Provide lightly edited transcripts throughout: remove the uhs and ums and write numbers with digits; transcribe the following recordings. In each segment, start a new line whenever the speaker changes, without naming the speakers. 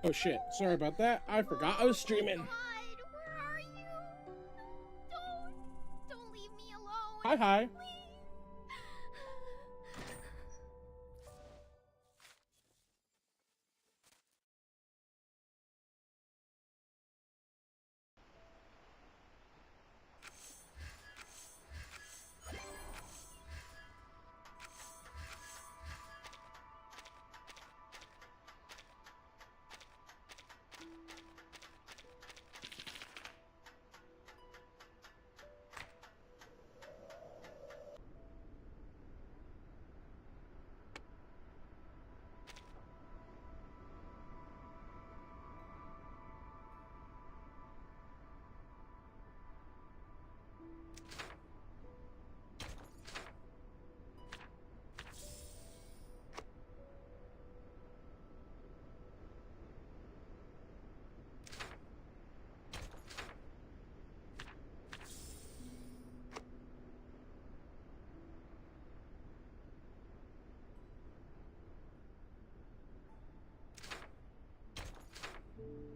Oh shit, sorry about that. I forgot I was streaming.
God, where are you? Don't leave me alone.
Hi.
Please.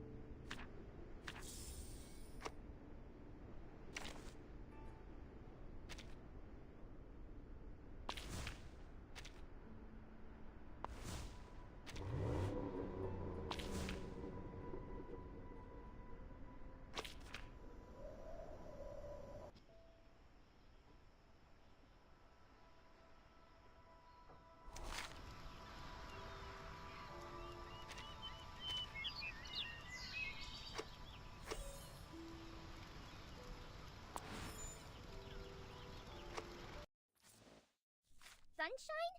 Sunshine?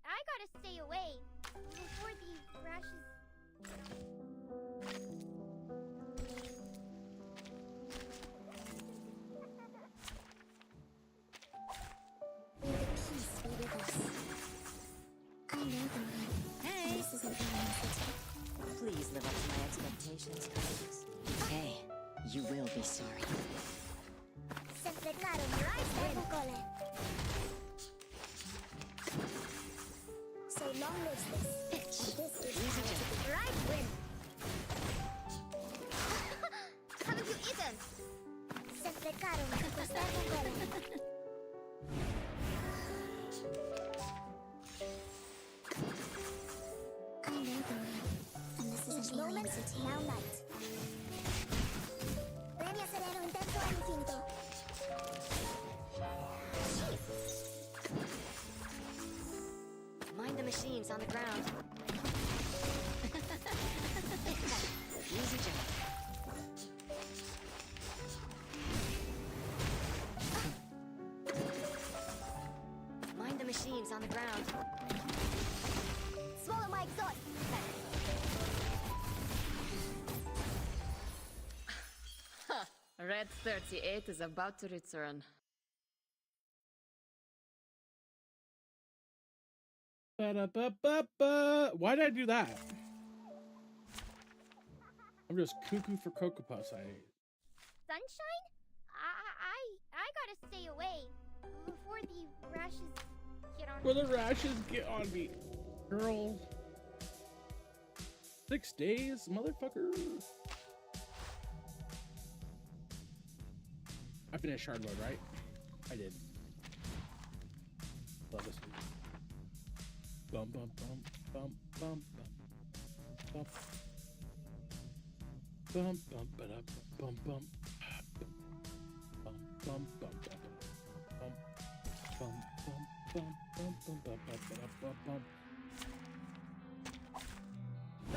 I gotta stay away before these rashes.
May the peace be with us. I know the room. Hey! This isn't going to
Please live up to my expectations, colleagues. Okay, you will be sorry.
Se fregaron, right? So long lives this.
Bitch.
This is
Easy
how
jump.
to right win.
Haven't you eaten?
Se fregaron, I know the room. And this is a moment now light. Premio sereno intenso al infinito.
Mind the machines on the ground. Easy jump. Mind the machines on the ground.
Swallow my exhaust.
Red 38 is about to return.
Ba-da-ba-ba-ba. Why did I do that? I'm just cuckoo for Cocoa Puffs.
Sunshine? I gotta stay away before the rashes get on.
Where the rashes get on me, girl. 6 days, motherfucker. I finished hard mode, right? I did. Love this one. Bum bum bum bum bum bum bum bum bum bum bum bum bum bum bum.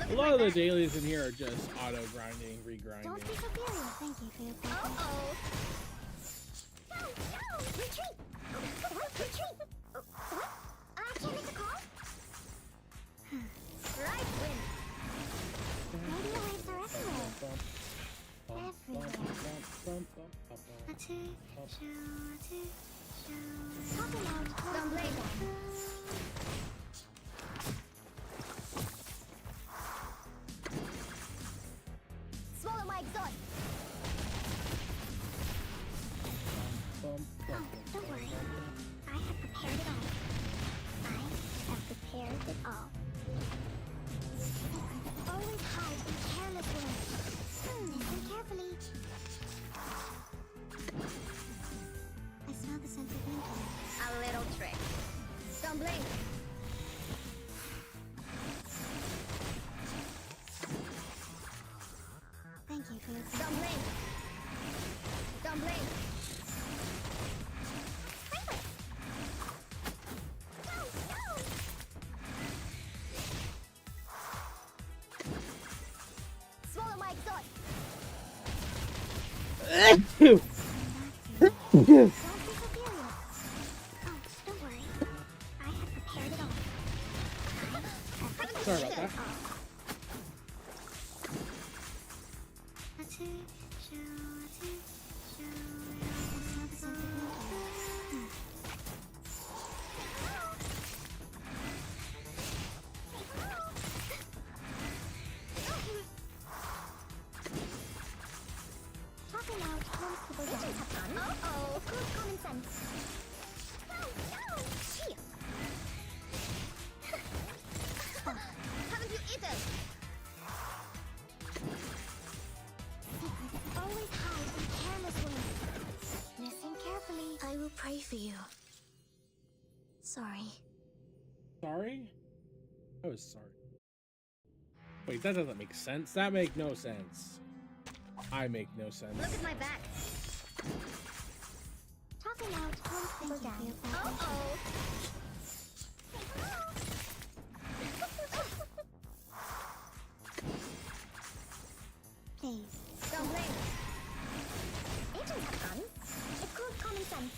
A lot of the dailies in here are just auto grinding, regrinding.
Don't be so furious. Thank you for your patience.
Uh-oh.
No! Retreat! What? Retreat! What? I can't make a call?
Right win.
Maybe the waves are everywhere. Popping out.
Don't blame them.
Swallow my exhaust. Oh, don't worry. I have prepared it all. I have prepared it all.
Dumpling.
Thank you for your
Dumpling. Dumpling. Swallow my exhaust.
Don't be so furious. Oh, don't worry. I have prepared it all.
Sorry about that.
Talking out harms people down.
Uh-oh. Good common sense. Gee. Haven't you eaten?
Always hide in careless ways. Listen carefully. I will pray for you. Sorry.
Sorry? I was sorry. Wait, that doesn't make sense. That make no sense. I make no sense.
Look at my back.
Talking out harms people down.
Uh-oh.
Please.
Dumpling. Agents have guns. It's called common sense.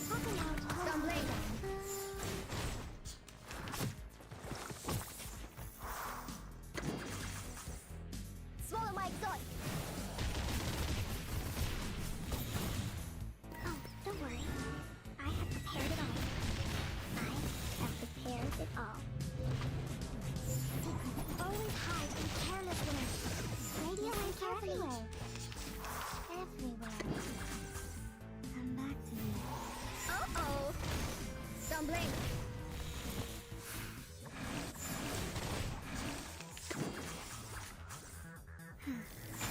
Talking out harms
Dumpling. Swallow my exhaust.
Oh, don't worry. I have prepared it all. I have prepared it all. Always hide in careless ways. Radio and everywhere. Everywhere. Come back to me.
Uh-oh. Dumpling.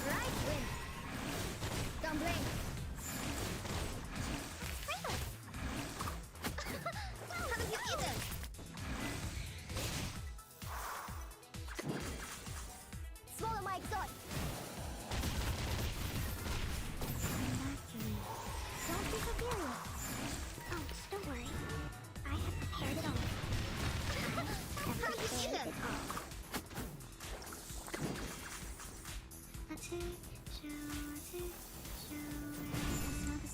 Right win. Dumpling. Haven't you eaten? Swallow my exhaust.
Come back to me. Don't be so furious. Oh, don't worry. I have prepared it all. I have
Haven't you
prepared
eaten?
it all.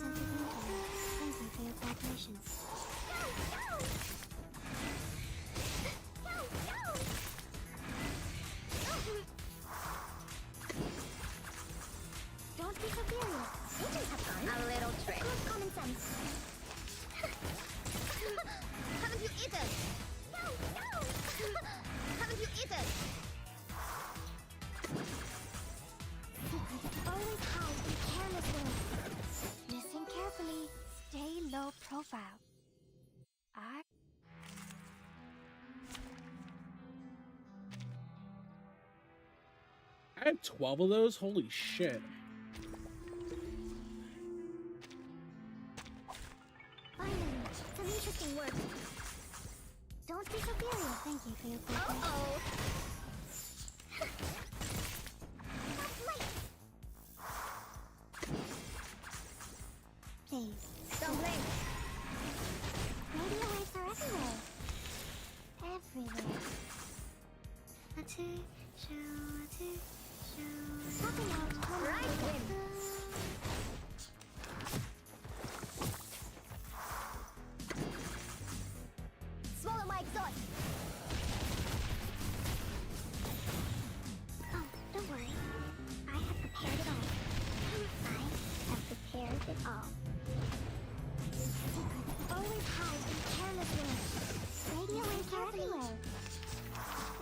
Thank you for your cooperation. Don't be so furious.
Agents have guns. A little trick.
Good common sense.
Haven't you eaten? Haven't you eaten?
Always hide in careless ways. Listen carefully. Stay low profile.
I have 12 of those? Holy shit.
Finally, some interesting work. Don't be so furious. Thank you for your cooperation.
Uh-oh.
Please.
Dumpling.
Radio waves are everywhere. Everywhere. Talking out harms
Right
people
win.
down.
Swallow my exhaust.
Oh, don't worry. I have prepared it all. I have prepared it all. Always hide in careless ways. Radio waves are everywhere.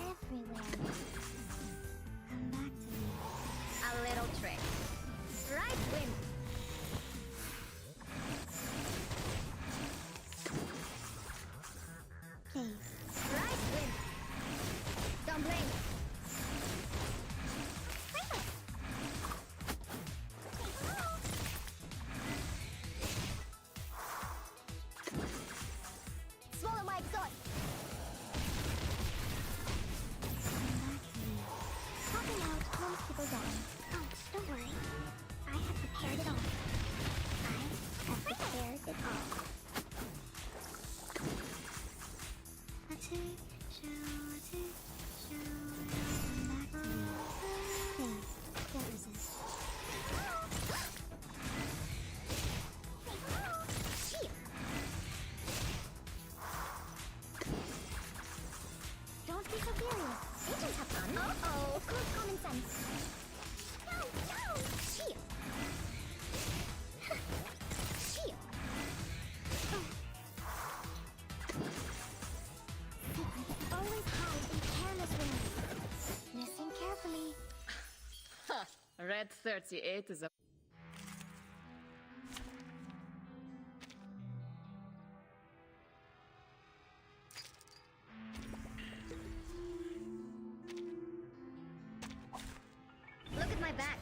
Everywhere. Come back to me.
A little trick. Right win.
Please.
Right win. Dumpling.
Red 38 is a...
Look at my back.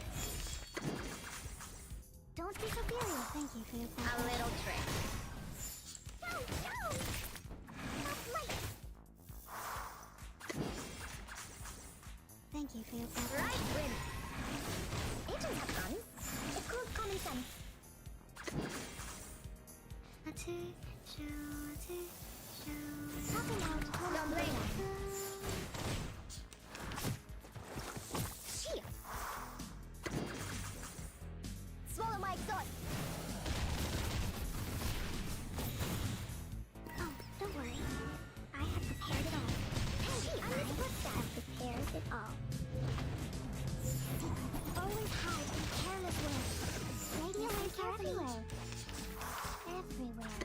Don't be so furious. Thank you for your
A
sacrifice.
little trick. No, no! That's light.
Thank you for your sacrifice.
Right, win. Agents have guns. It's called common sense.
Talking out.
Don't blame me. Shit. Swallow my exhaust.
Oh, don't worry. I have prepared it all.
Hey, I'm the flip
I have prepared it all. Always hide in careless ways. Radio waves are everywhere. Everywhere.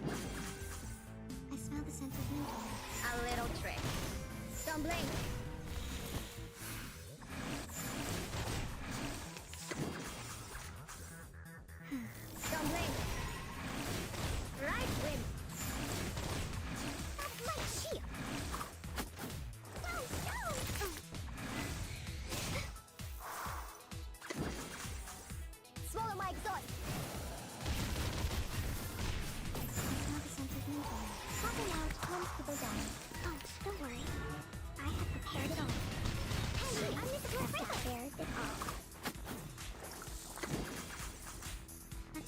I smell the scent of winter.
A little trick. Don't blame. Don't blame. Right win. That's my shield. No, no. Swallow my exhaust.
I smell the scent of winter. Talking out calms people down. Oh, don't worry. I have prepared it all.
Hey, I'm Mr.
I have
Perfect.
prepared it all. I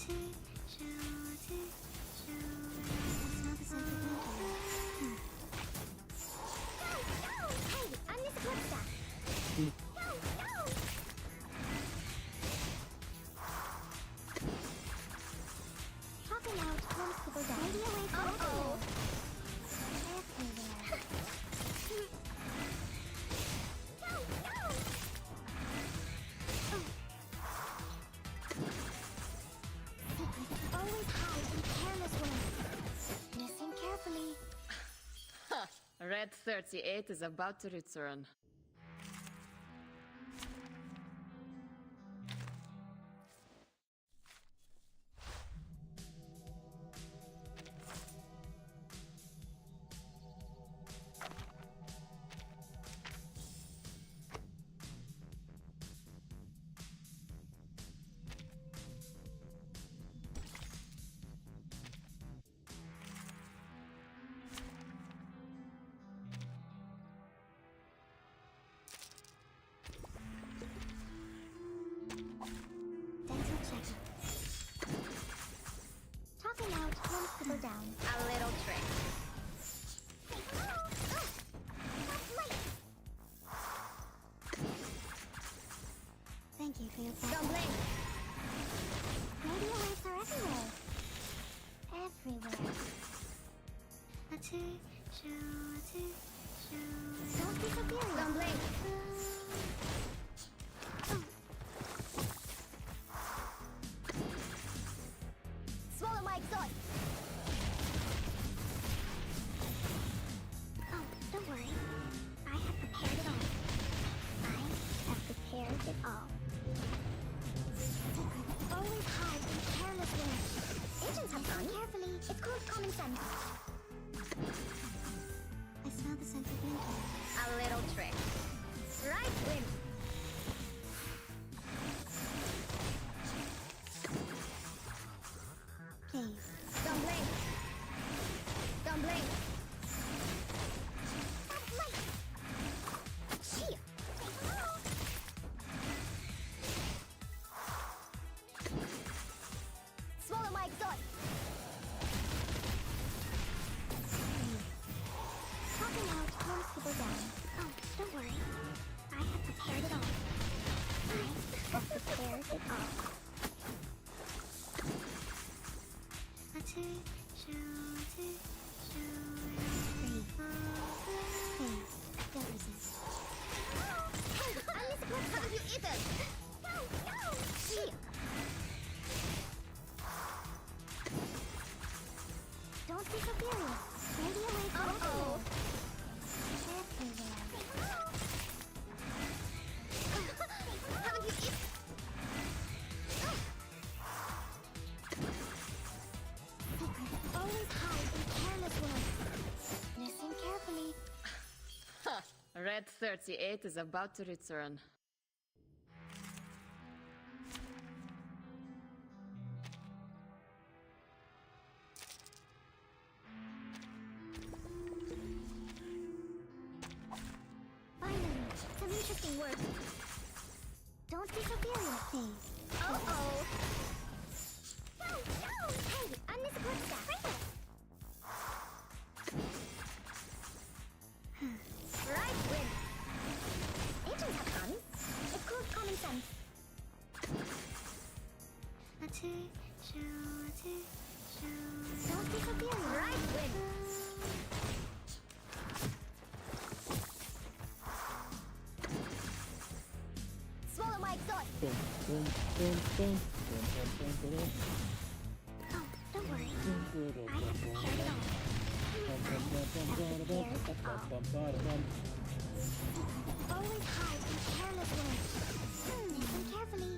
smell the scent of winter.
No, no. Hey, I'm Mr. Perfect. No, no.
Talking out calms people down. Radio waves are
Uh-oh.
everywhere.
No, no.
Always hide in careless ways. Listen carefully.
Red 38 is about to return.
Dental checkup. Talking out calms people down.
A little trick. Hey, hello. Ugh. That's light.
Thank you for your
Don't
sacrifice.
blame.
Radio waves are everywhere. Everywhere. Don't be so furious.
Don't blame. Swallow my exhaust.
Oh, don't worry. I have prepared it all. I have prepared it all. Always hide in careless ways.
Agents have guns.
Carefully.
It's called common sense.
I smell the scent of winter.
A little trick. Right win.
Please.
Don't blame. Don't blame. That's light. Shit. Hey, hello. Swallow my exhaust.
Talking out calms people down. Oh, don't worry. I have prepared it all. I have prepared it all. Please, don't resist.
Hey, I'm Mr. What have you eaten? No, no. Shit.
Don't be so furious. Radio waves are
Uh-oh.
everywhere.
Hey, hello. Haven't you eaten?
Red 38 is about to return.
Finally, some interesting work. Don't be so furious, please.
Uh-oh. No, no! Hey, I'm the support staff. Right wing. Agents have guns. It's called common sense.
Don't be so furious.
Right wing. Swallow my exhaust.
Boom, boom, boom, boom, boom, boom, boom, boom,
Oh, don't worry.
boom,
I have prepared it all. Always hide in careless ways. Listen carefully.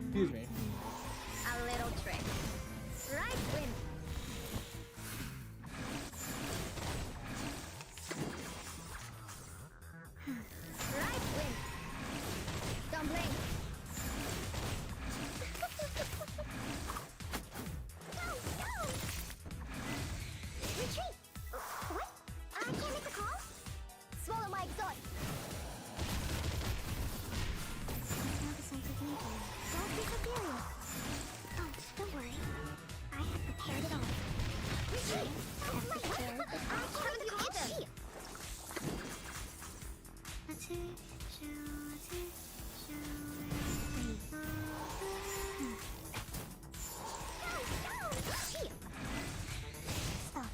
Excuse me.
A little trick. Right wing. Right wing. Don't blink. No, no! Retreat! What? I can't make the call? Swallow my exhaust.
Now the sense of nature. Don't be so furious. Oh, don't worry. I have prepared it all.
Retreat!
Have prepared it
I
all.
can't make the call.
Stop.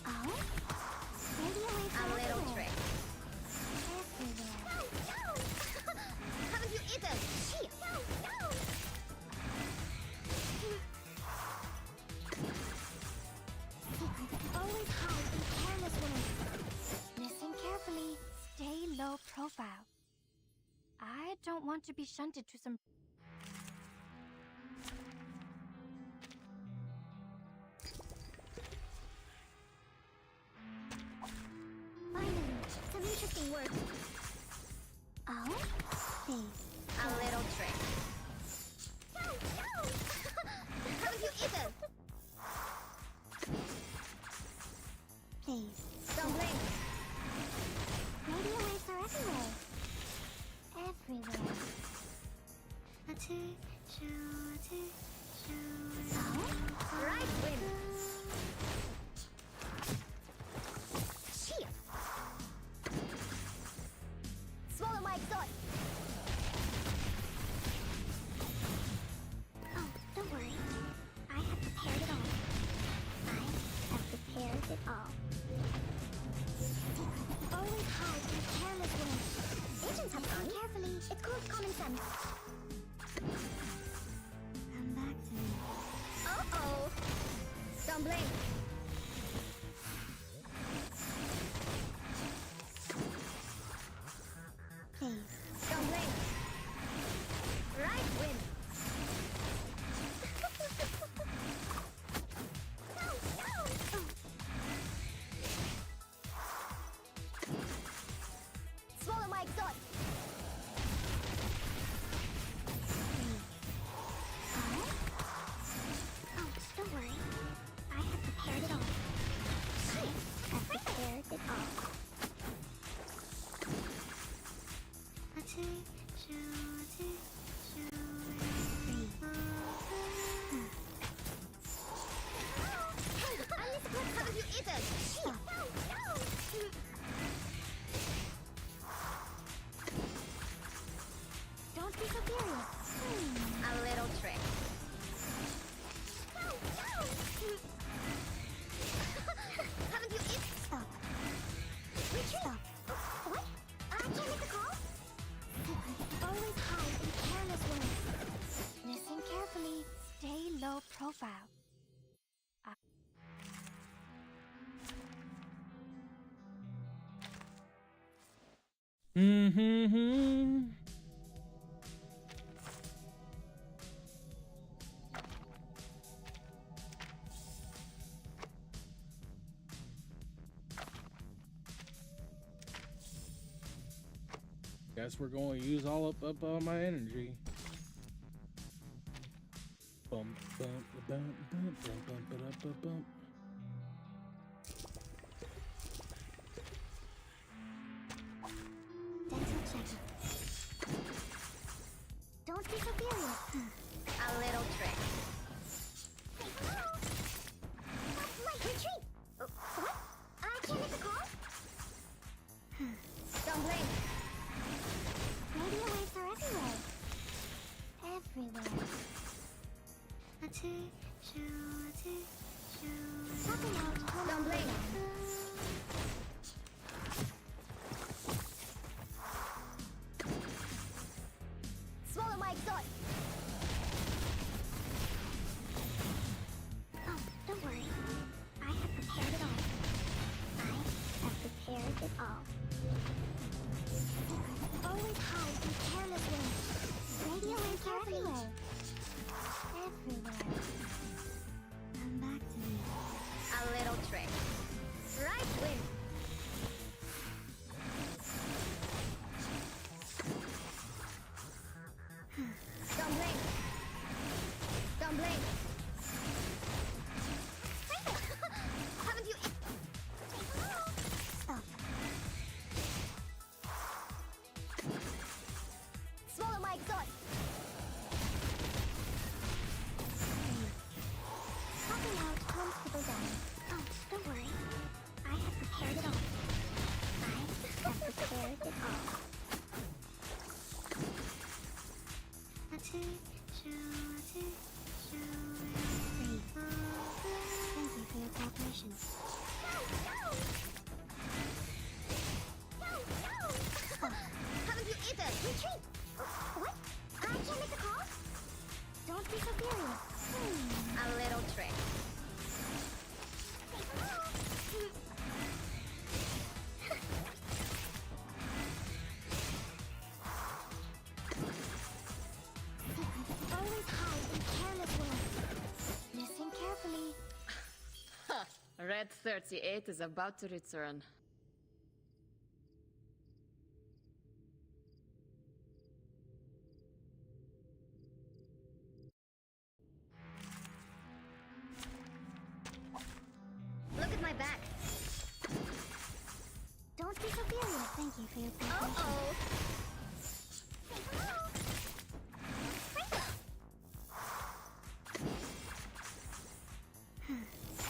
Oh? Radio waves
A
are
little
everywhere.
trick.
Everywhere.
No, no! Haven't you eaten? Shit! No, no!
Always hide in careless ways. Listen carefully. Stay low profile. I don't want to be shunted to some...
Finally, some interesting work.
Oh? Please.
A little trick. No, no! Haven't you eaten?
Please.
Don't blink.
Radio waves are everywhere. Everywhere. Oh?
Right wing. Shit! Swallow my exhaust.
Oh, don't worry. I have prepared it all. I have prepared it all. Always hide in careless ways.
Agents have guns.
Carefully.
It's called common sense.
Come back to me.
Uh-oh. Don't blink.
Please.
Don't blink. Right wing. No, no! Swallow my exhaust.
Oh? Oh, don't worry. I have prepared it all. I have prepared it all.
Haven't you eaten?
Stop.
No, no!
Don't be so furious.
A little trick. No, no! Haven't you eaten?
Stop.
Retreat!
Stop.
What? I can't make the call?
Always hide in careless ways. Listen carefully. Stay low profile.
Guess we're going to use all up my energy. Bum, bum, bum, bum, bum, bum, bum, bum, bum.
Dental checkup. Don't be so furious.
A little trick. That's my retreat. What? I can't make the call? Don't blink.
Radio waves are everywhere. Everywhere. Popping out.
Don't blink. Swallow my exhaust.
Oh, don't worry. I have prepared it all. I have prepared it all. Always hide in careless ways. Radio waves are everywhere. Everywhere. Come back to me.
A little trick. Right wind. Don't blink. Don't blink. Haven't you?
Stop.
Swallow my exhaust.
Popping out calms people down. Oh, don't worry. I have prepared it all. I have prepared it all. Breathe. Thank you for your cooperation.
Haven't you eaten?
Retreat! What? I can't make the call? Don't be so furious.
A little trick.
Always hide in careless ways. Listen carefully.
Red 38 is about to return.
Look at my back.
Don't be so furious. Thank you for your cooperation.
Uh-oh.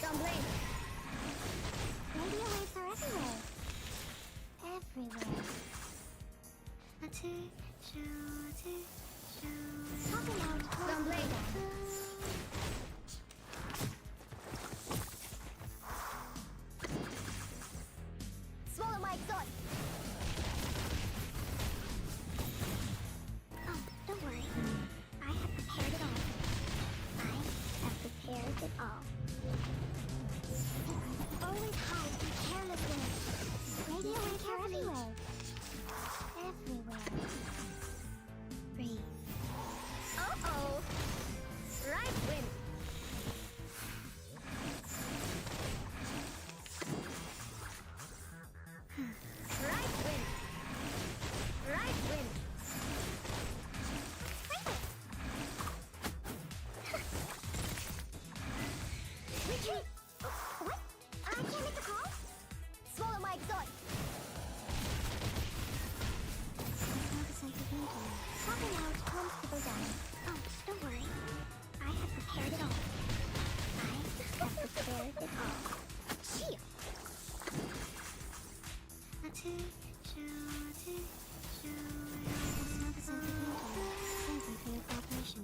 Don't blink.
Radio waves are everywhere. Everywhere. Popping out calms
Don't blink.
people down.
Swallow my exhaust.
Oh, don't worry. I have prepared it all. I have prepared it all. Always hide in careless ways. Radio waves are everywhere. Everywhere. Breathe.
Uh-oh. Right wind. Right wind. Right wind. Retreat. What? I can't make the call? Swallow my exhaust.
It's not a safe event. Popping out calms people down. Oh, don't worry. I have prepared it all. I have prepared it all.
Cheer.
It's not a safe event. Thank you for your cooperation.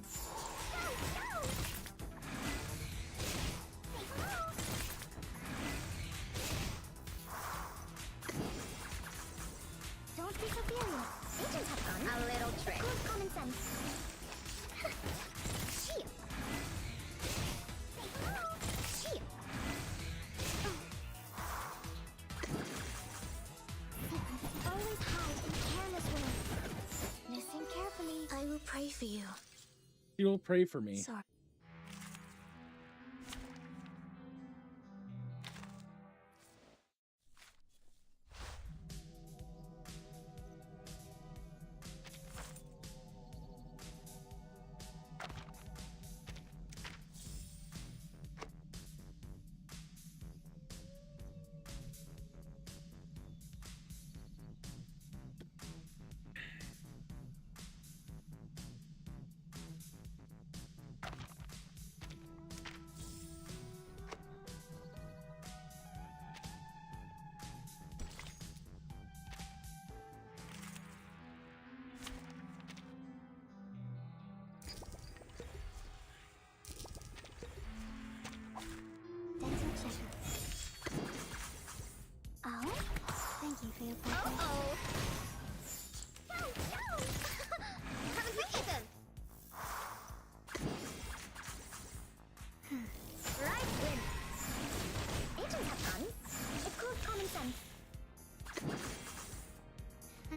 Don't be so furious. Agents have fun.
A little trick.
Of course, common sense.
Cheer. Cheer.
Always hide in careless ways. Listen carefully. I will pray for you.
You will pray for me.
Sorry.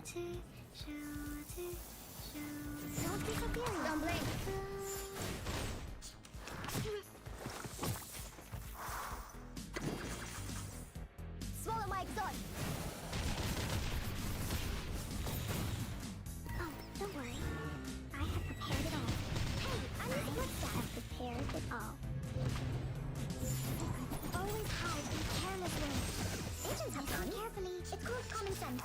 Don't be so furious.
Don't blink. Swallow my exhaust.
Oh, don't worry. I have prepared it all.
Hey, I'm Miss Bloodstaff.
I have prepared it all.
Always hide in careless ways. Agents have
Listen
gone.
carefully.
It's called common sense.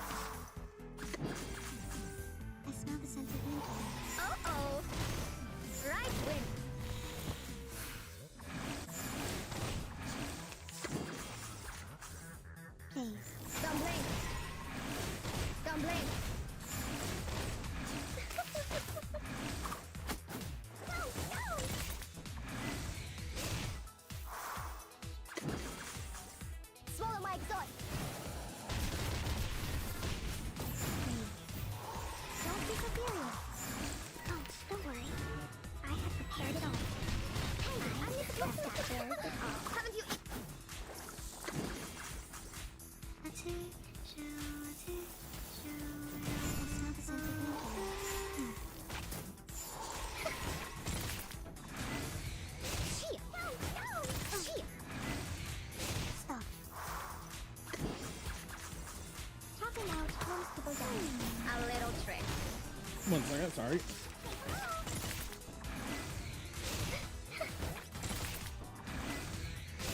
I smell the scent of winter.
Uh-oh. Right wind.
Please.
Don't blink. Don't blink. No, no. Swallow my exhaust.
Don't be so furious. Oh, don't worry. I have prepared it all.
Hey, I'm Miss
I have
Bloodstaff.
prepared it all.
Haven't you... Shit. No, no. Shit.
Stop. Talking out turns people down.
A little trick.
1 second, sorry.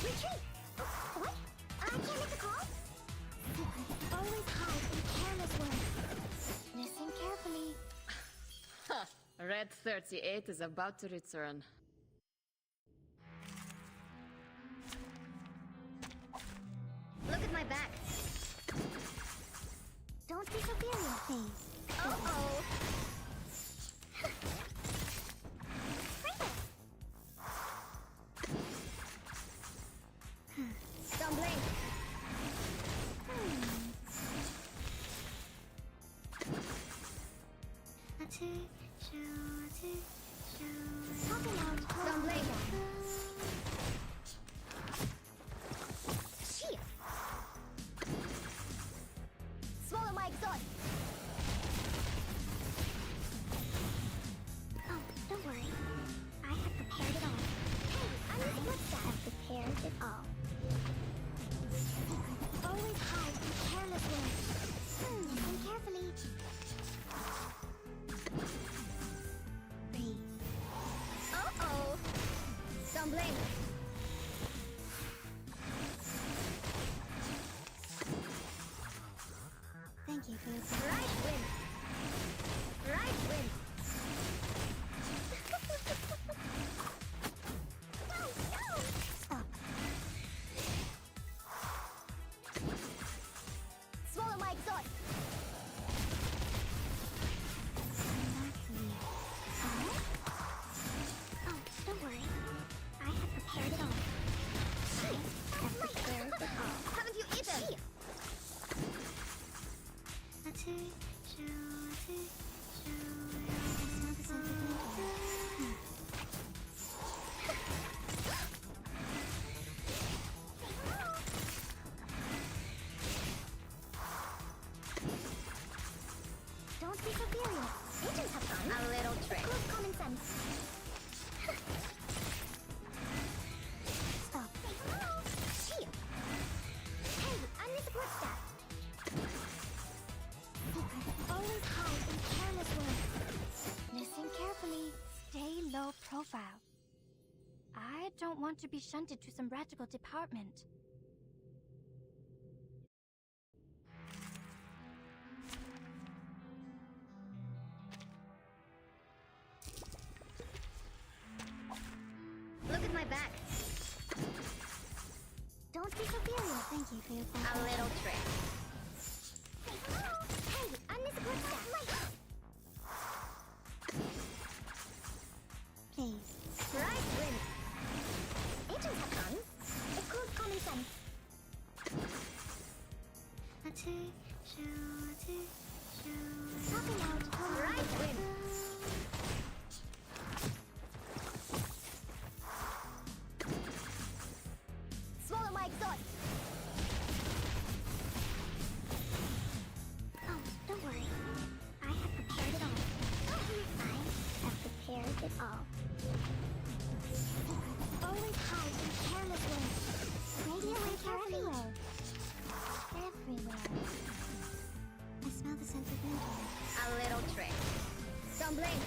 Retreat. Oh, what? I can't make a call? Always hide in careless ways.
Listen carefully.
Huh. Red 38 is about to return.
Look at my back.
Don't be so furious, please.
Uh-oh. Don't blink.
Talking out
Don't blink.
turns
Shit. Swallow my exhaust.
Oh, don't worry. I have prepared it all.
Hey, I'm Miss
I
Bloodstaff.
have prepared it all.
Always hide in careless ways.
Listen carefully. Breathe.
Uh-oh. Don't blink.
Thank you for your support.
Right wind. Right wind. No, no.
Stop.
Swallow my exhaust.
Relax, Leah. Oh, don't worry. I have prepared it all.
Shit.
I have prepared it all.
Haven't you eaten? Shit.
Don't be so furious.
Agents have gone. A little trick. Close common sense.
Stop.
Shit. Hey, I'm Miss Bloodstaff.
Always hide in careless ways. Listen carefully. Stay low profile. I don't want to be shunted to some radical department.
Look at my back.
Don't be so furious. Thank you for your
A
support.
little trick. Hey, I'm Miss Bloodstaff.
Please.
Right wind. Agents have guns. It's called common sense.
Talking out turns
Right
people
wind. Swallow my exhaust.
Oh, don't worry. Smell the scent of winter.
A little trick. Don't blink.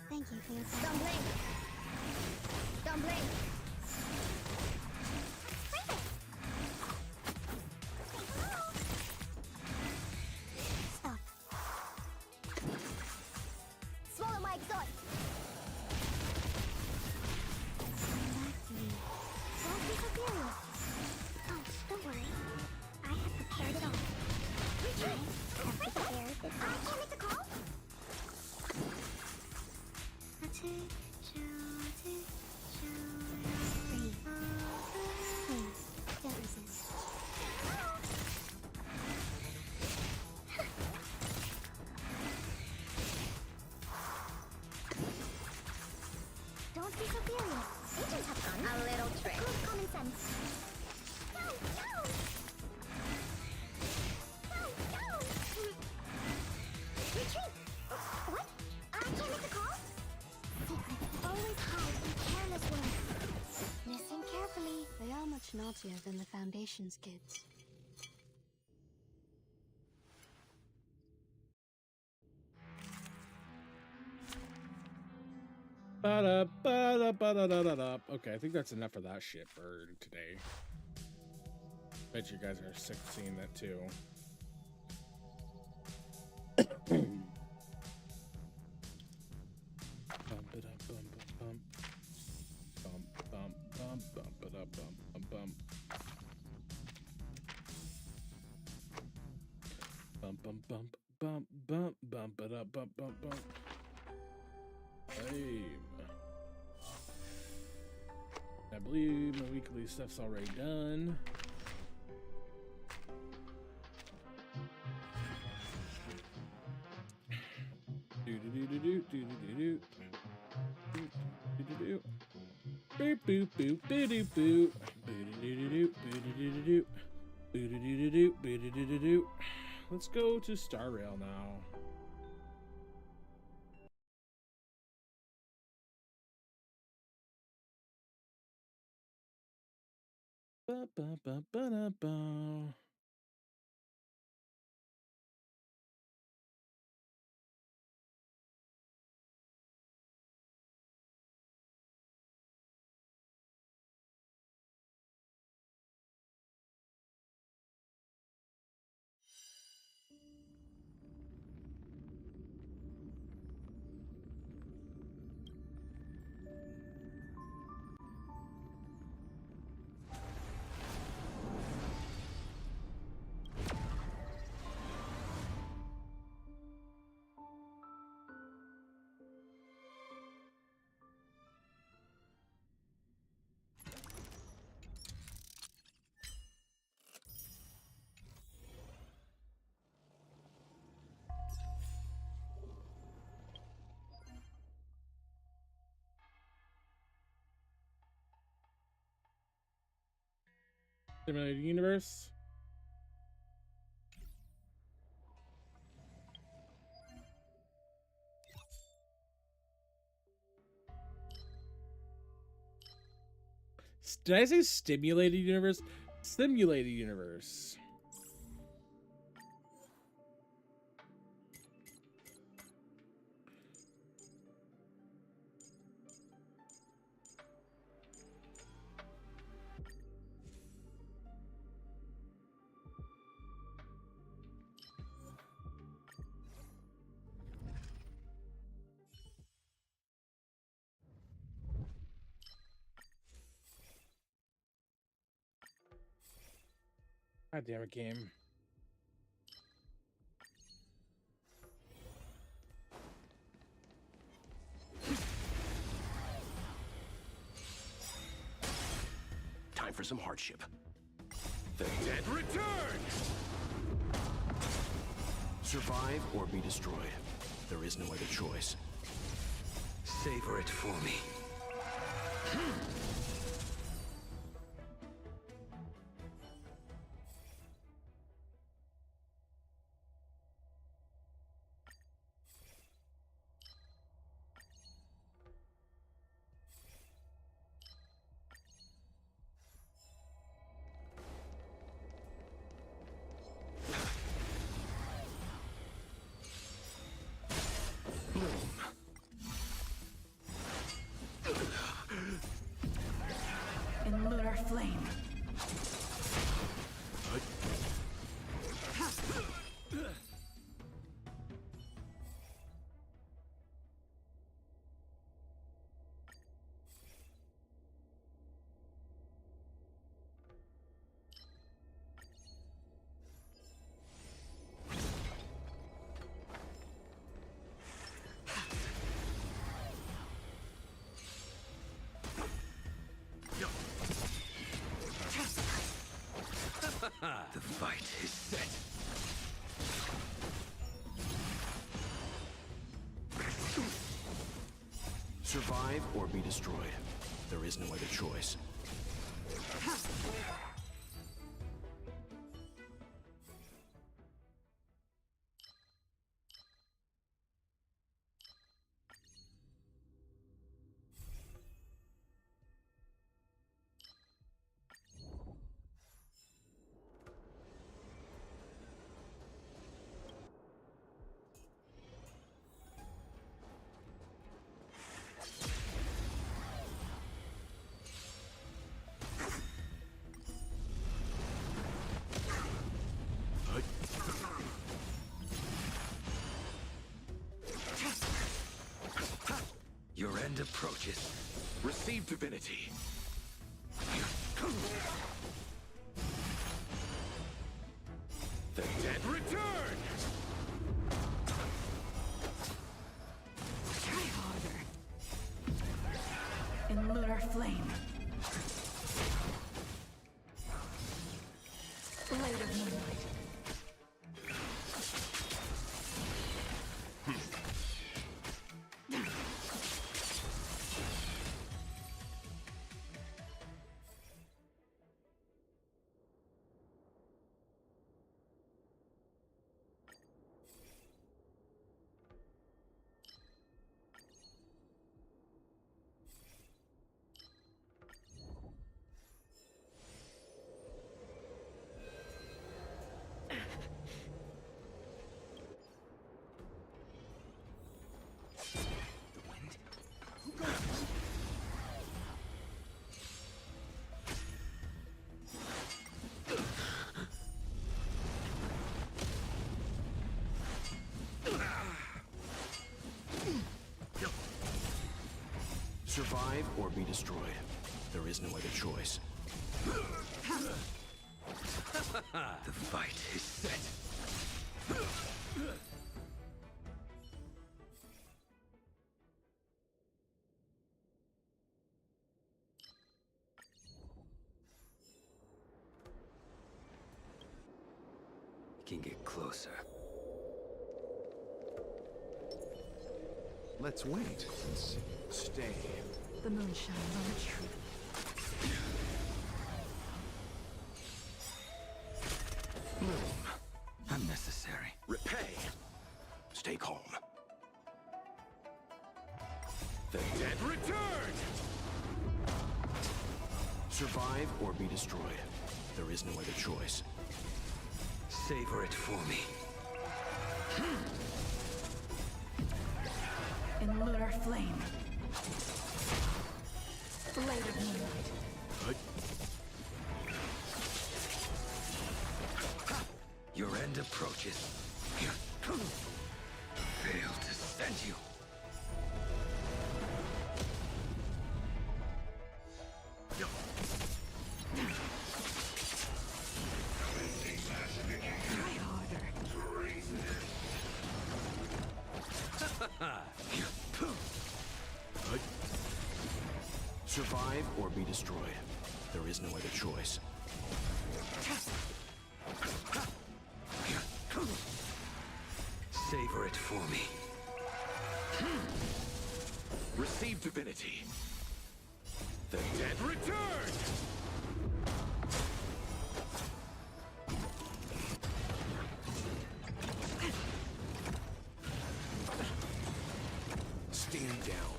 Thank you for your
Don't
kindness.
blink. Don't blink.
Stop.
Swallow my exhaust.
Come back to me.
Don't be so furious.
Oh, don't worry. I have prepared it all.
Retreat.
I have prepared it
I
all.
can't make the call.
Breathe. Please, don't resist.
Don't be so furious. Agents have fun. A little trick. Good common sense. Down, down. Down, down. Retreat. What? I can't make the call? Secrets always hide in careless words.
Listen carefully. They are much naughtier than the Foundation's kids.
Ba-da-ba-da-ba-da-da-da-da. Okay, I think that's enough of that shit for today. Bet you guys are sick of seeing that too. Bum-ba-dum-bum-bum-bum. Bum-bum-bum-bum-ba-da-bum-bum-bum. Bum-bum-bum-bum-bum-ba-da-bum-bum-bum. I believe my weekly stuff's already done. Do-do-do-do-do-do-do-do. Do-do-do-do-do. Boop boop boop doo-doo-boop. Boo-doo-doo-doo-doo. Boo-doo-doo-doo-doo. Boo-doo-doo-doo-doo. Boo-doo-doo-doo-doo. Let's go to Star Rail now. Ba-ba-ba-ba-da-ba. Simulated universe. Did I say stimulated universe? Simulated universe. God damn it, game.
Time for some hardship. The dead returns! Survive or be destroyed. There is no other choice. Savor it for me.
flame.
The fight is set. Survive or be destroyed. There is no other choice. Your end approaches. Receive divinity. The dead return!
Try harder. In lunar flame. Blade of moonlight.
Survive or be destroyed. There is no other choice. The fight is set. Can get closer.
Let's wait and see. Stay.
The moon shines on the tree.
Bloom. Unnecessary. Repay. Stay calm. The dead return! Survive or be destroyed. There is no other choice. Savor it for me.
In lunar flame. Blade of moonlight.
Your end approaches. Fail to send you.
Try harder.
Survive or be destroyed. There is no other choice. Savor it for me. Receive divinity. The dead return! Stand down.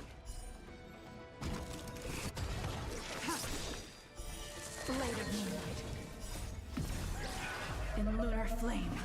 Blade of moonlight. In lunar flame.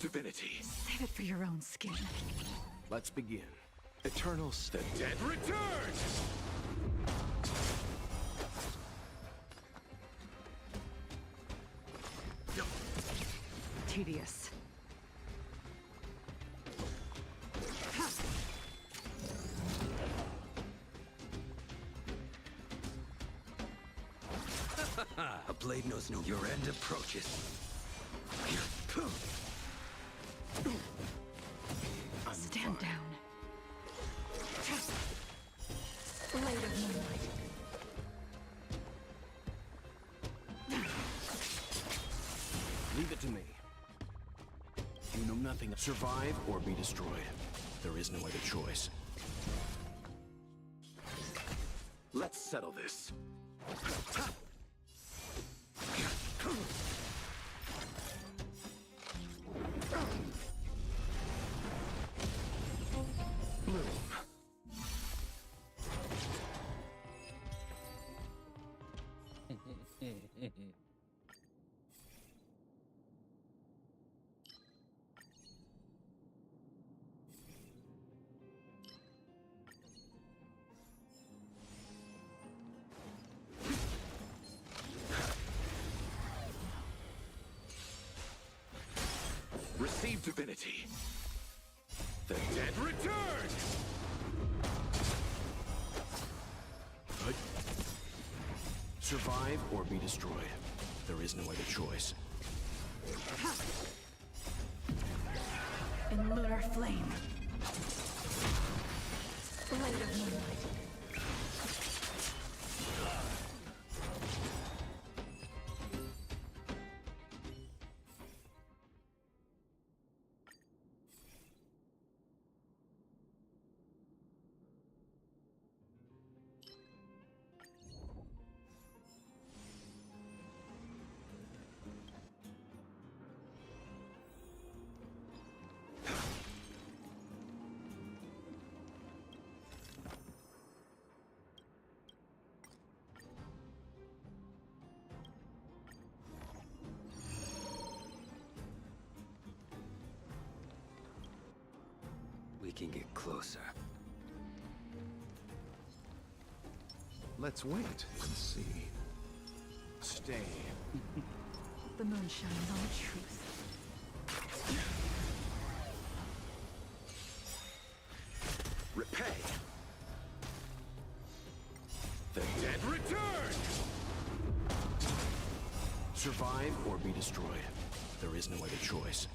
divinity.
Save it for your own skin.
Let's begin. Eternals.
The dead return!
Tedious.
A blade knows no. Your end approaches.
Stand down. Blade of moonlight.
Leave it to me. You know nothing. Survive or be destroyed. There is no other choice. Let's settle this. Bloom.
Receive divinity. The dead return!
Survive or be destroyed. There is no other choice.
In lunar flame. Blade of moonlight.
We can get closer.
Let's wait and see. Stay.
The moon shines on the truth.
Repay. The dead return!
Survive or be destroyed. There is no other choice.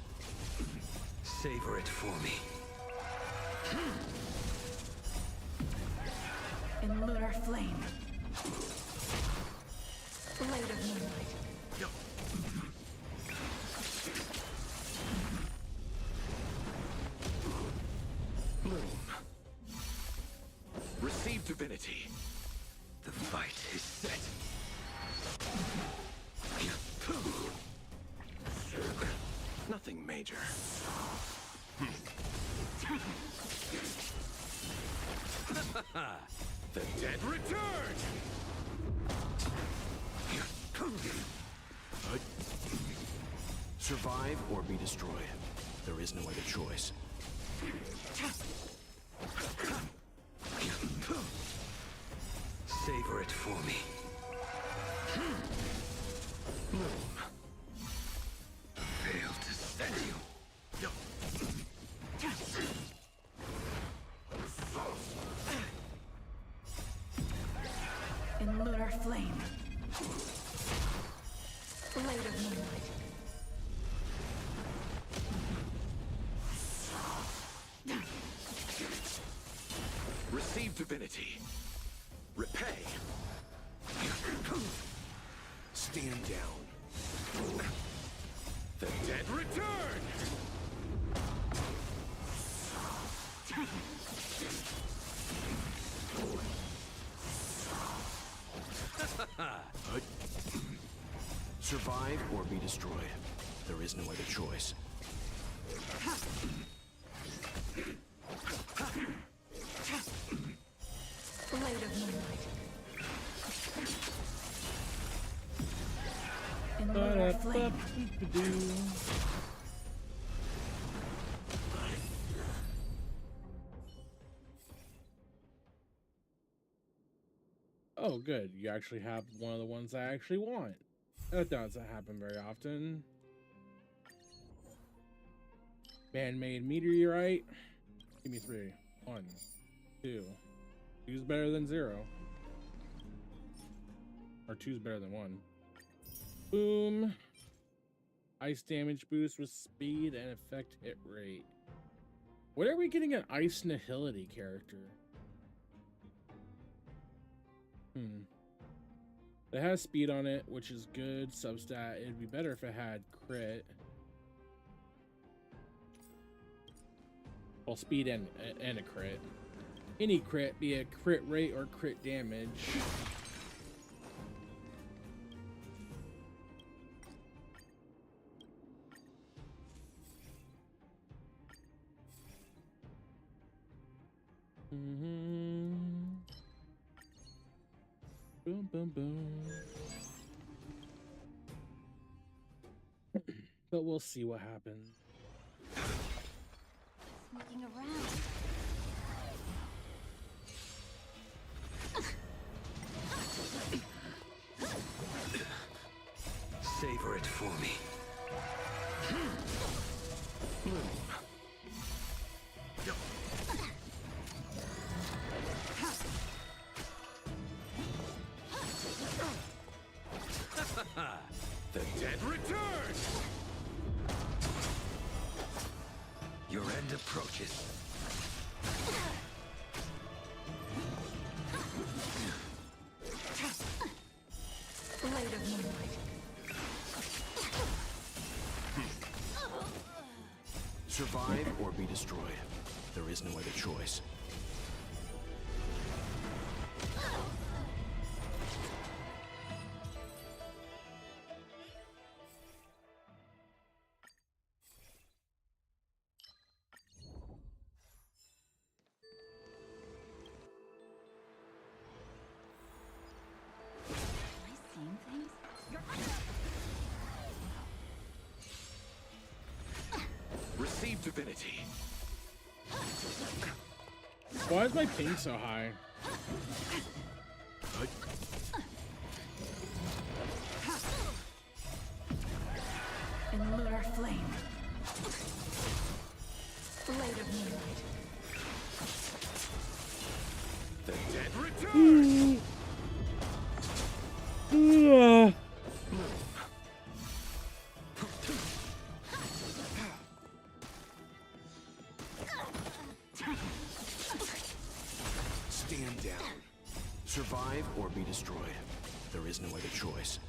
Savor it for me.
In lunar flame. Blade of moonlight.
Bloom. Receive divinity. The fight is set.
Nothing major.
The dead return!
Survive or be destroyed. There is no other choice.
Savor it for me.
Bloom.
Fail to set you.
In lunar flame. Blade of moonlight.
Receive divinity. Repay.
Stand down.
The dead return!
Survive or be destroyed. There is no other choice.
Blade of moonlight. In lunar flame.
Oh, good. You actually have one of the ones I actually want. That doesn't happen very often. Man-made meteorite. Give me 3. 1, 2. 2's better than 0. Or 2's better than 1. Boom. Ice damage boost with speed and effect hit rate. When are we getting an ice nihility character? It has speed on it, which is good substat. It'd be better if it had crit. Well, speed and a crit. Any crit, be it crit rate or crit damage. Boom, boom, boom. But we'll see what happens.
Sneaking around.
Savor it for me. The dead return! Your end approaches.
Blade of moonlight.
Survive or be destroyed. There is no other choice.
Am I seeing things?
Receive divinity.
Why is my ping so high?
In lunar flame. Blade of moonlight.
The dead return!
Stand down. Survive or be destroyed. There is no other choice.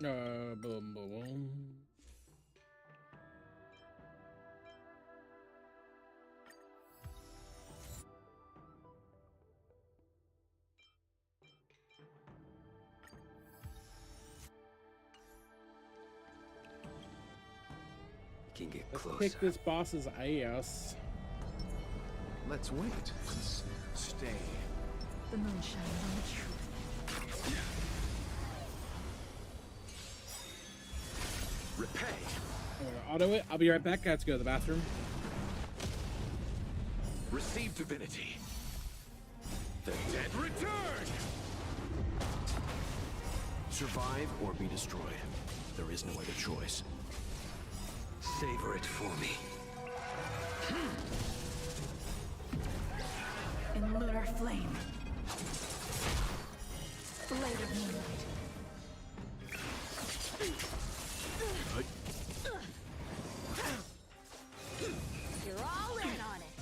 Boom, boom, boom.
Can get
Let's
closer.
kick this boss's ass.
Let's wait. Let's stay.
The moon shines on the truth.
Repay.
I'm gonna auto it. I'll be right back. I have to go to the bathroom.
Receive divinity. The dead return!
Survive or be destroyed. There is no other choice.
Savor it for me.
In lunar flame. Blade of moonlight.
You're all in on it.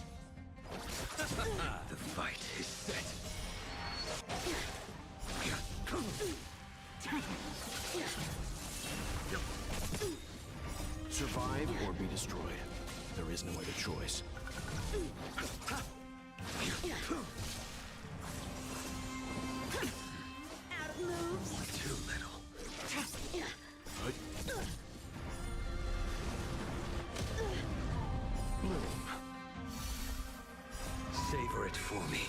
The fight is set.
Survive or be destroyed. There is no other choice.
Out of
moves.
Too little. Bloom. Savor it for me.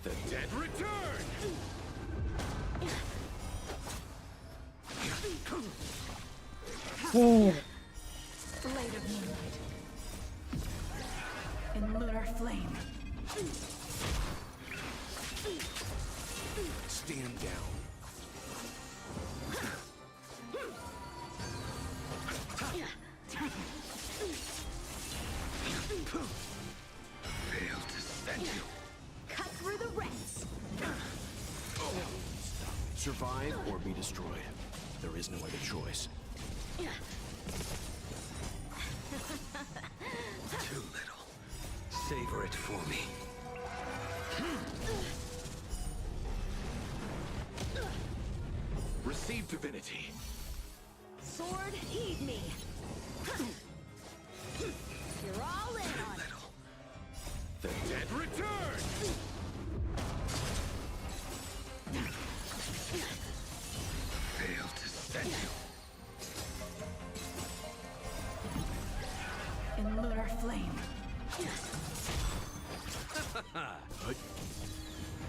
The dead return!
Oh,
Blade of moonlight. In lunar flame.
Stand down.
Fail to send you.
Cut through the rents.
Survive or be destroyed. There is no other choice.
Too little. Savor it for me. Receive divinity.
Sword, heed me. You're all in
Too
on it.
little. The dead return! Fail to send you.
In lunar flame.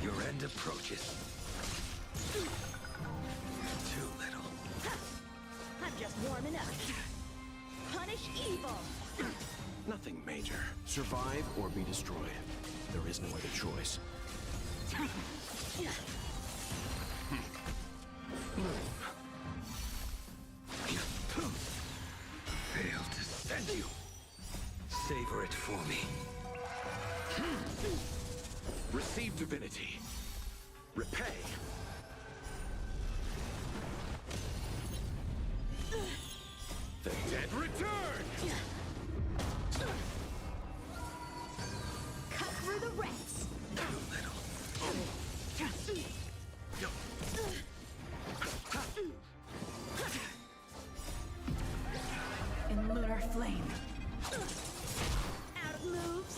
Your end approaches. Too little.
I'm just warming up. Punish evil.
Nothing major. Survive or be destroyed. There is no other choice.
Fail to send you. Savor it for me. Receive divinity. Repay. The dead return!
Cut through the rents.
Too little.
In lunar flame.
Out of moves.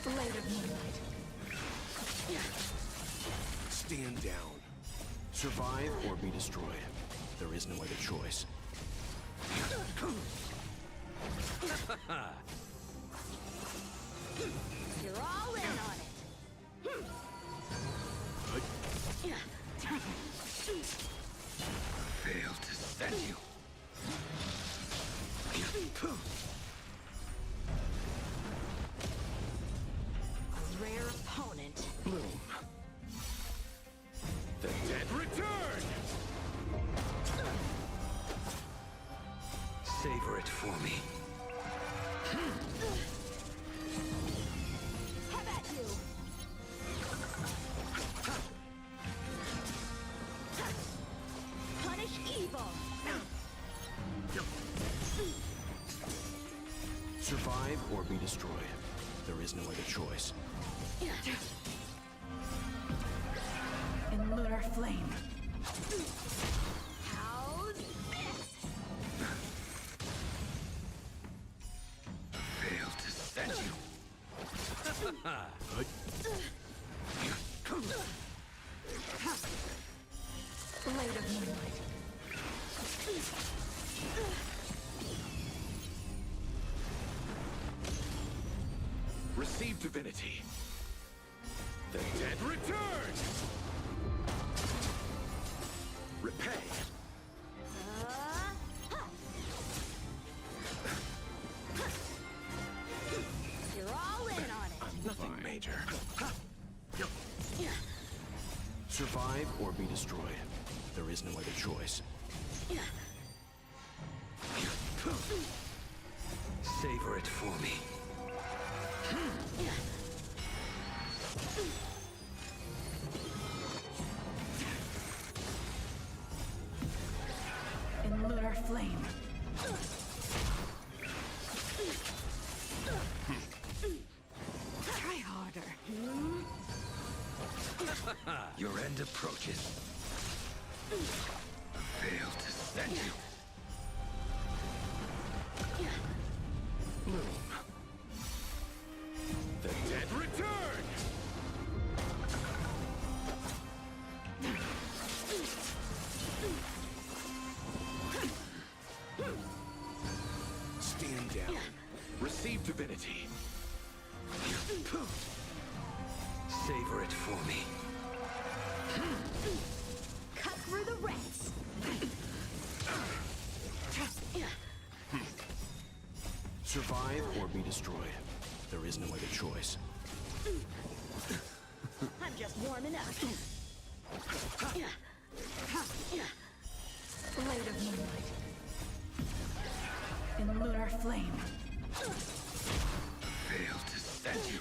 Blade of moonlight.
Stand down. Survive or be destroyed. There is no other choice.
You're all in on it.
Fail to send you.
Rare opponent.
Bloom. The dead return! Savor it for me.
Have at you. Punish evil.
Survive or be destroyed. There is no other choice.
In lunar flame.
How's this?
Fail to send you.
Blade of moonlight.
Receive divinity. The dead return! Repay.
You're all in on it.
Nothing major. Survive or be destroyed. There is no other choice.
Savor it for me.
In lunar flame.
Try harder.
Your end approaches. Fail to send send you. Bloom. The dead return! Stand down. Receive divinity. Savor it for me.
Cut through the rents.
Survive or be destroyed. There is no other choice.
I'm just warming up.
Blade of moonlight. In lunar flame.
Fail to send you.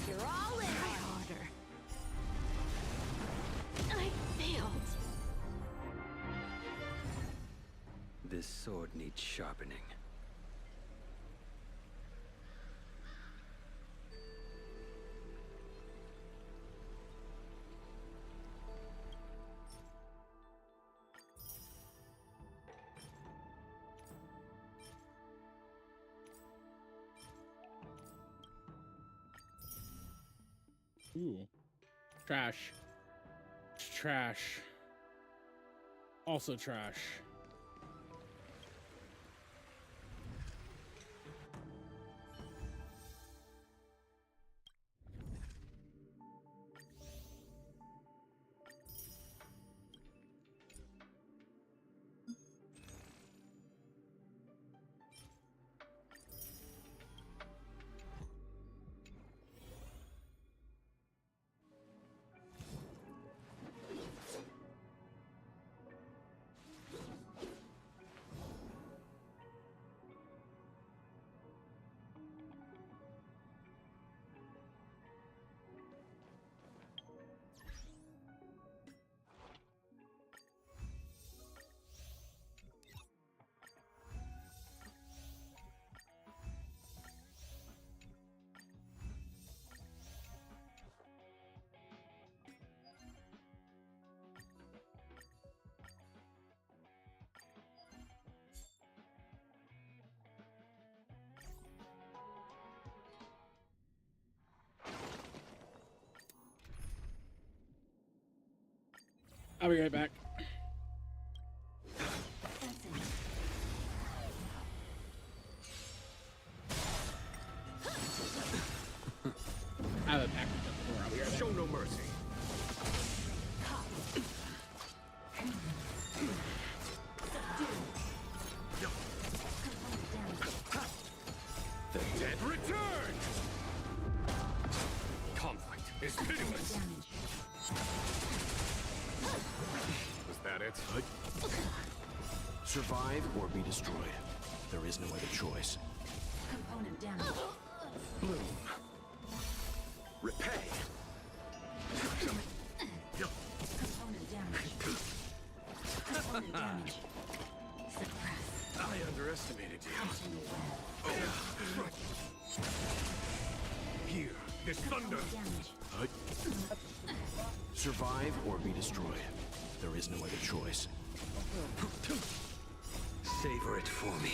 You're all in.
Try harder.
I failed.
This sword needs sharpening.
Ooh. Trash. Trash. Also trash. I'll be right back. I have a package at the door. I'll be right back.
Show no mercy. The dead return! Conflict is pitiless. Was that it?
Survive or be destroyed. There is no other choice.
Component damage.
Bloom. Repay.
Component damage. Component damage. Suppress.
I underestimated you.
Continue well.
Here, this thunder.
Damage.
Survive or be destroyed. There is no other choice.
Savor it for me.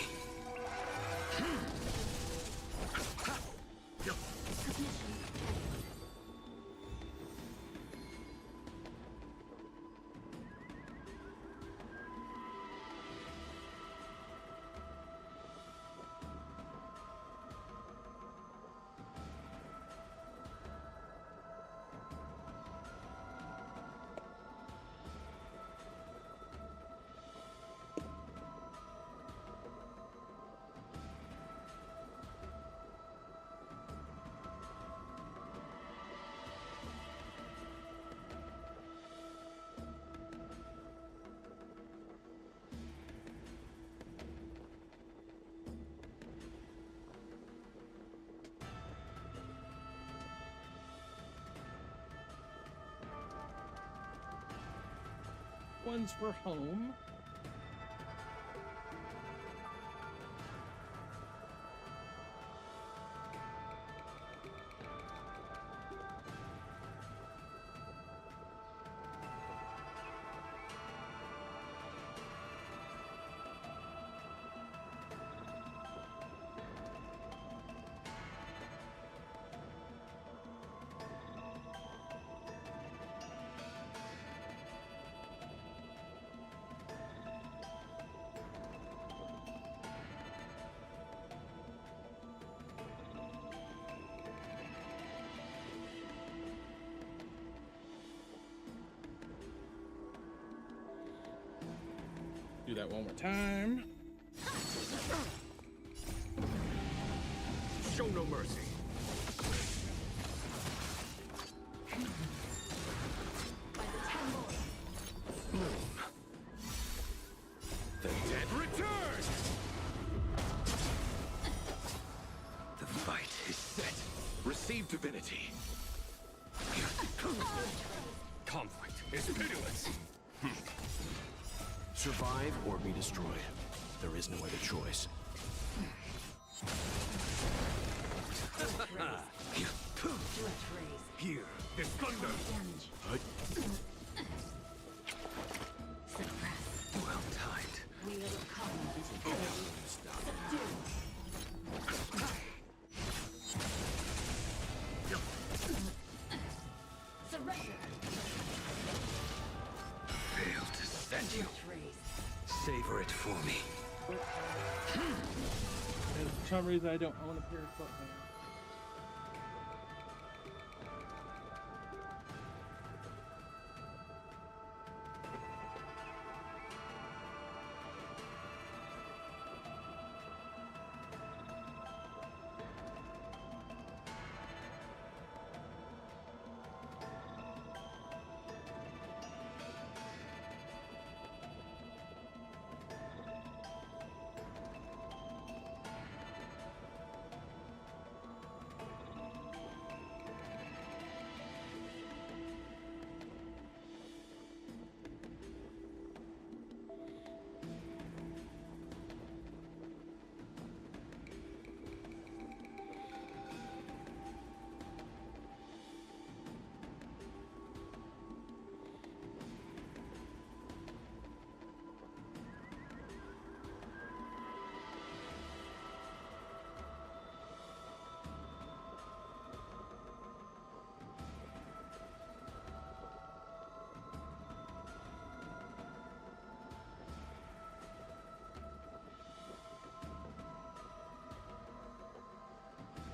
One's for home. Do that one more time.
Show no mercy. The dead return! The fight is set. Receive divinity. Conflict is pitiless. Survive or be destroyed. There is no other choice. Here, this thunder. Well timed. Fail to send you. Savor it for me.
And for some reason, I don't own a pair of footmen.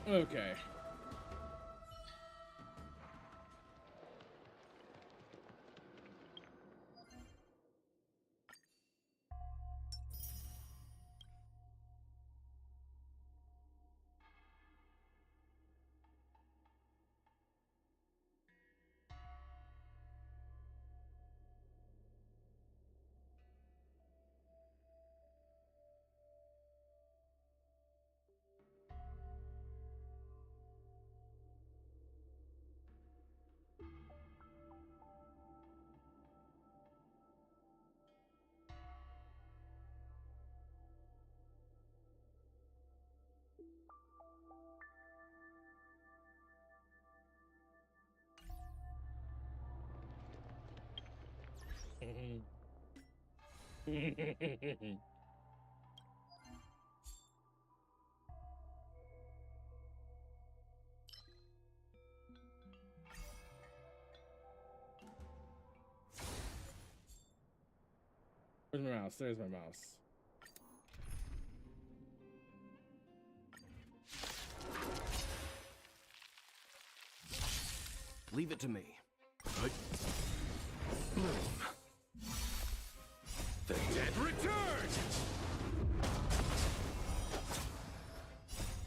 Okay. Where's my mouse? There's my mouse.
Leave it to me.
The dead return!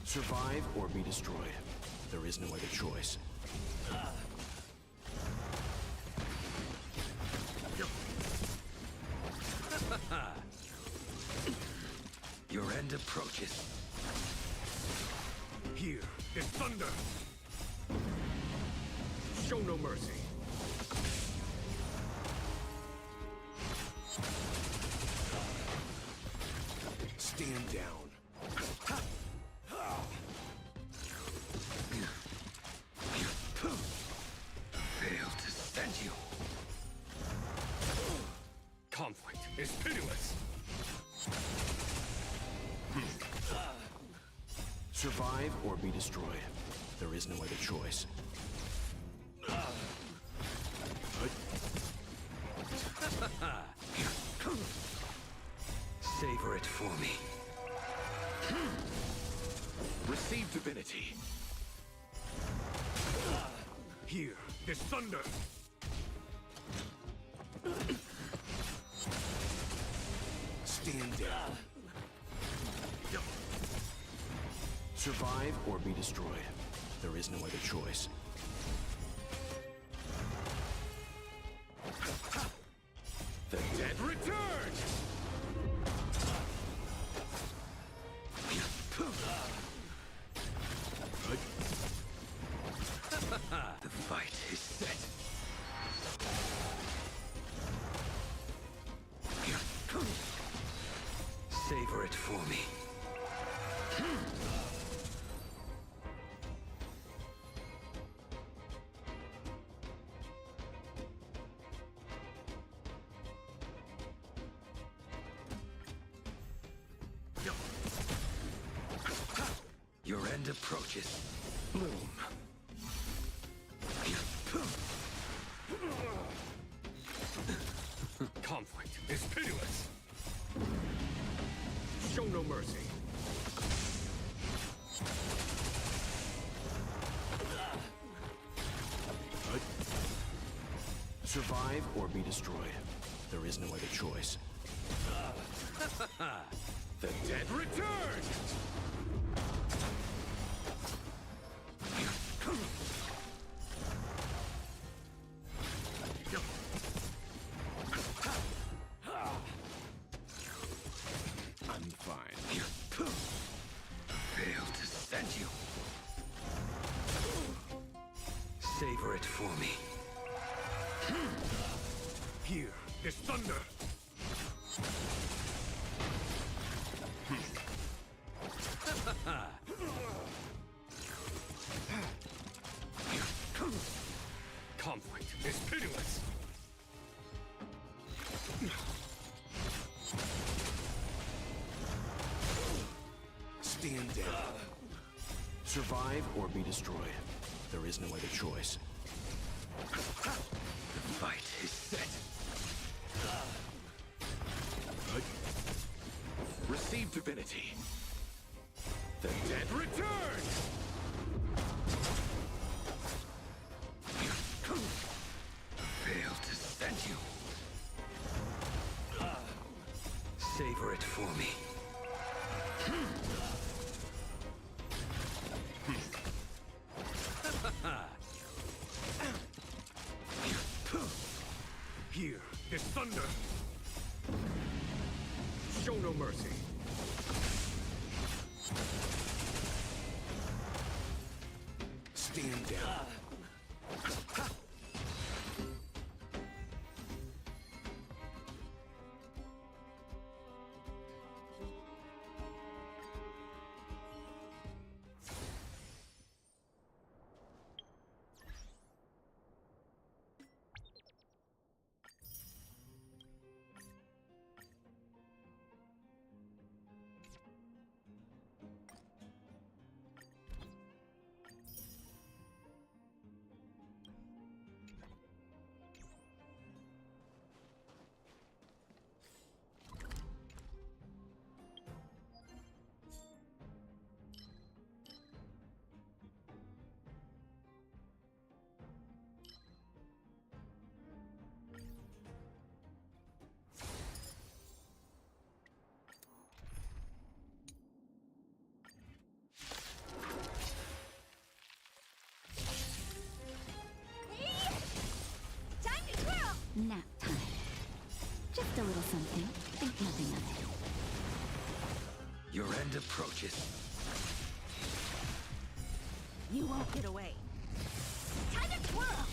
Survive or be destroyed. There is no other choice.
Your end approaches. Here is thunder. Show no mercy. Stand down. Fail to send you. Conflict is pitiless.
Survive or be destroyed. There is no other choice.
Savor it for me. Receive divinity. Here, this thunder.
down. Survive or be destroyed. There is no other choice. The dead return! The fight is set. Savor it for me. Your end approaches. Bloom. Conflict is pitiless. Show no mercy. Survive or be destroyed. There is no other choice. The dead return! I'm fine. Failed to send you. Savor it for me. Here is thunder. Conflict is pitiless. Stand down. Survive or be destroyed. There is no other choice. The fight is set. Receive divinity. The dead return! Failed to send you. Savor it for me. Here is thunder. Show no mercy. Stand down.
Nap time. Just a little something. Think nothing of it.
Your end approaches.
You won't get away.
Time to twirl!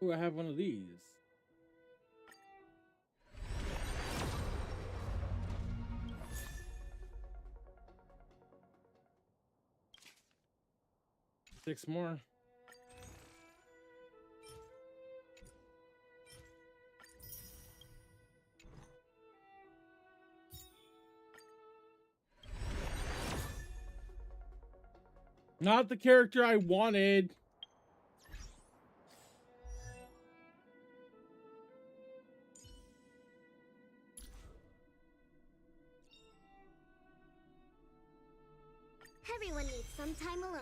Ooh, I have one of these. Six more. Not the character I wanted.
Everyone needs some time alone.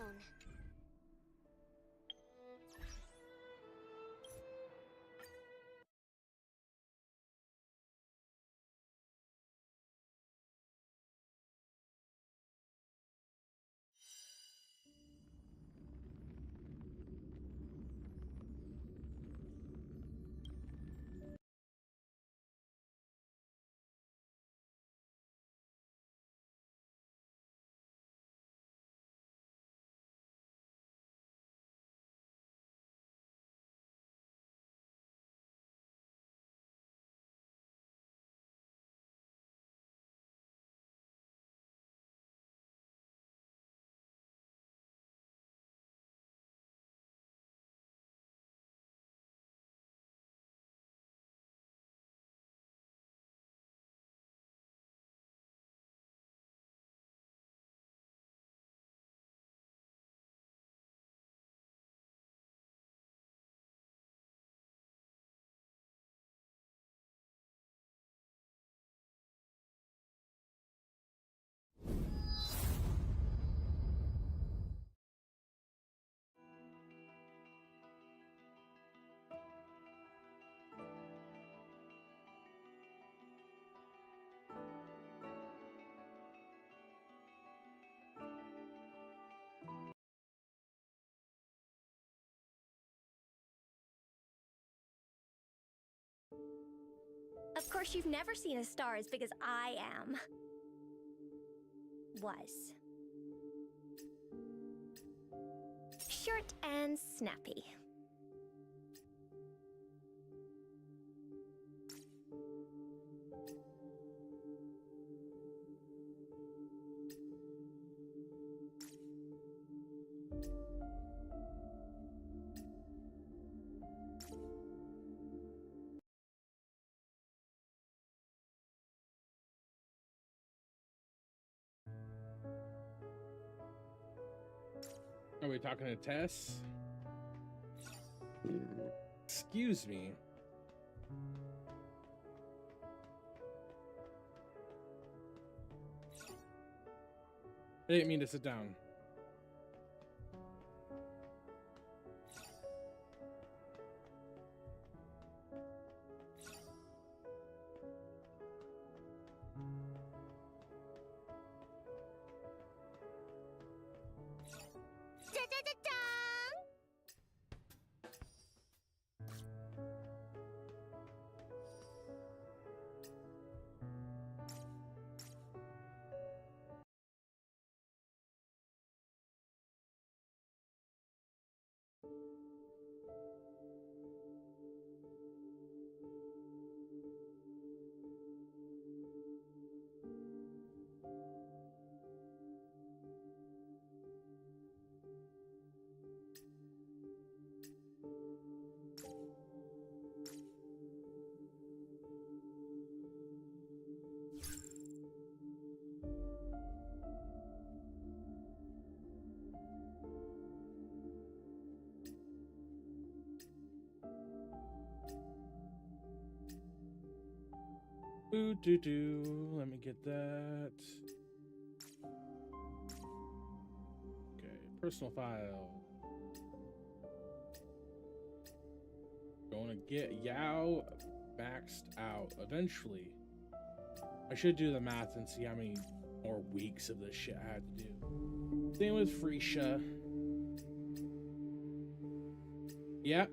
Of course, you've never seen a star as big as I am. Was. Short and snappy.
Are we talking to Tess? Excuse me. I didn't mean to sit down. Ooh, doo doo. Let me get that. Okay, personal file. Going to get Yao maxed out eventually. I should do the math and see how many more weeks of this shit I had to do. Same with Freesia. Yep.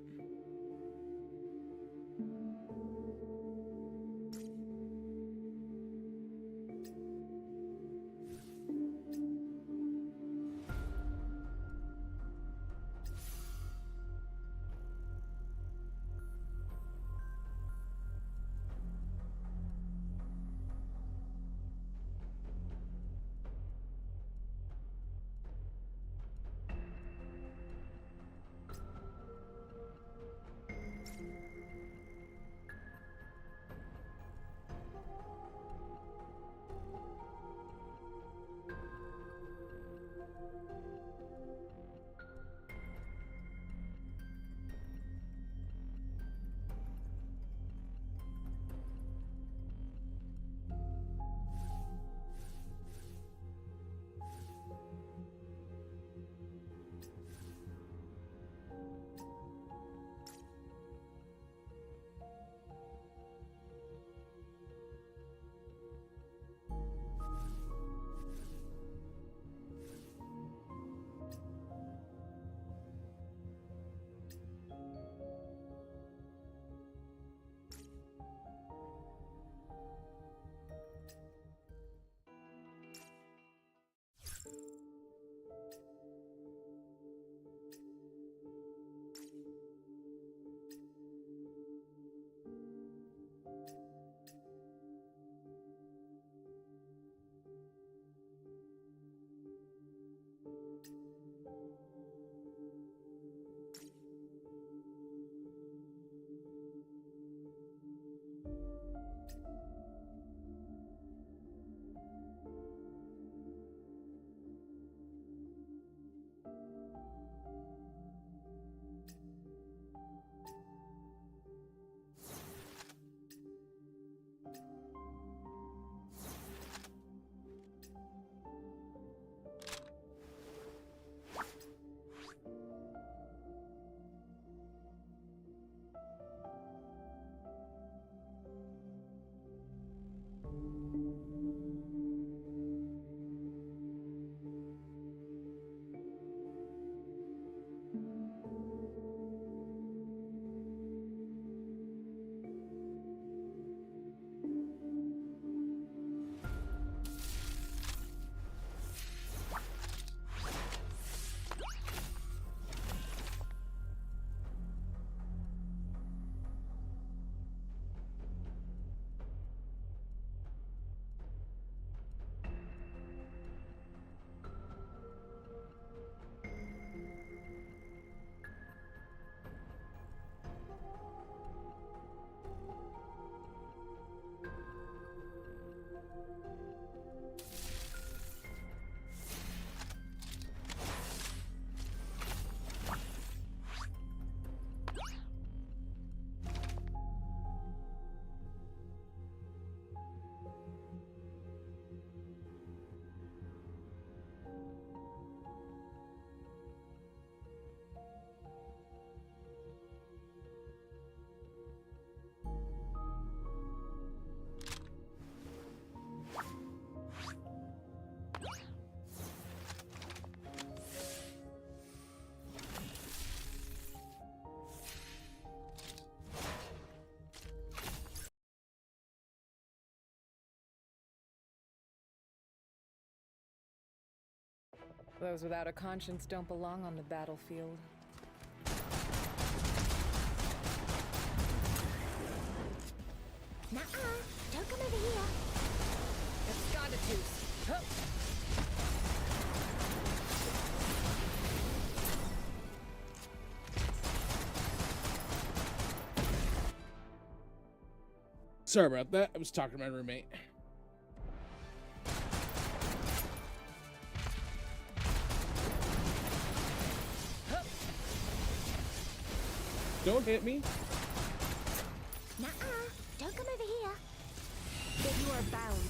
Those without a conscience don't belong on the battlefield.
Nuh-uh. Don't come over here.
Absconditus! Hup!
Sorry about that. I was talking to my roommate. Don't hit me.
Nuh-uh. Don't come over here.
Then you are bound.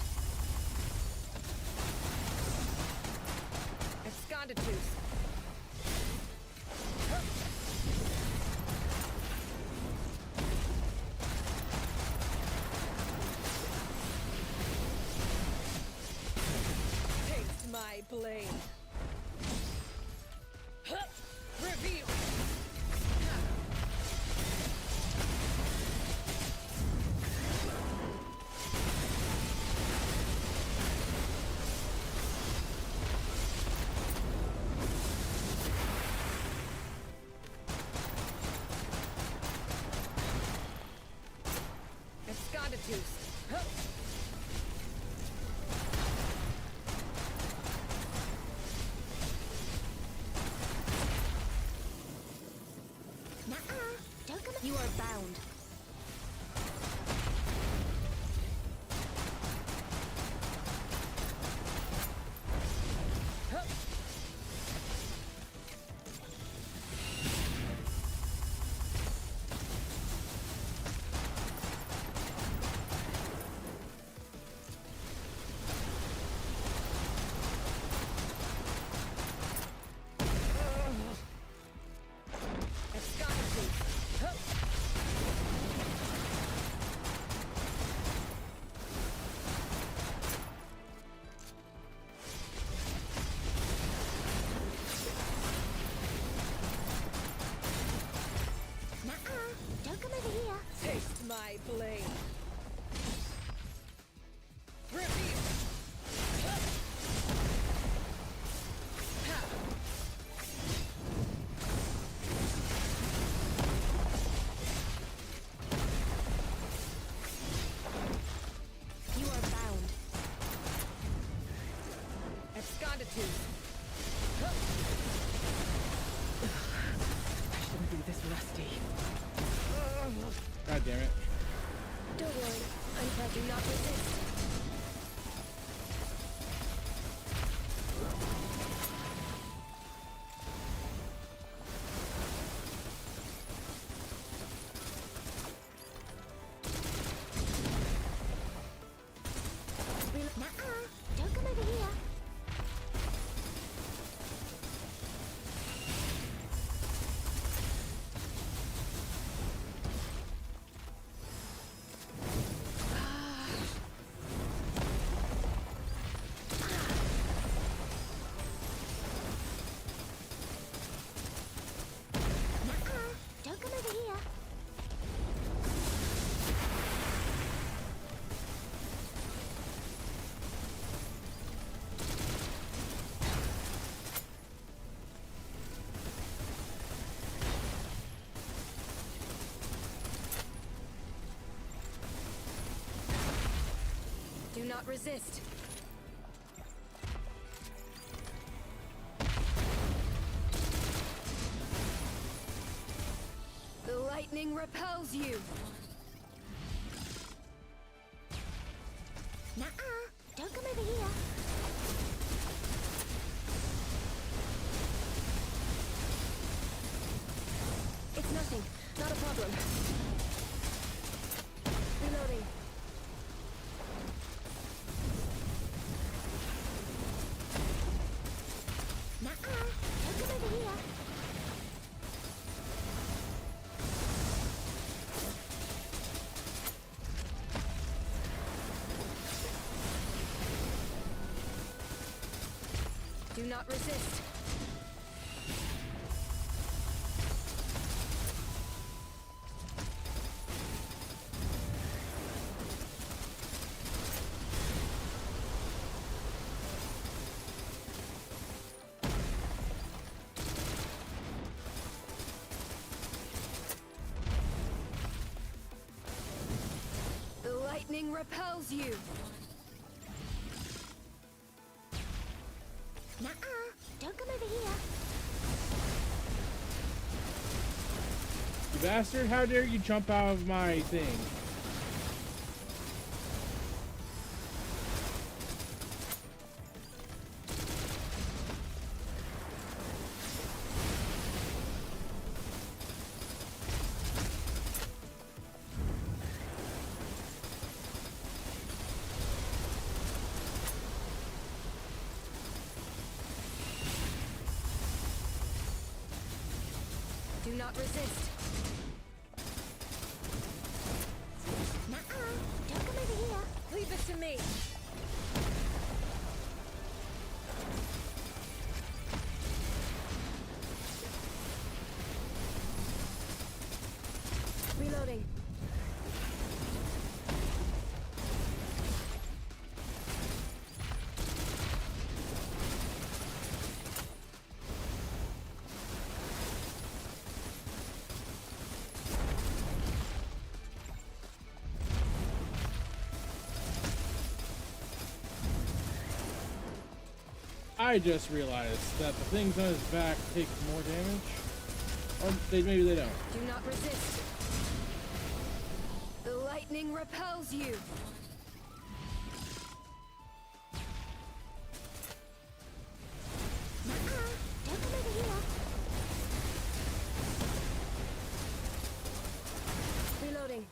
Absconditus! Taste my blade. Reveal! Absconditus!
Nuh-uh. Don't come over
You are bound.
Nuh-uh. Don't come over here.
Taste my blade. Reveal! You are bound. Absconditus! I shouldn't be this rusty.
God damn it.
Don't worry, I'm pledging not to resist.
Nuh-uh. Don't come over here. Nuh-uh. Don't come over here.
Do not resist. The lightning repels you.
Nuh-uh. Don't come over here.
It's nothing. Not a problem. Reloading.
Nuh-uh. Don't come over here.
Do not resist. lightning repels you.
Nuh-uh. Don't come over here.
You bastard, how dare you jump out of my thing?
Do not resist.
Nuh-uh. Don't come over here.
Leave it to me. Reloading.
I just realized that the things on his back take more damage. Or maybe they don't.
Do not resist. The lightning repels you.
Nuh-uh. Don't come over here.
Reloading.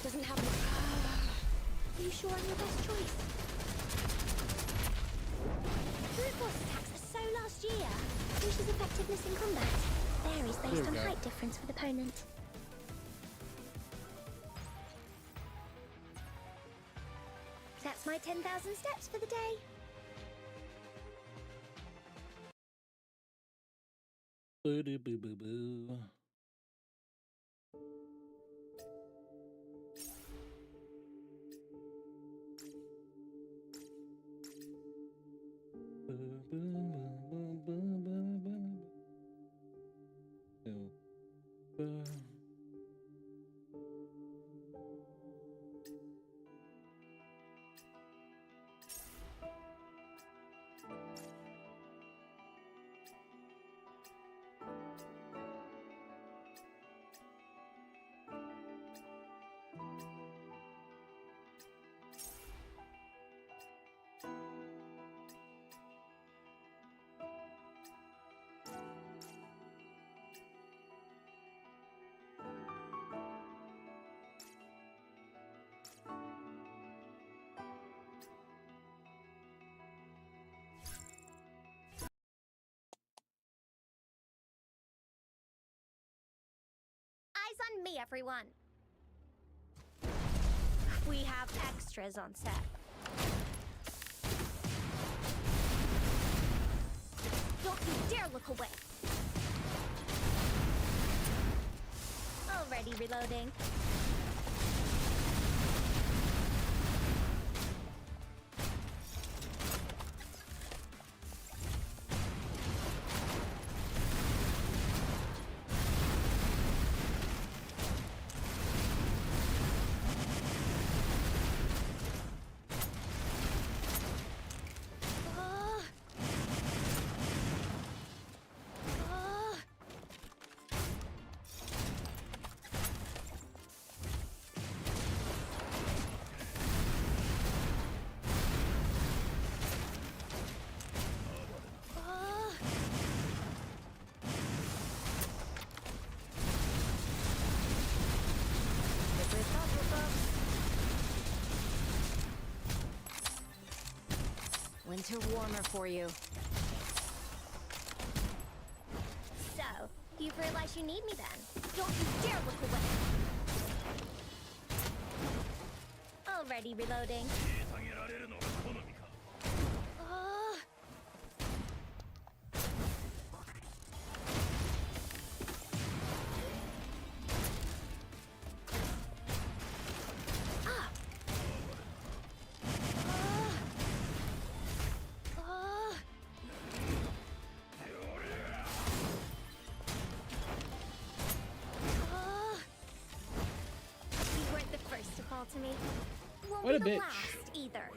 Doesn't happen.
Are you sure I'm your best choice? Brute force attacks are so last year. Lucia's effectiveness in combat varies
There
based
we
on
go.
height difference with opponent. That's my 10,000 steps for the day.
Boo doo boo boo boo.
Eyes on me, everyone. We have extras on set. Don't you dare look away. Already reloading.
Winter warmer for you.
So, you've realized you need me then. Don't you dare look away. Already reloading.
What a
be the
bitch.
last either.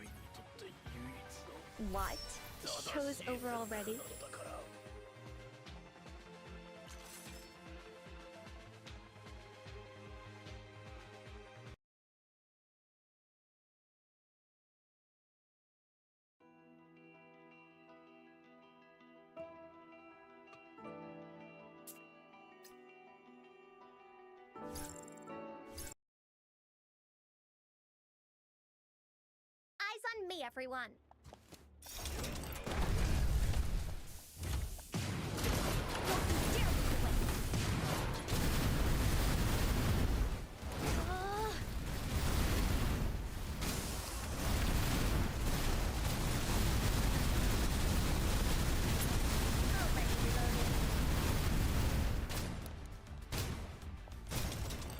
What? Show's over already? Eyes on me, everyone. Don't you dare look away. Already reloading.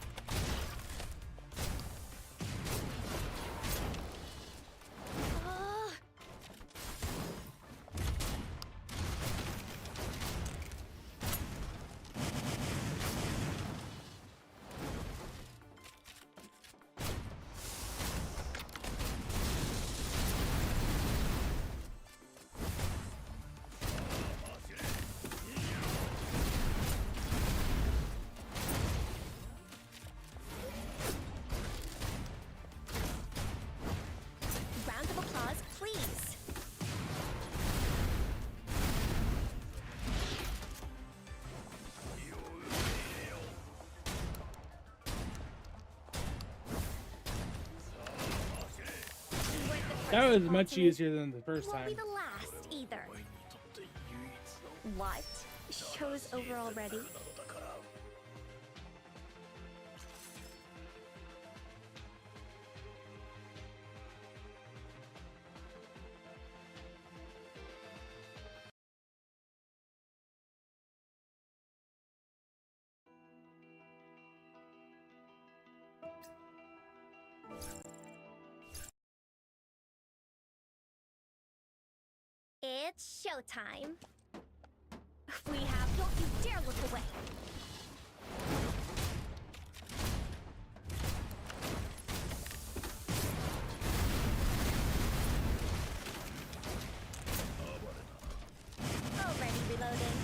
Round of applause, please.
That was much easier than the first
Won't
time.
be the last either. What? Show's over already? It's showtime. We have. Don't you dare look away. Already reloading.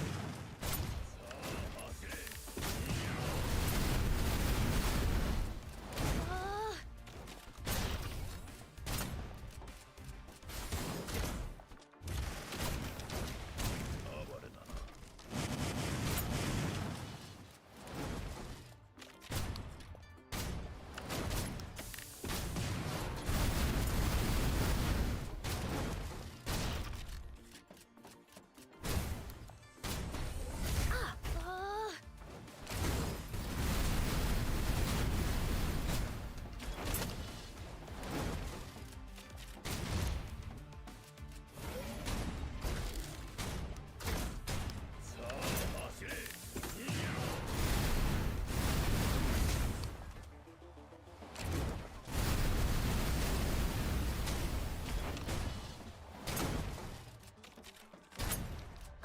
Ah.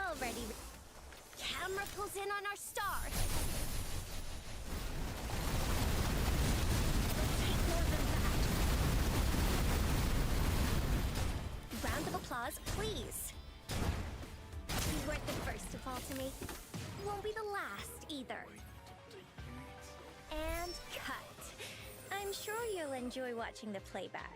Already. Camera pulls in on our star. Let's take more than that. Round of applause, please. You weren't the first to fall to me. Won't be the last either. And cut. I'm sure you'll enjoy watching the playback.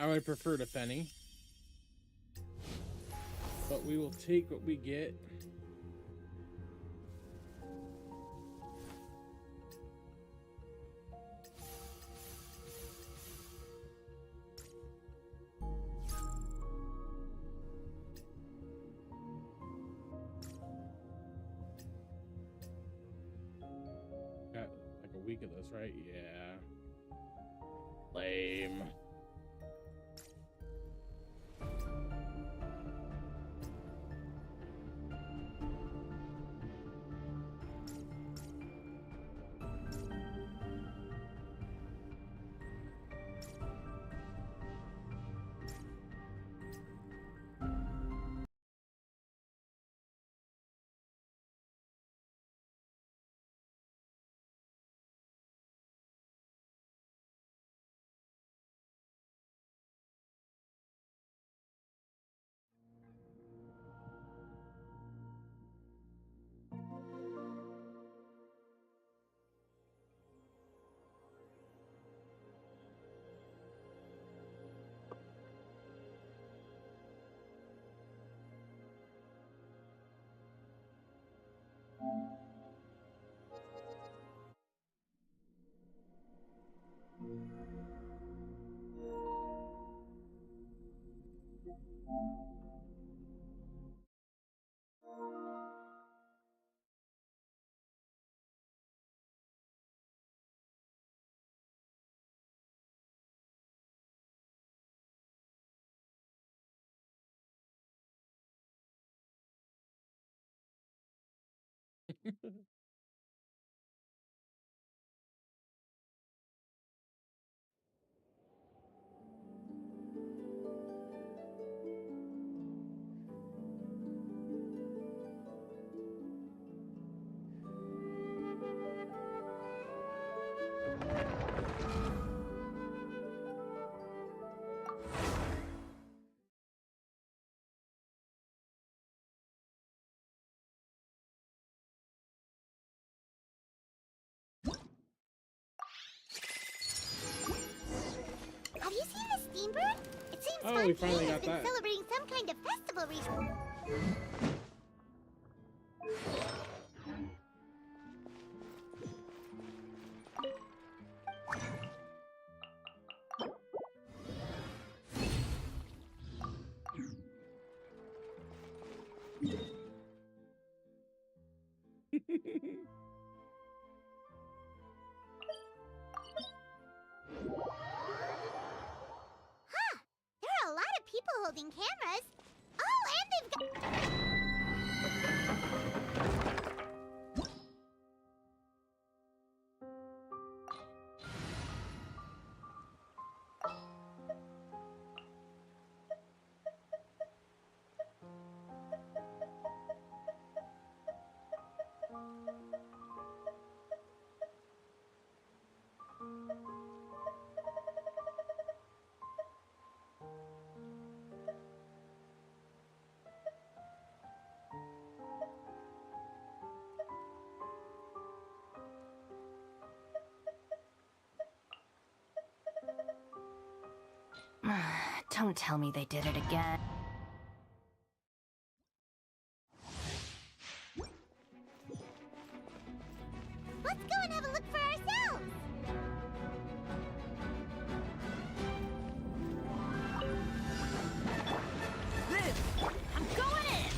I would prefer defending, but we will take what we get. Got like a week of this, right? Yeah. Lame.
Have you seen the steambird? It seems
Oh, we finally
has
got
been
that.
celebrating some kind of festival recently. Huh! There are a lot of people holding cameras. Oh, and they've got...
Don't tell me they did it again.
Let's go and have a look for ourselves!
I'm going in!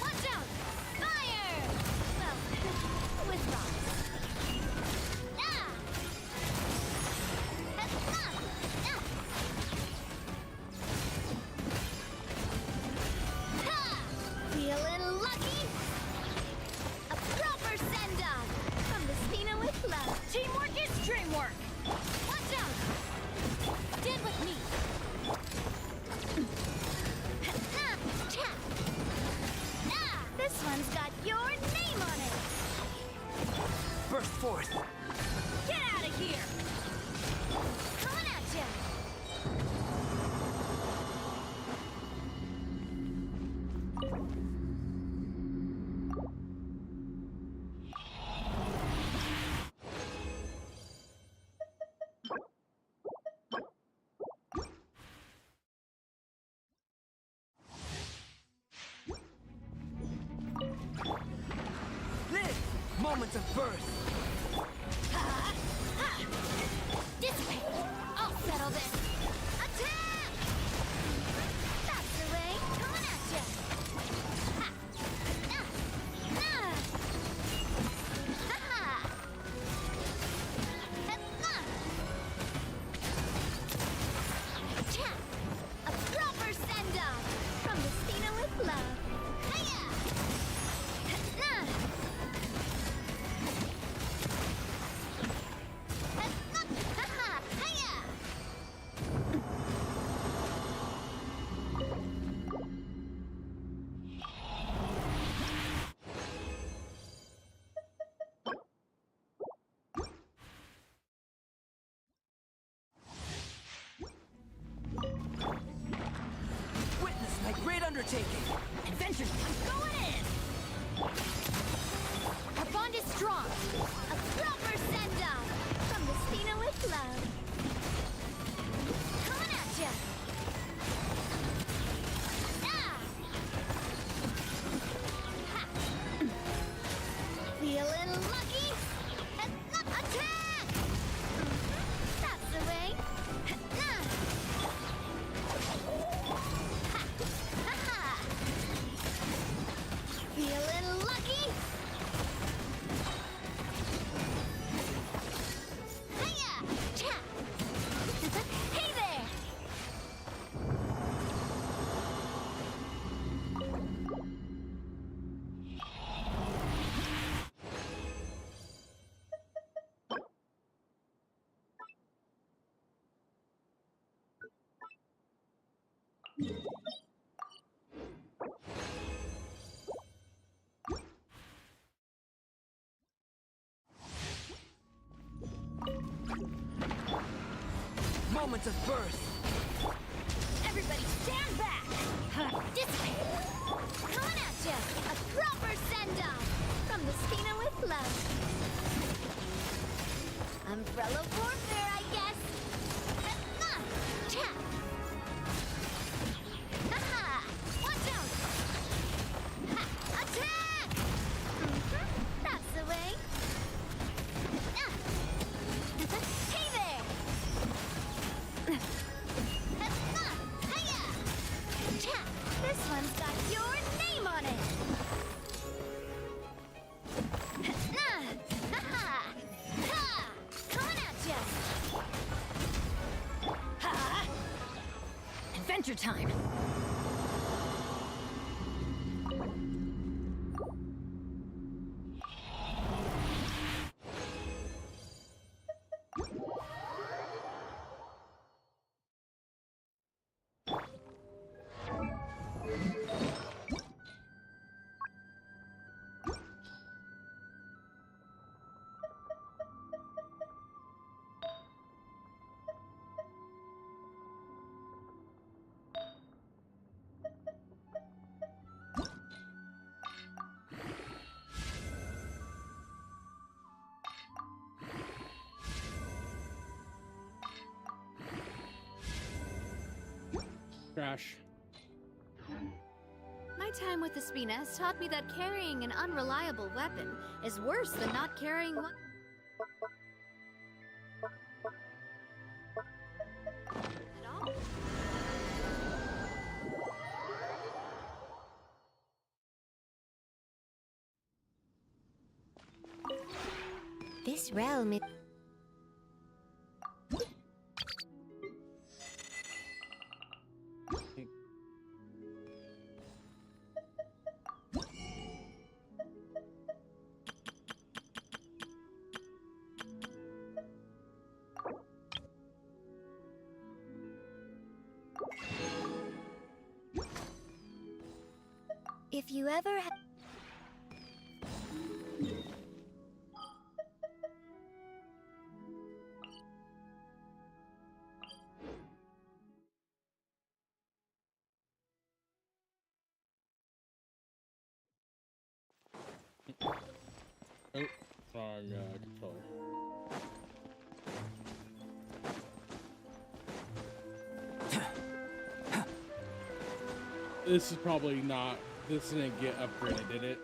Watch out! Fire! Well, with rocks. Ah! Ah!
Moments of birth.
Dissipate! I'll settle this! Attack! That's the way! Coming at ya! Ha! Ha-ha! Cha! A proper send-off from the Stina with love! Hiya!
Witness my great undertaking. Adventure.
I'm going in! Our bond is strong. A proper send-off from the Stina with love. Coming at ya! Ah! Ha! Feeling lucky? Attack! That's the way. Ha-ha! Feeling lucky? Hiya! Cha! Hey there!
Moments of birth.
Everybody stand back! Dissipate! Coming at ya! A proper send-off from the Stina with love. Umbrella warfare, I guess. Cha! Ha-ha! Watch out! Ha! Attack! That's the way. Hey there! Hiya! Cha! This one's got your name on it! Ha! Coming at ya!
Ha! Adventure time.
Crash.
My time with the Spina has taught me that carrying an unreliable weapon is worse than not carrying one at all.
This realm is... If you ever
Oh, wrong controller. This is probably not. This didn't get upgraded, did it?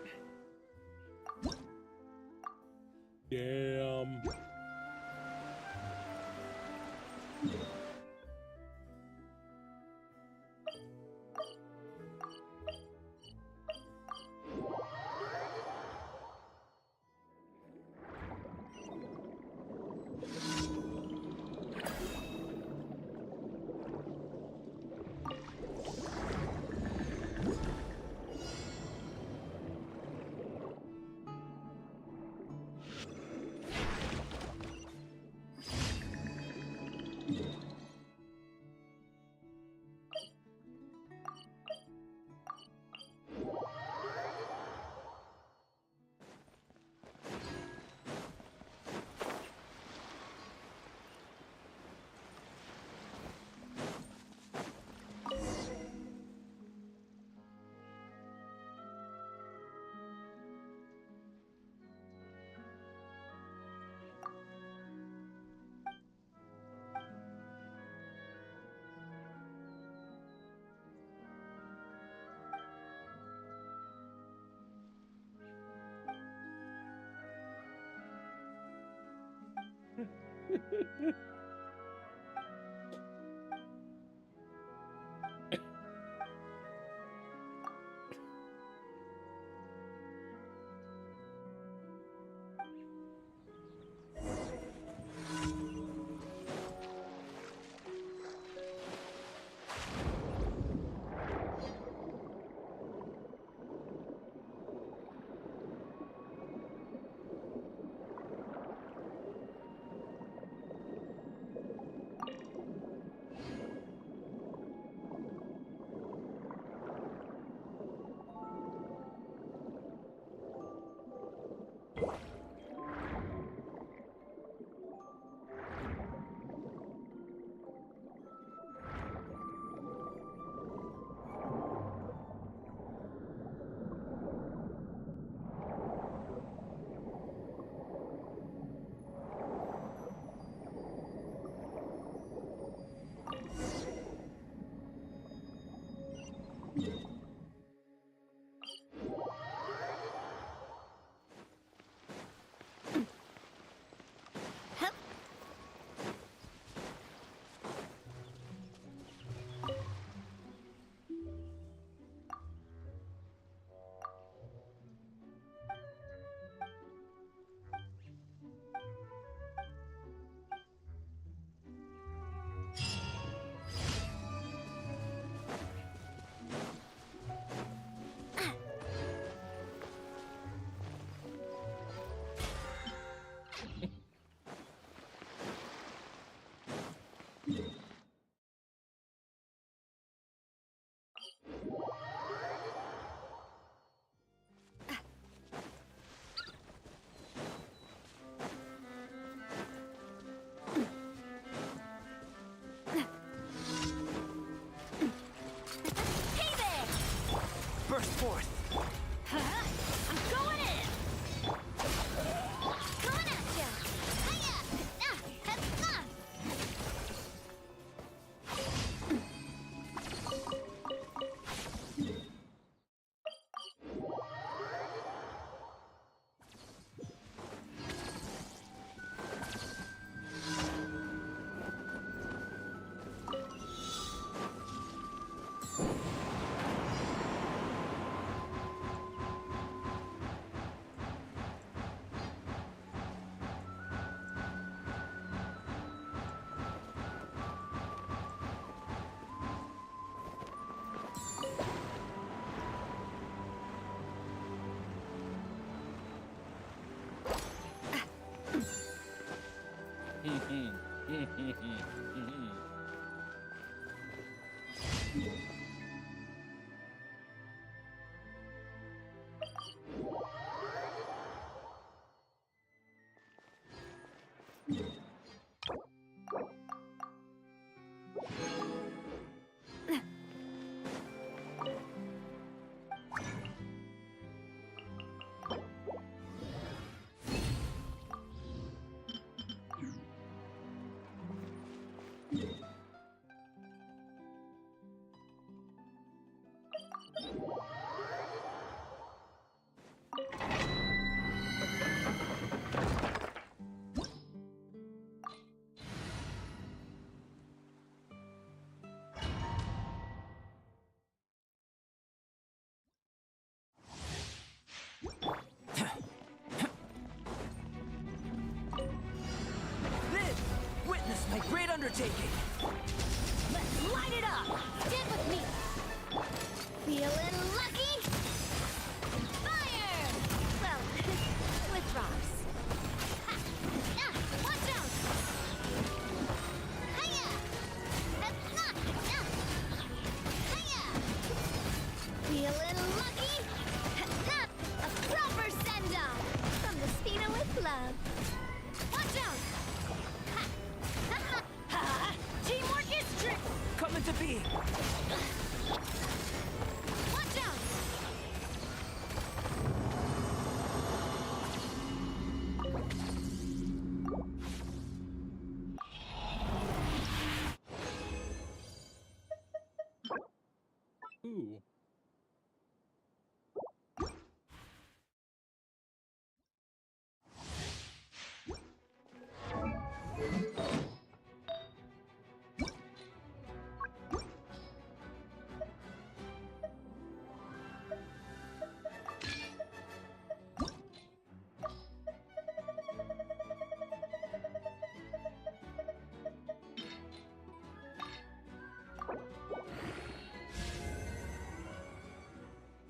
Burst forth!
I'm going in! Coming at ya! Hiya!
Live! Witness my great undertaking!
Let's light it up! Stand with me! Feeling lucky? Fire! Well, with rocks. Ha! Ah, watch out! Hiya! Hiya! Feeling lucky? A proper send-off from the speeder with love. Watch out! Ha! Teamwork is trick!
Coming to be!
Watch out!
Ooh.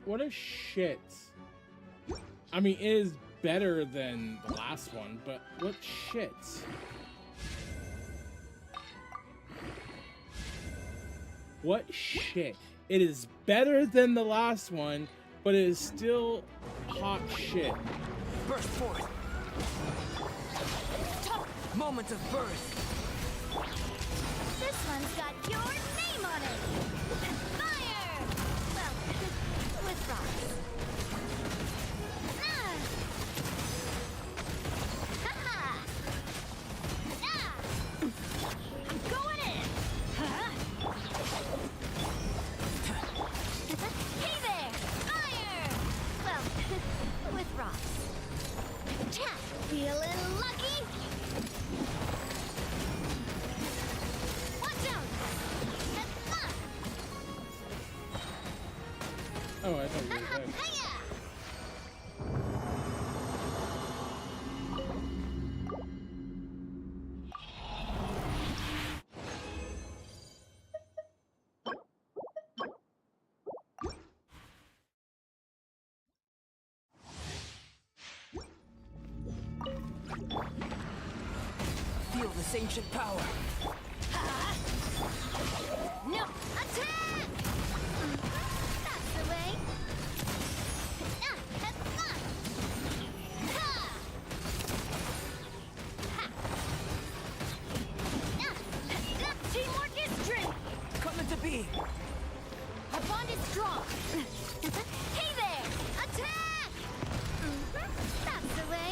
What a shit. I mean, it is better than the last one, but what shit? What shit? It is better than the last one, but it is still hot shit.
Burst forth. Moment of birth.
This one's got your name on it. Fire! Well, with rocks. Ah! Ha-ha! Ah! I'm going in! Huh? Hey there! Fire! Well, with rocks. Tap! Feeling lucky? Watch out!
Oh, I thought you were dead.
Hiya!
Feel this ancient power.
No! Attack! That's the way. Ah, ha. Ha. Teamwork is strength.
Come into being.
Our bond is strong. Hey there! Attack! That's the way.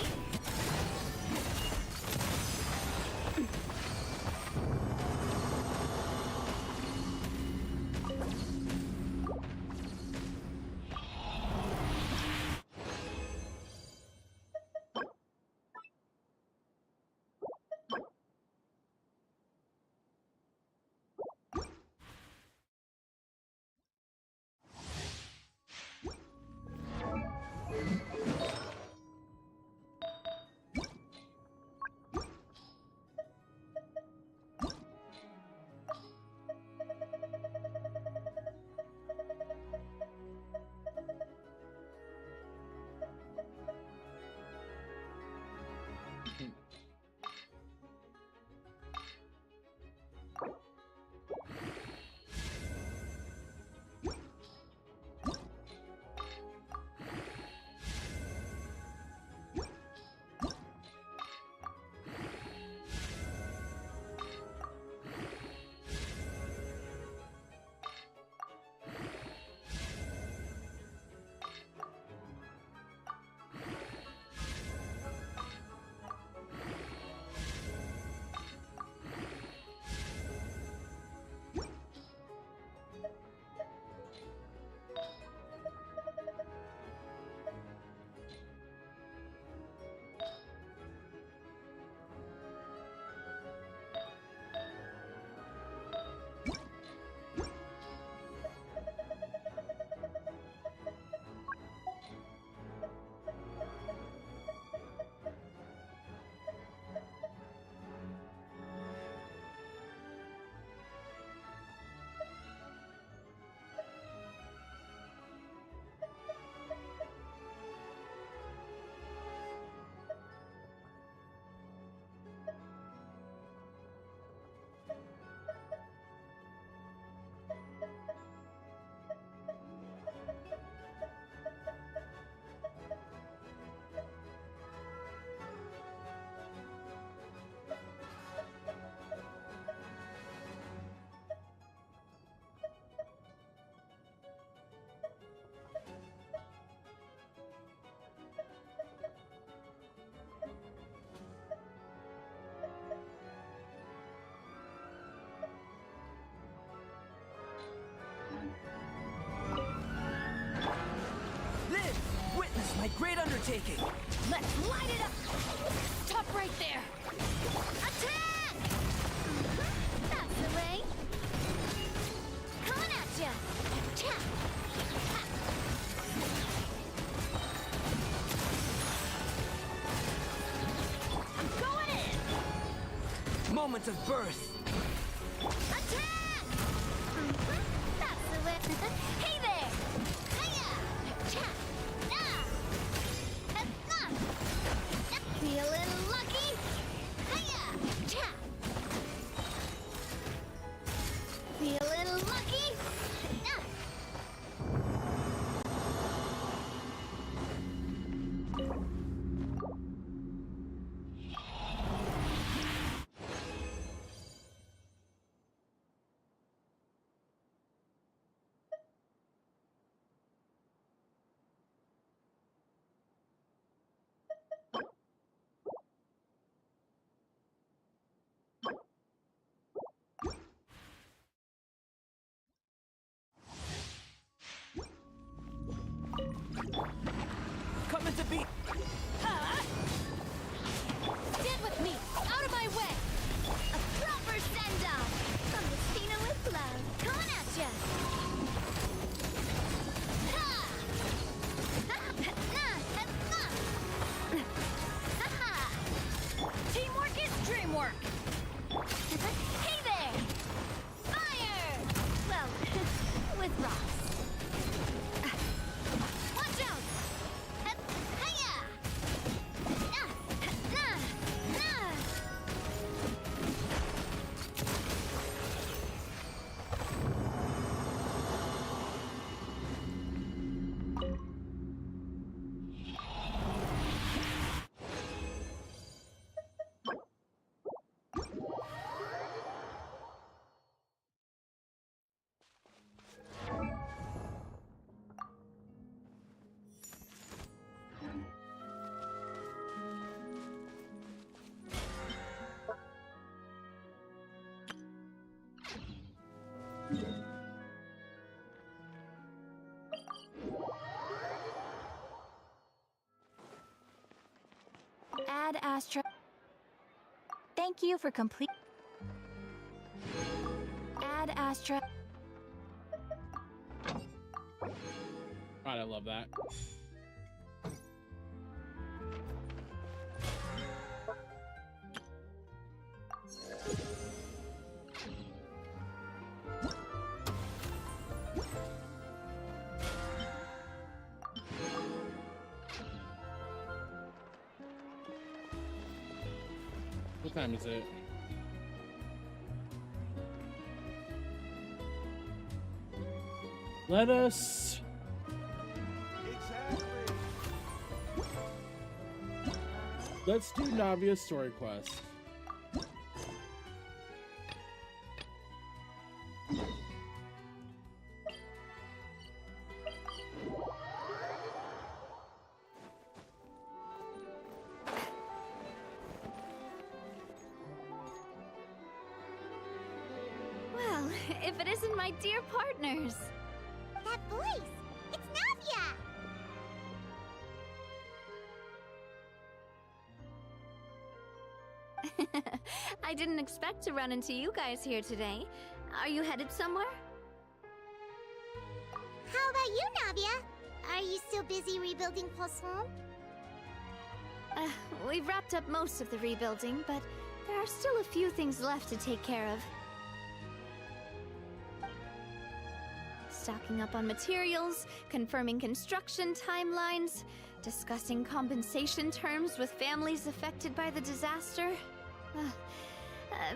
My great undertaking!
Let's light it up! Stop right there! Attack! That's the way! Coming at ya! Tap! Ha. I'm going in!
Moment of birth!
Attack! That's the way! Hey there! Hiya! rocks.
Watch out! Hiya!
Ad Astra. Thank you for complete. Ad Astra.
God, I love that. What time is it? Let us... Let's do Navia's story quest.
Well, if it isn't my dear partners.
That voice! It's Navia!
I didn't expect to run into you guys here today. Are you headed somewhere?
How about you, Navia? Are you still busy rebuilding Poisson?
We've wrapped up most of the rebuilding, but there are still a few things left to take care of. Stocking up on materials, confirming construction timelines, discussing compensation terms with families affected by the disaster.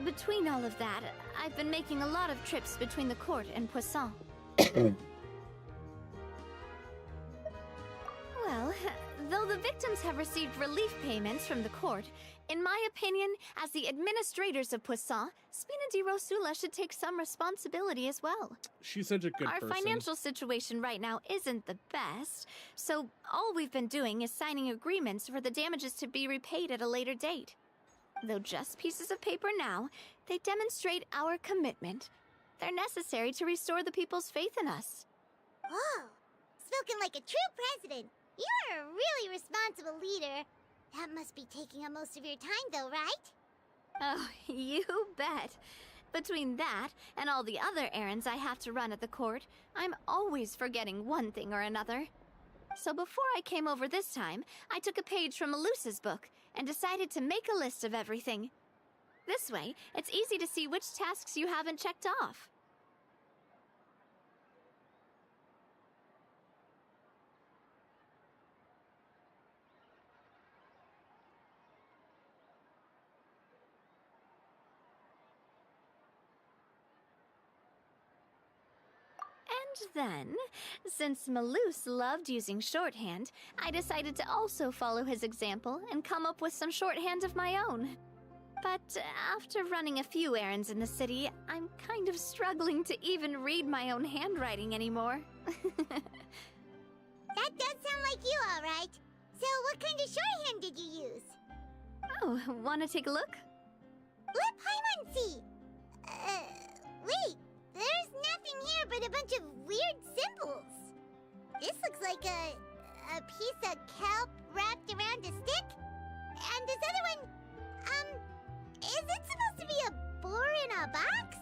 Between all of that, I've been making a lot of trips between the court and Poisson. Well, though the victims have received relief payments from the court, in my opinion, as the administrators of Poisson, Spina di Rosula should take some responsibility as well.
She's such a good
Our
person.
financial situation right now isn't the best, so all we've been doing is signing agreements for the damages to be repaid at a later date. Though just pieces of paper now, they demonstrate our commitment. They're necessary to restore the people's faith in us.
Oh, spoken like a true president. You're a really responsible leader. That must be taking up most of your time, though, right?
Oh, you bet. Between that and all the other errands I have to run at the court, I'm always forgetting one thing or another. So before I came over this time, I took a page from Melusa's book and decided to make a list of everything. This way, it's easy to see which tasks you haven't checked off. And then, since Melus loved using shorthand, I decided to also follow his example and come up with some shorthand of my own. But after running a few errands in the city, I'm kind of struggling to even read my own handwriting anymore.
That does sound like you, all right. So what kind of shorthand did you use?
Oh, wanna take a look?
Let Paimon see. Wait. There's nothing here but a bunch of weird symbols. This looks like a piece of kelp wrapped around a stick. And this other one, is it supposed to be a boar in a box?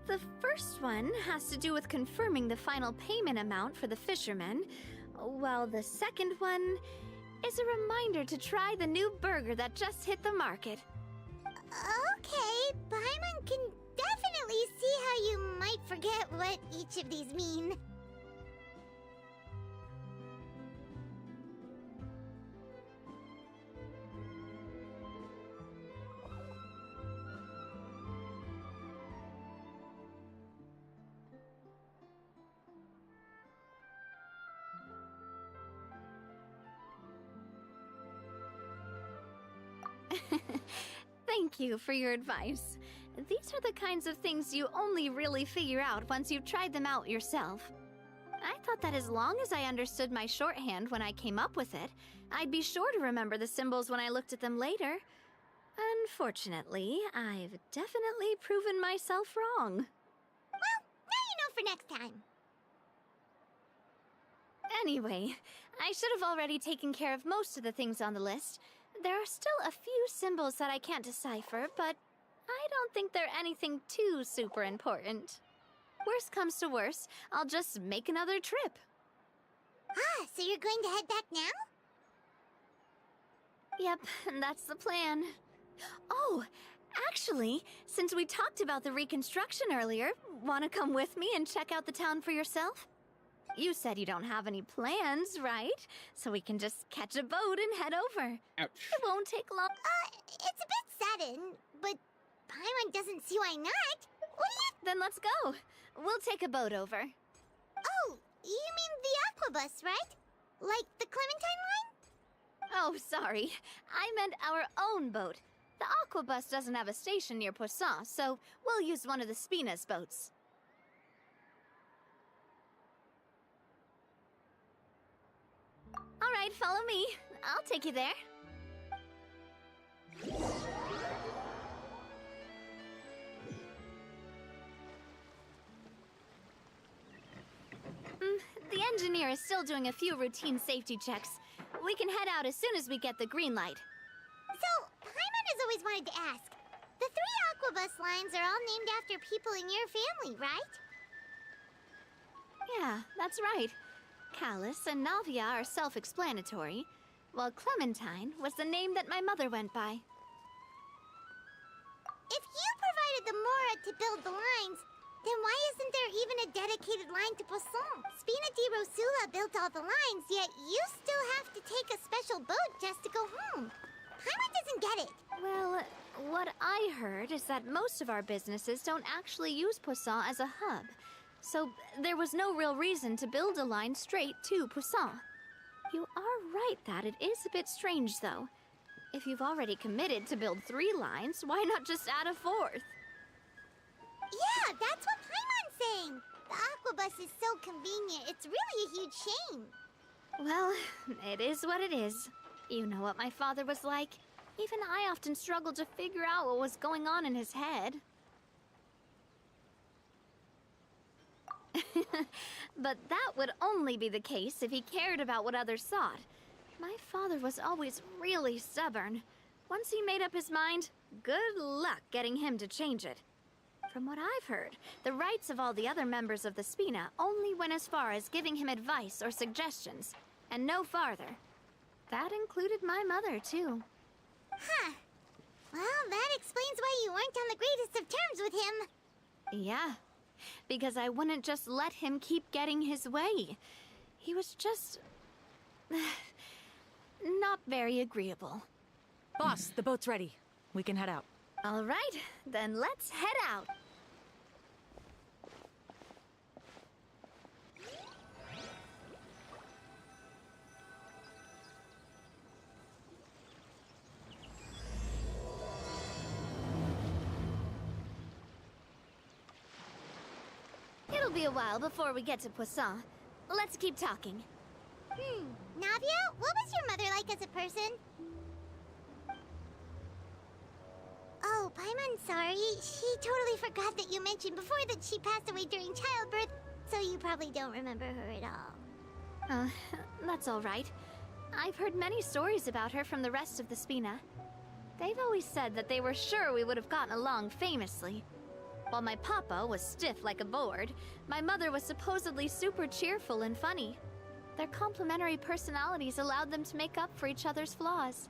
The first one has to do with confirming the final payment amount for the fishermen, while the second one is a reminder to try the new burger that just hit the market.
Okay, Paimon can definitely see how you might forget forget what each of these mean.
Thank you for your advice. These are the kinds of things you only really figure out once you've tried them out yourself. I thought that as long as I understood my shorthand when I came up with it, I'd be sure to remember the symbols when I looked at them later. Unfortunately, I've definitely proven myself wrong.
Well, now you know for next time.
Anyway, I should have already taken care of most of the things on the list. There are still a few symbols that I can't decipher, but I don't think they're anything too super important. Worst comes to worst, I'll just make another trip.
Ah, so you're going to head back now?
Yep, that's the plan. Oh, actually, since we talked about the reconstruction earlier, want to come with me and check out the town for yourself? You said you don't have any plans, right? So we can just catch a boat and head over.
Ouch.
It won't take long.
It's a bit sudden, but Paimon doesn't see why not. What do you...
Then let's go. We'll take a boat over.
Oh, you mean the Aquabus, right? Like the Clementine line?
Oh, sorry. I meant our own boat. The Aquabus doesn't have a station near Poisson, so we'll use one of the Spina's boats. All right, follow me. I'll take you there. The engineer is still doing a few routine safety checks. We can head out as soon as we get the green light.
So, Paimon has always wanted to ask. The 3 Aquabus lines are all named after people in your family, right?
Yeah, that's right. Callus and Navia are self-explanatory, while Clementine was the name that my mother went by.
If you provided the Mora to build the lines, then why isn't there even a dedicated line to Poisson? Spina di Rosula built all the lines, yet you still have to take a special boat just to go home. Paimon doesn't get it.
Well, what I heard is that most of our businesses don't actually use Poisson as a hub, so there was no real reason to build a line straight to Poisson. You are right that it is a bit strange, though. If you've already committed to build 3 lines, why not just add a 4th?
Yeah, that's what Paimon's saying. The Aquabus is so convenient, it's really a huge shame.
Well, it is what it is. You know what my father was like. Even I often struggled to figure out what was going on in his head. But that would only be the case if he cared about what others thought. My father was always really stubborn. Once he made up his mind, good luck getting him to change it. From what I've heard, the rights of all the other members of the Spina only went as far as giving him advice or suggestions, and no farther. That included my mother, too.
Huh. Well, that explains why you weren't on the greatest of terms with him.
Yeah, because I wouldn't just let him keep getting his way. He was just... not very agreeable.
Boss, the boat's ready. We can head out.
All right, then let's head out. It'll be a while before we get to Poisson. Let's keep talking.
Navia, what was your mother like as a person? Oh, Paimon, sorry. She totally forgot that you mentioned before that she passed away during childbirth, so you probably don't remember her at all.
That's all right. I've heard many stories about her from the rest of the Spina. They've always said that they were sure we would have gotten along famously. While my papa was stiff like a board, my mother was supposedly super cheerful and funny. Their complementary personalities allowed them to make up for each other's flaws.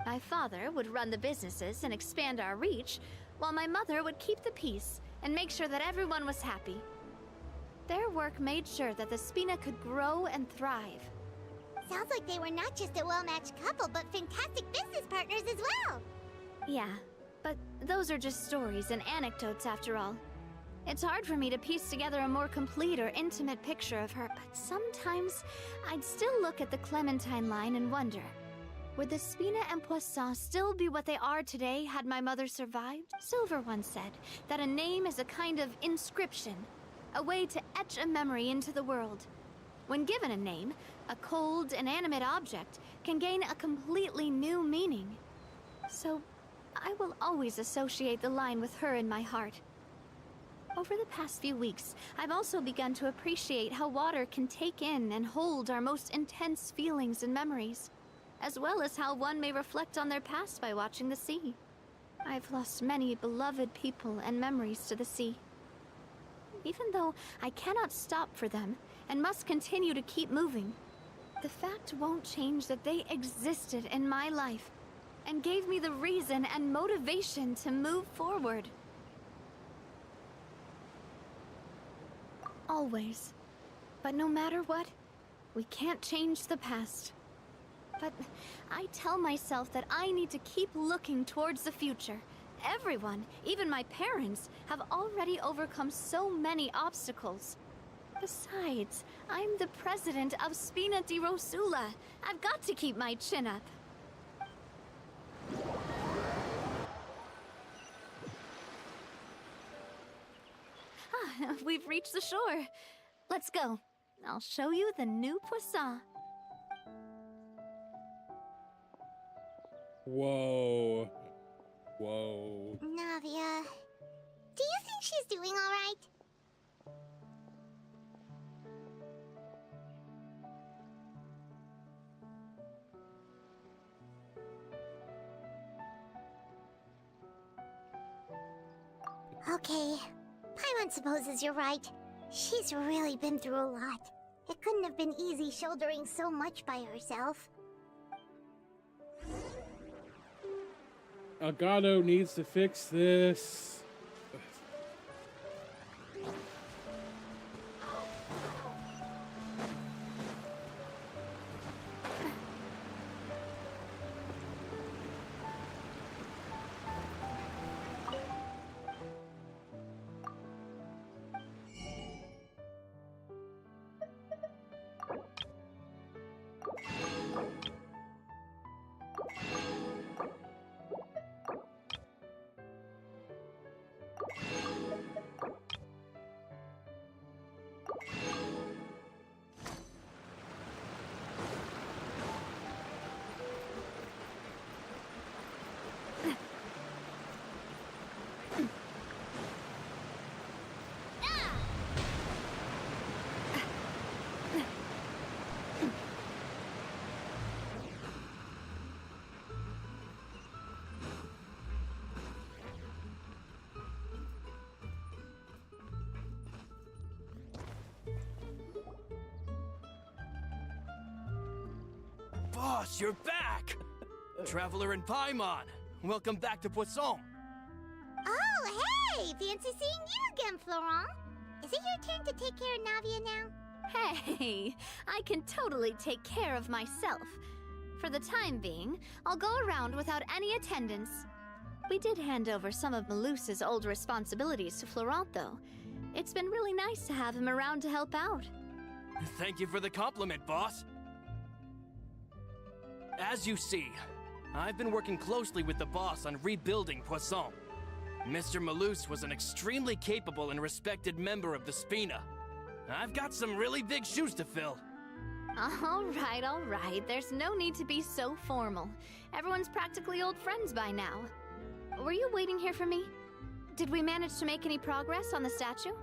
My father would run the businesses and expand our reach, while my mother would keep the peace and make sure that everyone was happy. Their work made sure that the Spina could grow and thrive.
Sounds like they were not just a well-matched couple, but fantastic business partners as well.
Yeah, but those are just stories and anecdotes after all. It's hard for me to piece together a more complete or intimate picture of her, but sometimes I'd still look at the Clementine line and wonder, would the Spina and Poisson still be what they are today had my mother survived? Silver once said that a name is a kind of inscription, a way to etch a memory into the world. When given a name, a cold, inanimate object can gain a completely new meaning. So, I will always associate the line with her in my heart. Over the past few weeks, I've also begun to appreciate how water can take in and hold our most intense feelings and memories, as well as how one may reflect on their past by watching the sea. I've lost many beloved people and memories to the sea. Even though I cannot stop for them and must continue to keep moving, the fact won't change that they existed in my life and gave me the reason and motivation to move forward. Always. But no matter what, we can't change the past. But I tell myself that I need to keep looking towards the future. Everyone, even my parents, have already overcome so many obstacles. Besides, I'm the president of Spina di Rosula. I've got to keep my chin up. Ah, we've reached the shore. Let's go. I'll show you the new Poisson.
Whoa. Whoa.
Navia, do you think she's doing all right? Okay, Paimon supposes you're right. She's really been through a lot. It couldn't have been easy shouldering so much by herself.
Elgato needs to fix this.
Boss, you're back! Traveler and Paimon, welcome back to Poisson.
Oh, hey! Fancy seeing you again, Florent. Is it your turn to take care of Navia now?
Hey, I can totally take care of myself. For the time being, I'll go around without any attendance. We did hand over some of Malus's old responsibilities to Florent, though. It's been really nice to have him around to help out.
Thank you for the compliment, boss. As you see, I've been working closely with the boss on rebuilding Poisson. Mr. Malus was an extremely capable and respected member of the Spina. I've got some really big shoes to fill.
All right. There's no need to be so formal. Everyone's practically old friends by now. Were you waiting here for me? Did we manage to make any progress on the statue?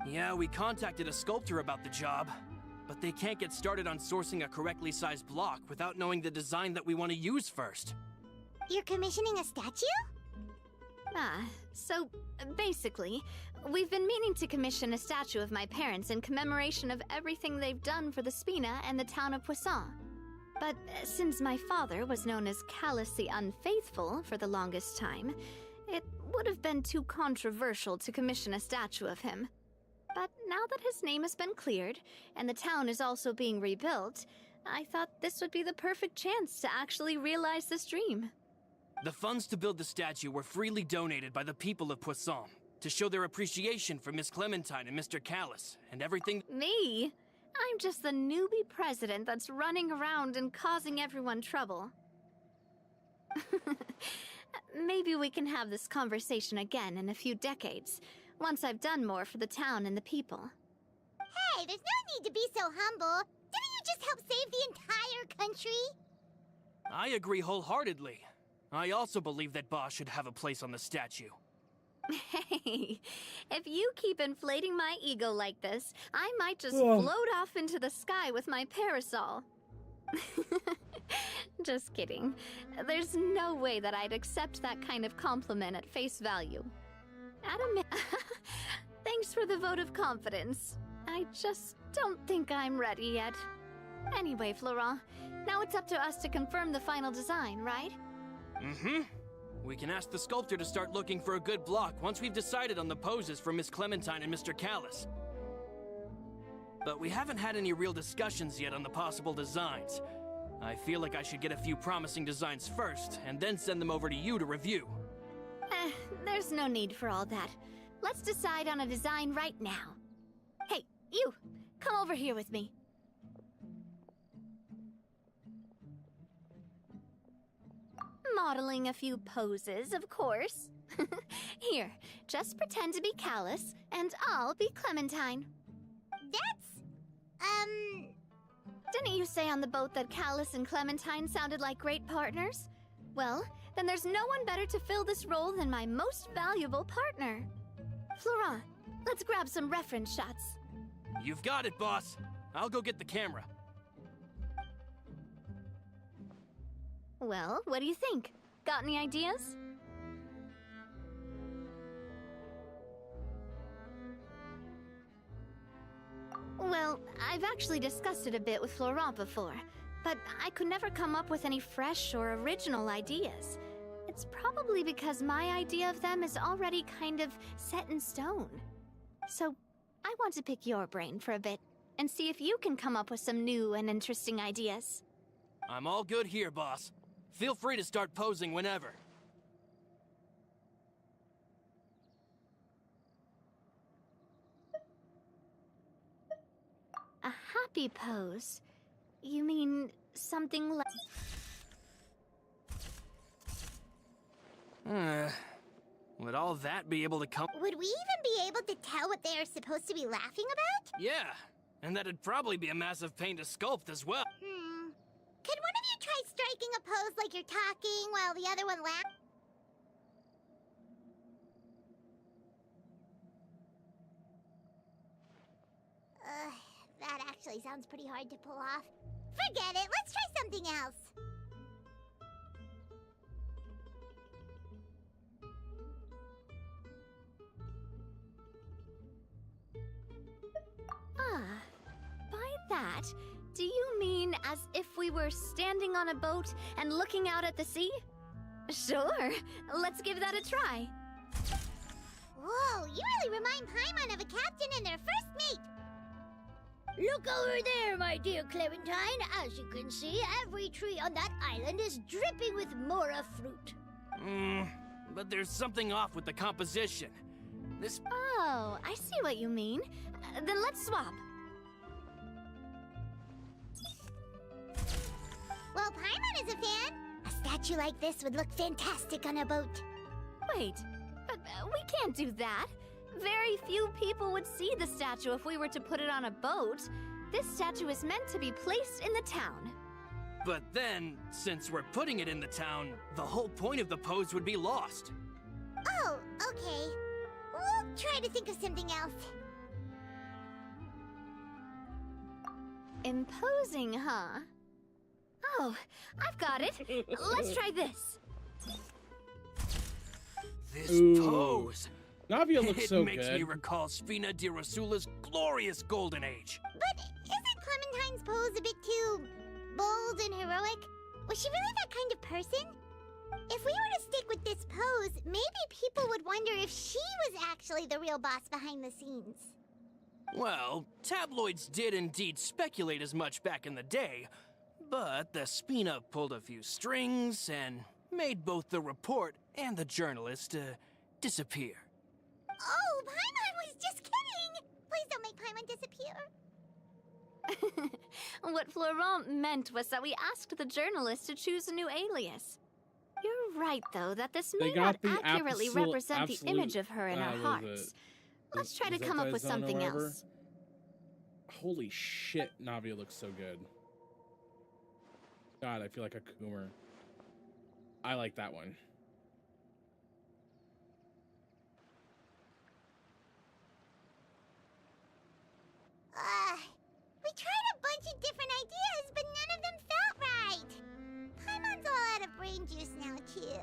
Yeah, we contacted a sculptor about the job, but they can't get started on sourcing a correctly sized block without knowing the design that we want to use first.
You're commissioning a statue?
So basically, we've been meaning to commission a statue of my parents in commemoration of everything they've done for the Spina and the town of Poisson. But since my father was known as callously unfaithful for the longest time, it would have been too controversial to commission a statue of him. But now that his name has been cleared, and the town is also being rebuilt, I thought this would be the perfect chance to actually realize this dream.
The funds to build the statue were freely donated by the people of Poisson to show their appreciation for Miss Clementine and Mr. Callis and everything.
Me? I'm just the newbie president that's running around and causing everyone trouble. Maybe we can have this conversation again in a few decades, once I've done more for the town and the people.
Hey, there's no need to be so humble. Didn't you just help save the entire country?
I agree wholeheartedly. I also believe that Boss should have a place on the statue.
Hey, if you keep inflating my ego like this, I might just float off into the sky with my parasol. Just kidding. There's no way that I'd accept that kind of compliment at face value. Thanks for the vote of confidence. I just don't think I'm ready yet. Anyway, Florent, now it's up to us to confirm the final design, right?
Mm-hmm. We can ask the sculptor to start looking for a good block once we've decided on the poses for Miss Clementine and Mr. Callis. But we haven't had any real discussions yet on the possible designs. I feel like I should get a few promising designs first, and then send them over to you to review.
There's no need for all that. Let's decide on a design right now. Hey, you! Come over here with me. Modeling a few poses, of course. Here, just pretend to be Callis, and I'll be Clementine. Didn't you say on the boat that Callis and Clementine sounded like great partners? Well, then there's no one better to fill this role than my most valuable partner. Florent, let's grab some reference shots.
You've got it, boss. I'll go get the camera.
Well, what do you think? Got any ideas? Well, I've actually discussed it a bit with Florent before, but I could never come up with any fresh or original ideas. It's probably because my idea of them is already kind of set in stone. So, I want to pick your brain for a bit, and see if you can come up with some new and interesting ideas.
I'm all good here, boss. Feel free to start posing whenever.
A happy pose? You mean something like...
Would all that be able to come?
Would we even be able to tell what they are supposed to be laughing about?
Yeah, and that'd probably be a massive pain to sculpt as well.
Could one of you try striking a pose like you're talking while the other one laughs? That actually sounds pretty hard to pull off. Forget it, let's try something else.
By that, do you mean as if we were standing on a boat and looking out at the sea? Sure, let's give that a try.
Whoa, you really remind Paimon of a captain and their first mate. Look over there, my dear Clementine. As you can see, every tree on that island is dripping with mora fruit.
But there's something off with the composition. This...
Oh, I see what you mean. Then let's swap.
Well, Paimon is a fan. A statue like this would look fantastic on a boat.
Wait, but we can't do that. Very few people would see the statue if we were to put it on a boat. This statue is meant to be placed in the town.
But then, since we're putting it in the town, the whole point of the pose would be lost.
Oh, okay. We'll try to think of something else.
Imposing, huh? Oh, I've got it. Let's try this.
This
Ooh.
pose...
Navia looks
it
so
makes
good.
me recall Spina di Rosula's glorious golden age.
But isn't Clementine's pose a bit too bold and heroic? Was she really that kind of person? If we were to stick with this pose, maybe people would wonder if she was actually the real boss behind the scenes.
Well, tabloids did indeed speculate as much back in the day, but the Spina pulled a few strings and made both the report and the journalist disappear.
Oh, Paimon was just kidding! Please don't make Paimon disappear.
What Florent meant was that we asked the journalist to choose a new alias. You're right, though, that this may not accurately represent the image of her in our hearts. Let's try to come up with something else.
Holy shit, Navia looks so good. God, I feel like a Coomer. I like that one.
We tried a bunch of different ideas, but none of them felt right. Paimon's all out of brain juice now, too.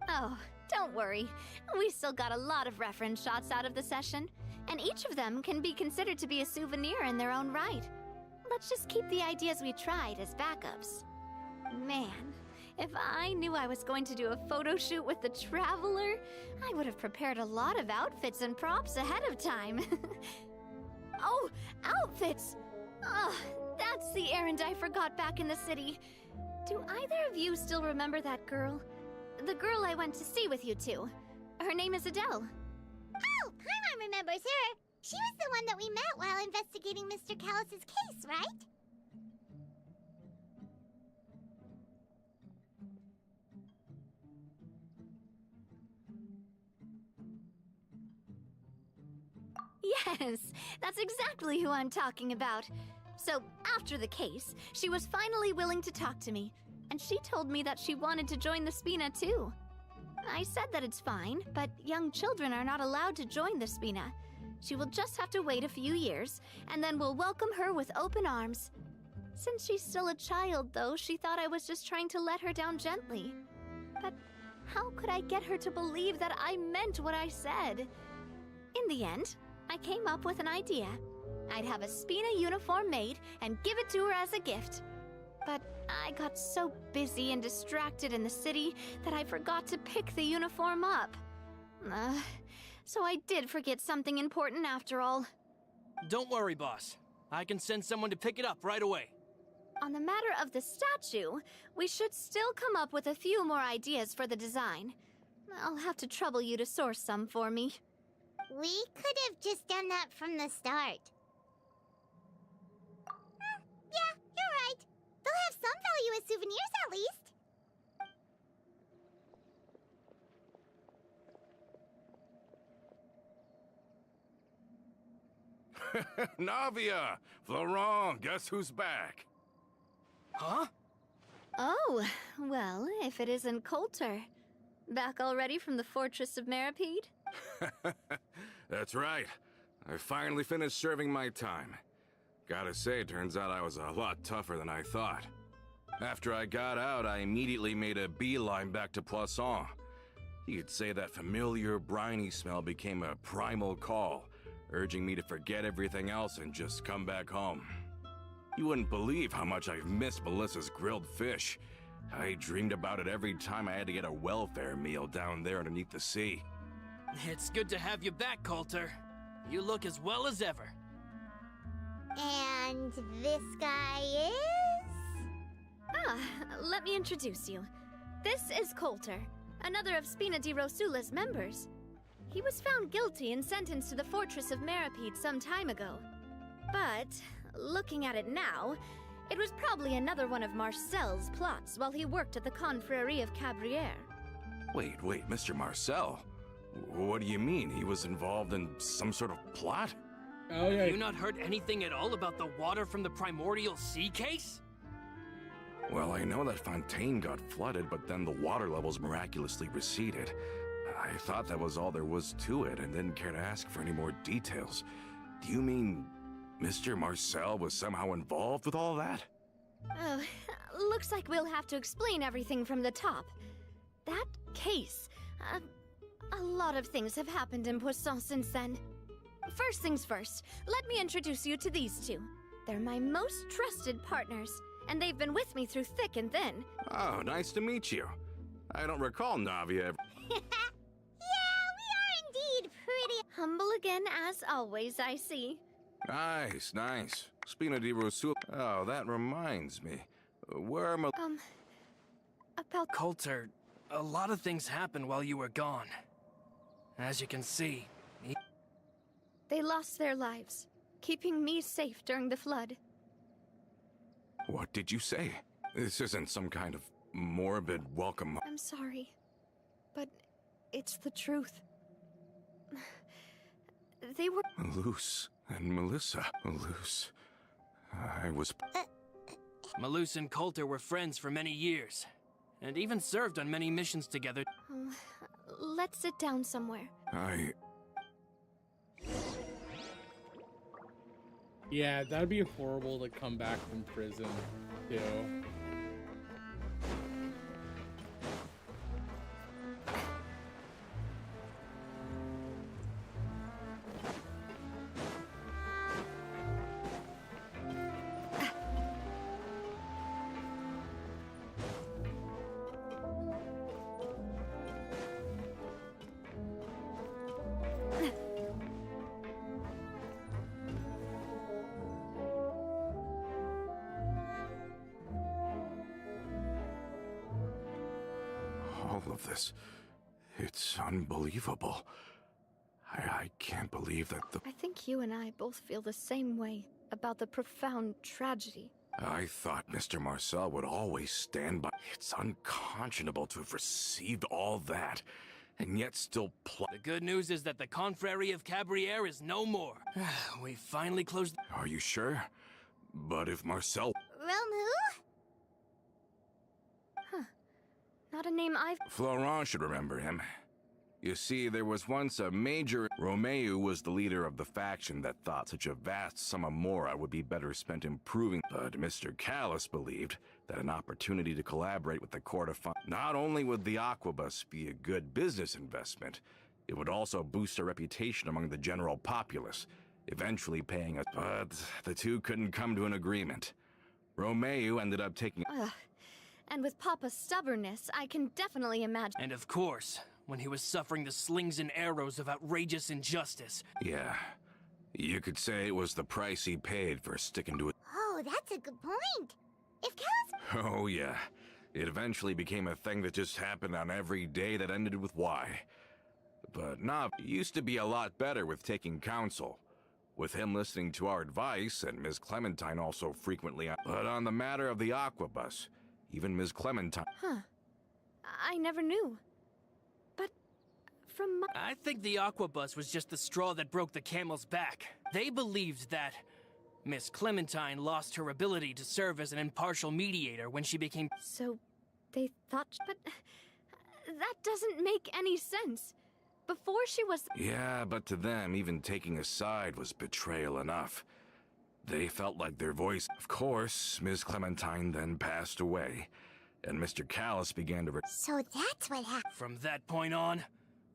Oh, don't worry. We still got a lot of reference shots out of the session, and each of them can be considered to be a souvenir in their own right. Let's just keep the ideas we tried as backups. Man, if I knew I was going to do a photo shoot with the Traveler, I would have prepared a lot of outfits and props ahead of time. Oh, outfits! Oh, that's the errand I forgot back in the city. Do either of you still remember that girl? The girl I went to see with you two. Her name is Adele.
Oh, Paimon remembers her. She was the one that we met while investigating Mr. Callus's case, right?
Yes, that's exactly who I'm talking about. So, after the case, she was finally willing to talk to me, and she told me that she wanted to join the Spina too. I said that it's fine, but young children are not allowed to join the Spina. She will just have to wait a few years, and then we'll welcome her with open arms. Since she's still a child, though, she thought I was just trying to let her down gently. But how could I get her to believe that I meant what I said? In the end, I came up with an idea. I'd have a Spina uniform made and give it to her as a gift. But I got so busy and distracted in the city that I forgot to pick the uniform up. So I did forget something important after all.
Don't worry, boss. I can send someone to pick it up right away.
On the matter of the statue, we should still come up with a few more ideas for the design. I'll have to trouble you to source some for me.
We could have just done that from the start. Yeah, you're right. They'll have some value as souvenirs at least.
Navia! Florent, guess who's back?
Huh?
Oh, well, if it isn't Coulter. Back already from the Fortress of Meripede?
That's right. I finally finished serving my time. Gotta say, turns out I was a lot tougher than I thought. After I got out, I immediately made a beeline back to Poisson. You could say that familiar, briny smell became a primal call, urging me to forget everything else and just come back home. You wouldn't believe how much I've missed Melissa's grilled fish. I dreamed about it every time I had to get a welfare meal down there underneath the sea.
It's good to have you back, Coulter. You look as well as ever.
And this guy is?
Let me introduce you. This is Coulter, another of Spina di Rosula's members. He was found guilty and sentenced to the Fortress of Meripede some time ago. But, looking at it now, it was probably another one of Marcel's plots while he worked at the Confrérie of Cabrières.
Wait, Mr. Marcel? What do you mean? He was involved in some sort of plot?
Oh, yeah.
Have you not heard anything at all about the water from the primordial sea case?
Well, I know that Fontaine got flooded, but then the water levels miraculously receded. I thought that was all there was to it and didn't care to ask for any more details. Do you mean Mr. Marcel was somehow involved with all that?
Oh, looks like we'll have to explain everything from the top. That case, a lot of things have happened in Poisson since then. First things first, let me introduce you to these two. They're my most trusted partners, and they've been with me through thick and thin.
Oh, nice to meet you. I don't recall Navia.
Yeah, we are indeed pretty...
Humble again as always, I see.
Nice, nice. Spina di Rosul. Oh, that reminds me. Where am I?
About
Coulter, a lot of things happened while you were gone. As you can see,
they lost their lives, keeping me safe during the flood.
What did you say? This isn't some kind of morbid welcome.
I'm sorry, but it's the truth. They were...
Malus and Melissa. Malus. I was...
Malus and Coulter were friends for many years, and even served on many missions together.
Oh, let's sit down somewhere.
Yeah, that'd be horrible to come back from prison, too.
All of this. It's unbelievable. I can't believe that the...
I think you and I both feel the same way about the profound tragedy.
I thought Mr. Marcel would always stand by. It's unconscionable to have received all that, and yet still
The good news is that the Confrérie of Cabriere is no more. We finally closed...
Are you sure? But if Marcel...
Realm who?
Not a name I've...
Florent should remember him. You see, there was once a major... Romeu was the leader of the faction that thought such a vast sum of mora would be better spent improving. But Mr. Callis believed that an opportunity to collaborate with the court of... Not only would the Aquabus be a good business investment, it would also boost our reputation among the general populace, eventually paying us... But the two couldn't come to an agreement. Romeu ended up taking...
And with Papa's stubbornness, I can definitely imagine...
And of course, when he was suffering the slings and arrows of outrageous injustice.
Yeah, you could say it was the price he paid for sticking to it.
Oh, that's a good point. If Callis...
Oh yeah, it eventually became a thing that just happened on every day that ended with Y. But Nav used to be a lot better with taking counsel, with him listening to our advice and Ms. Clementine also frequently But on the matter of the Aquabus, even Ms. Clementine...
Huh. I never knew. But from my...
I think the Aquabus was just the straw that broke the camel's back. They believed that Miss Clementine lost her ability to serve as an impartial mediator when she became...
So, they thought... But that doesn't make any sense. Before she was...
Yeah, but to them, even taking a side was betrayal enough. They felt like their voice... Of course, Ms. Clementine then passed away, and Mr. Callis began to...
So that's what happened.
From that point on,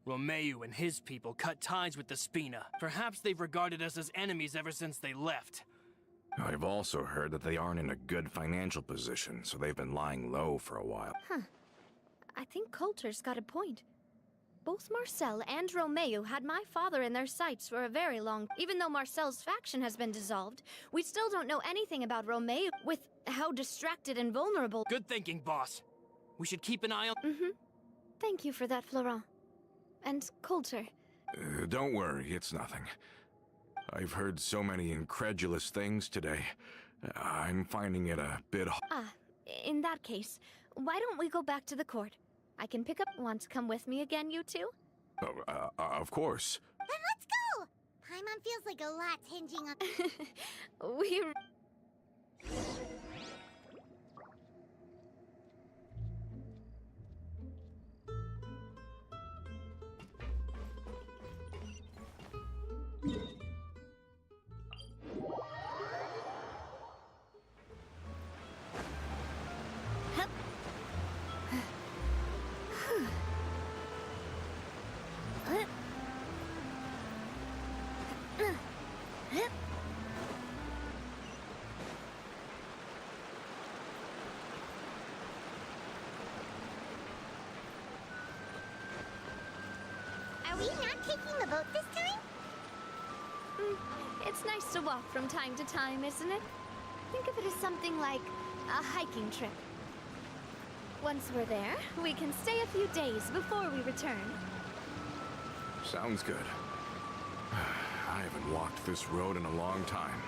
Romeu and his people cut ties with the Spina. Perhaps they've regarded us as enemies ever since they left.
I've also heard that they aren't in a good financial position, so they've been lying low for a while.
Huh. I think Coulter's got a point. Both Marcel and Romeu had my father in their sights for a very long... Even though Marcel's faction has been dissolved, we still don't know anything about Romeu, with how distracted and vulnerable...
Good thinking, boss. We should keep an eye on...
Thank you for that, Florent. And Coulter.
Don't worry, it's nothing. I've heard so many incredulous things today. I'm finding it a bit...
In that case, why don't we go back to the court? I can pick up... Want to come with me again, you two?
Of course.
Then let's go! Paimon feels like a lot's hinging on...
We...
Are we not taking the boat this time?
It's nice to walk from time to time, isn't it? Think of it as something like a hiking trip. Once we're there, we can stay a few days before we return.
Sounds good. I haven't walked this road in a long time.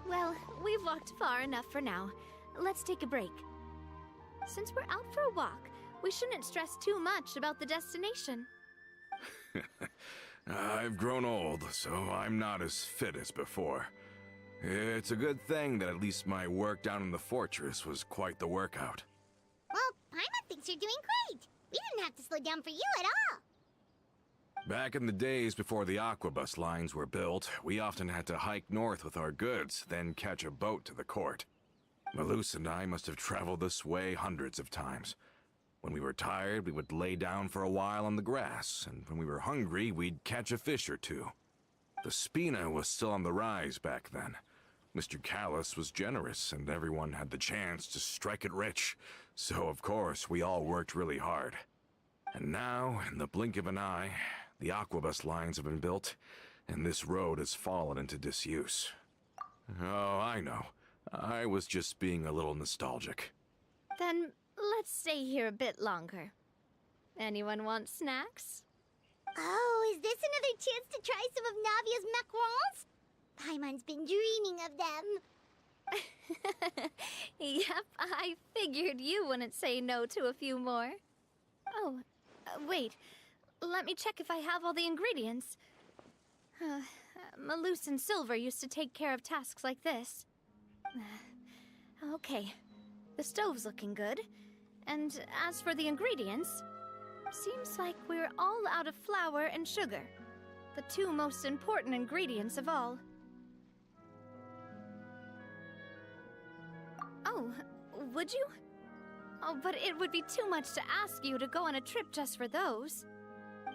Well, we've walked far enough for now. Let's take a break. Since we're out for a walk, we shouldn't stress too much about the destination.
I've grown old, so I'm not as fit as before. It's a good thing that at least my work down in the fortress was quite the workout.
Well, Paimon thinks you're doing great. We didn't have to slow down for you at all.
Back in the days before the aquabus lines were built, we often had to hike north with our goods, then catch a boat to the court. Malus and I must have traveled this way hundreds of times. When we were tired, we would lay down for a while on the grass, and when we were hungry, we'd catch a fish or two. The Spina was still on the rise back then. Mr. Callus was generous, and everyone had the chance to strike it rich, so of course we all worked really hard. And now, in the blink of an eye, the aquabus lines have been built, and this road has fallen into disuse. Oh, I know. I was just being a little nostalgic.
Then let's stay here a bit longer. Anyone want snacks?
Oh, is this another chance to try some of Navia's macarons? Paimon's been dreaming of them.
Yep, I figured you wouldn't say no to a few more. Oh, wait. Let me check if I have all the ingredients. Malus and Silver used to take care of tasks like this. Okay, the stove's looking good. And as for the ingredients, seems like we're all out of flour and sugar. The two most important ingredients of all. Oh, would you? Oh, but it would be too much to ask you to go on a trip just for those.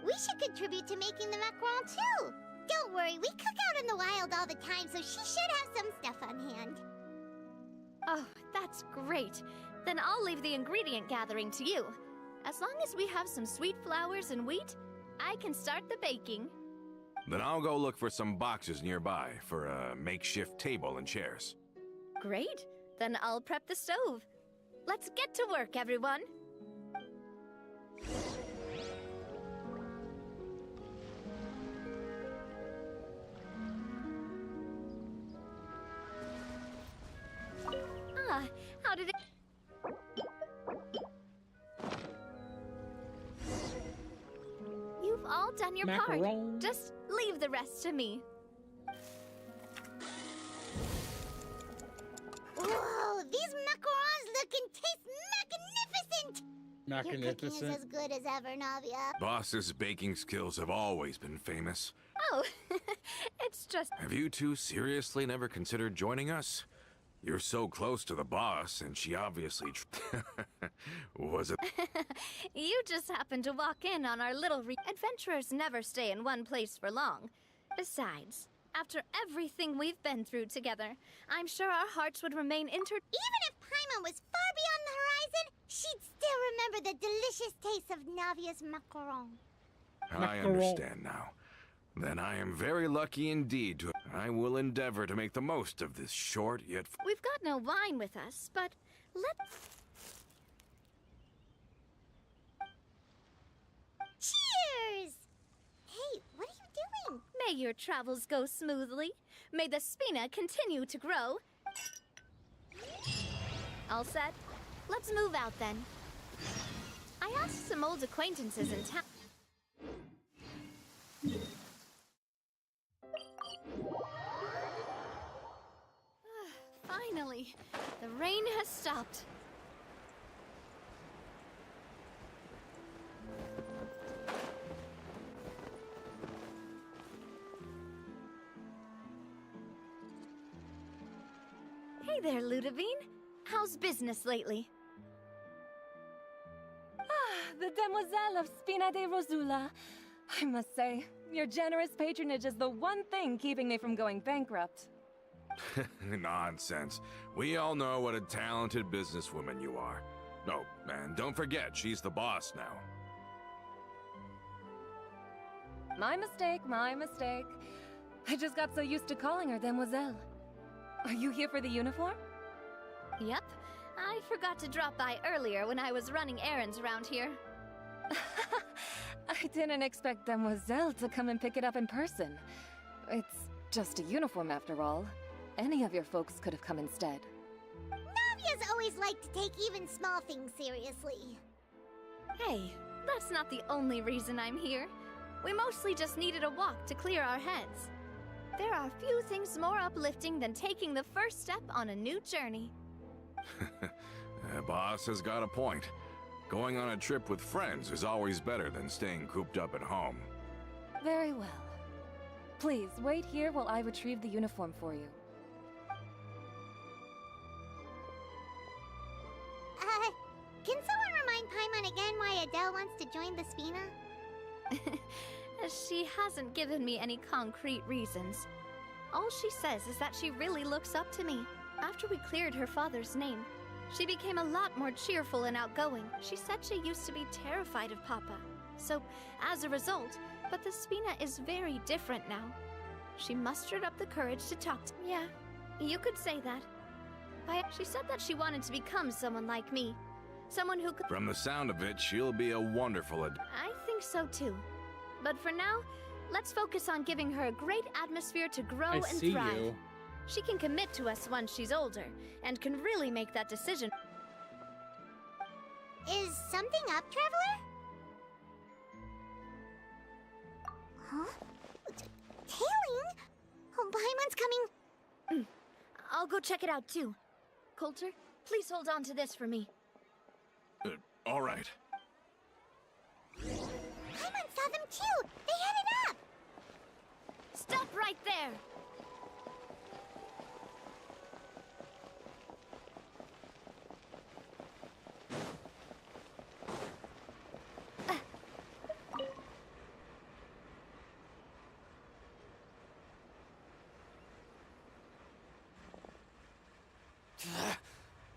We should contribute to making the macaron too. Don't worry, we cook out in the wild all the time, so she should have some stuff on hand.
Oh, that's great. Then I'll leave the ingredient gathering to you. As long as we have some sweet flours and wheat, I can start the baking.
Then I'll go look for some boxes nearby for a makeshift table and chairs.
Great. Then I'll prep the stove. Let's get to work, everyone. How did it... You've all done your part. Just leave the rest to me.
Whoa, these macarons look and taste magnificent! Your cooking is as good as ever, Navia.
Boss's baking skills have always been famous.
Oh, it's just...
Have you two seriously never considered joining us? You're so close to the boss, and she obviously was it?
You just happened to walk in on our little adventurers never stay in one place for long. Besides, after everything we've been through together, I'm sure our hearts would remain
Even if Paimon was far beyond the horizon, she'd still remember the delicious taste of Navia's macaron.
I understand now. Then I am very lucky indeed to... I will endeavor to make the most of this short yet...
We've got no wine with us, but
Cheers! Hey, what are you doing?
May your travels go smoothly. May the Spina continue to grow. All set? Let's move out then. I asked some old acquaintances in town. Finally, the rain has stopped. Hey there, Ludovine. How's business lately?
The Demoiselle of Spina de Rosula. I must say, your generous patronage is the one thing keeping me from going bankrupt.
Nonsense. We all know what a talented businesswoman you are. No, and don't forget, she's the boss now.
My mistake, my mistake. I just got so used to calling her Demoiselle. Are you here for the uniform?
Yep. I forgot to drop by earlier when I was running errands around here.
I didn't expect Demoiselle to come and pick it up in person. It's just a uniform after all. Any of your folks could have come instead.
Navia's always liked to take even small things seriously.
Hey, that's not the only reason I'm here. We mostly just needed a walk to clear our heads. There are few things more uplifting than taking the first step on a new journey.
Boss has got a point. Going on a trip with friends is always better than staying cooped up at home.
Very well. Please, wait here while I retrieve the uniform for you.
Can someone remind Paimon again why Adele wants to join the Spina?
She hasn't given me any concrete reasons. All she says is that she really looks up to me. After we cleared her father's name, she became a lot more cheerful and outgoing. She said she used to be terrified of Papa. So, as a result, but the Spina is very different now. She mustered up the courage to talk to me. Yeah, you could say that. She said that she wanted to become someone like me. Someone who could—
From the sound of it, she'll be a wonderful
I think so too. But for now, let's focus on giving her a great atmosphere to grow
I
and
see
thrive.
you.
She can commit to us once she's older, and can really make that decision.
Is something up, Traveler? Huh? Tailing? Oh, Paimon's coming.
I'll go check it out too. Coulter, please hold on to this for me.
All right.
Paimon saw them too! They headed up!
Stop right there!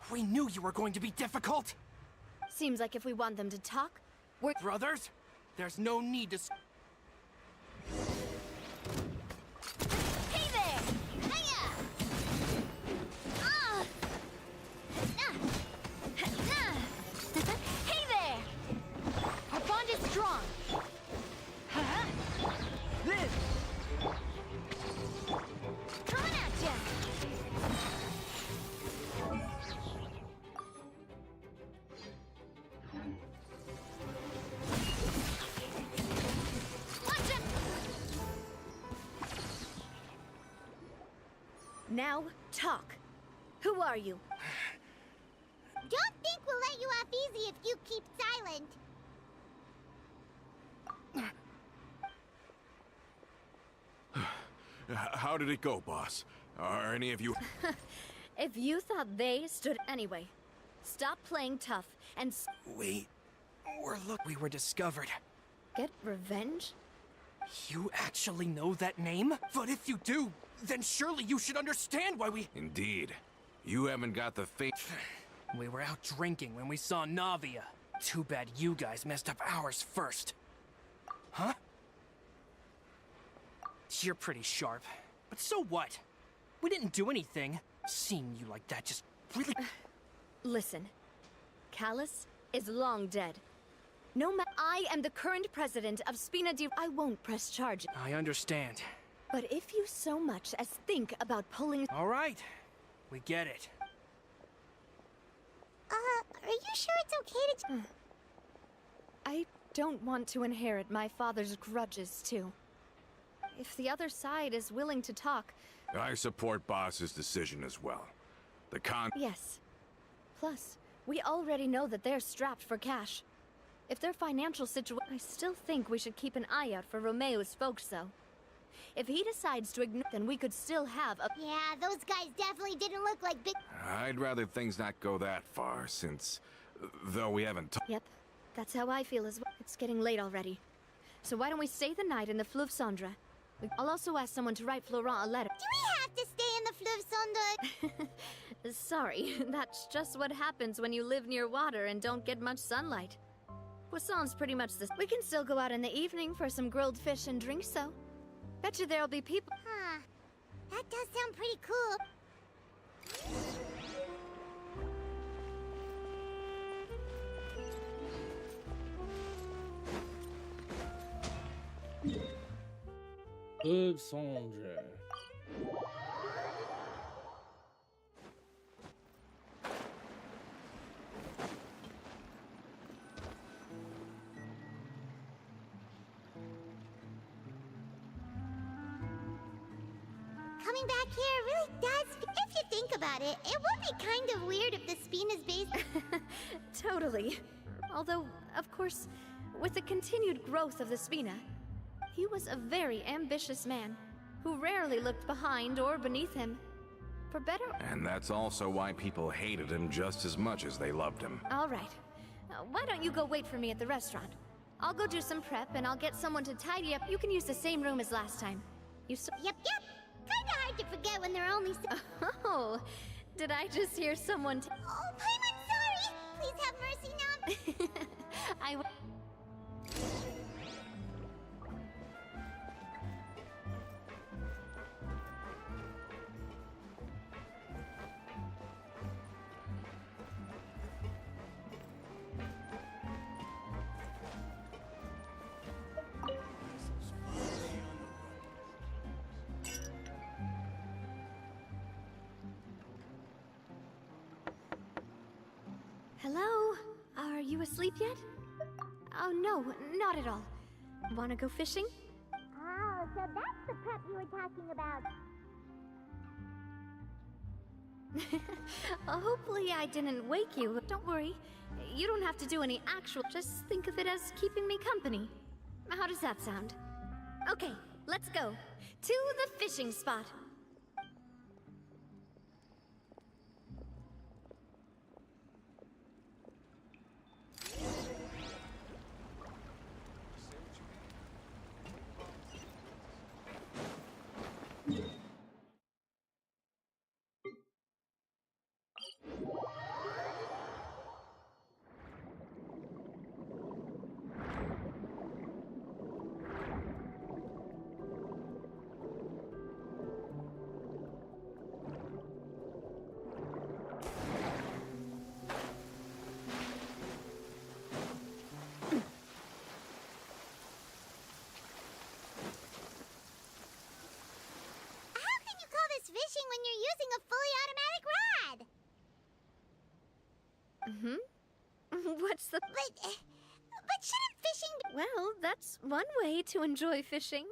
We knew you were going to be difficult!
Seems like if we want them to talk, we're—
Brothers, there's no need to—
Hey there! Hiya! Ah! Hey there! Our bond is strong.
This!
Coming at ya! Watch it! Now, talk. Who are you?
Don't think we'll let you off easy if you keep silent.
How did it go, boss? Are any of you...
If you thought they stood— Anyway, stop playing tough and
We were discovered.
get revenge?
You actually know that name? But if you do, then surely you should understand why we—
Indeed. You haven't got the faith...
We were out drinking when we saw Navia. Too bad you guys messed up ours first. Huh? You're pretty sharp. But so what? We didn't do anything. Seeing you like that just really—
Listen, Callus is long dead. I am the current president of Spina di— I won't press charges.
I understand.
But if you so much as think about pulling—
All right. We get it.
Are you sure it's okay to...
I don't want to inherit my father's grudges, too. If the other side is willing to talk—
I support boss's decision as well. The
Yes. Plus, we already know that they're strapped for cash. If their financial situation— I still think we should keep an eye out for Romeo's folks, though. If he decides to ignore, then we could still have a...
Yeah, those guys definitely didn't look like big...
I'd rather things not go that far, since... though we haven't
Yep, that's how I feel as well. It's getting late already. So why don't we stay the night in the Fleuve Cendre? I'll also ask someone to write Florent a letter.
Do we have to stay in the Fleuve Cendre?
Sorry, that's just what happens when you live near water and don't get much sunlight. Poisson's pretty much the... We can still go out in the evening for some grilled fish and drinks, though. Bet you there'll be people...
Huh. That does sound pretty cool.
Fleuve Cendre.
Coming back here really does... If you think about it, it would be kind of weird if the Spina's base...
Totally. Although, of course, with the continued growth of the Spina, he was a very ambitious man who rarely looked behind or beneath him. For better...
And that's also why people hated him just as much as they loved him.
All right. Why don't you go wait for me at the restaurant? I'll go do some prep and I'll get someone to tidy up. You can use the same room as last time.
Yep. Kinda hard to forget when there are only...
Oh, did I just hear someone...
Oh, Paimon, sorry! Please have mercy now.
I... Hello? Are you asleep yet? Oh, no, not at all. Wanna go fishing?
Oh, so that's the prep you were talking about.
Hopefully I didn't wake you. Don't worry. You don't have to do any actual... Just think of it as keeping me company. How does that sound? Okay, let's go. To the fishing spot.
Fishing when you're using a fully automatic rod.
What's the...
But shouldn't fishing be...
Well, that's one way to enjoy fishing.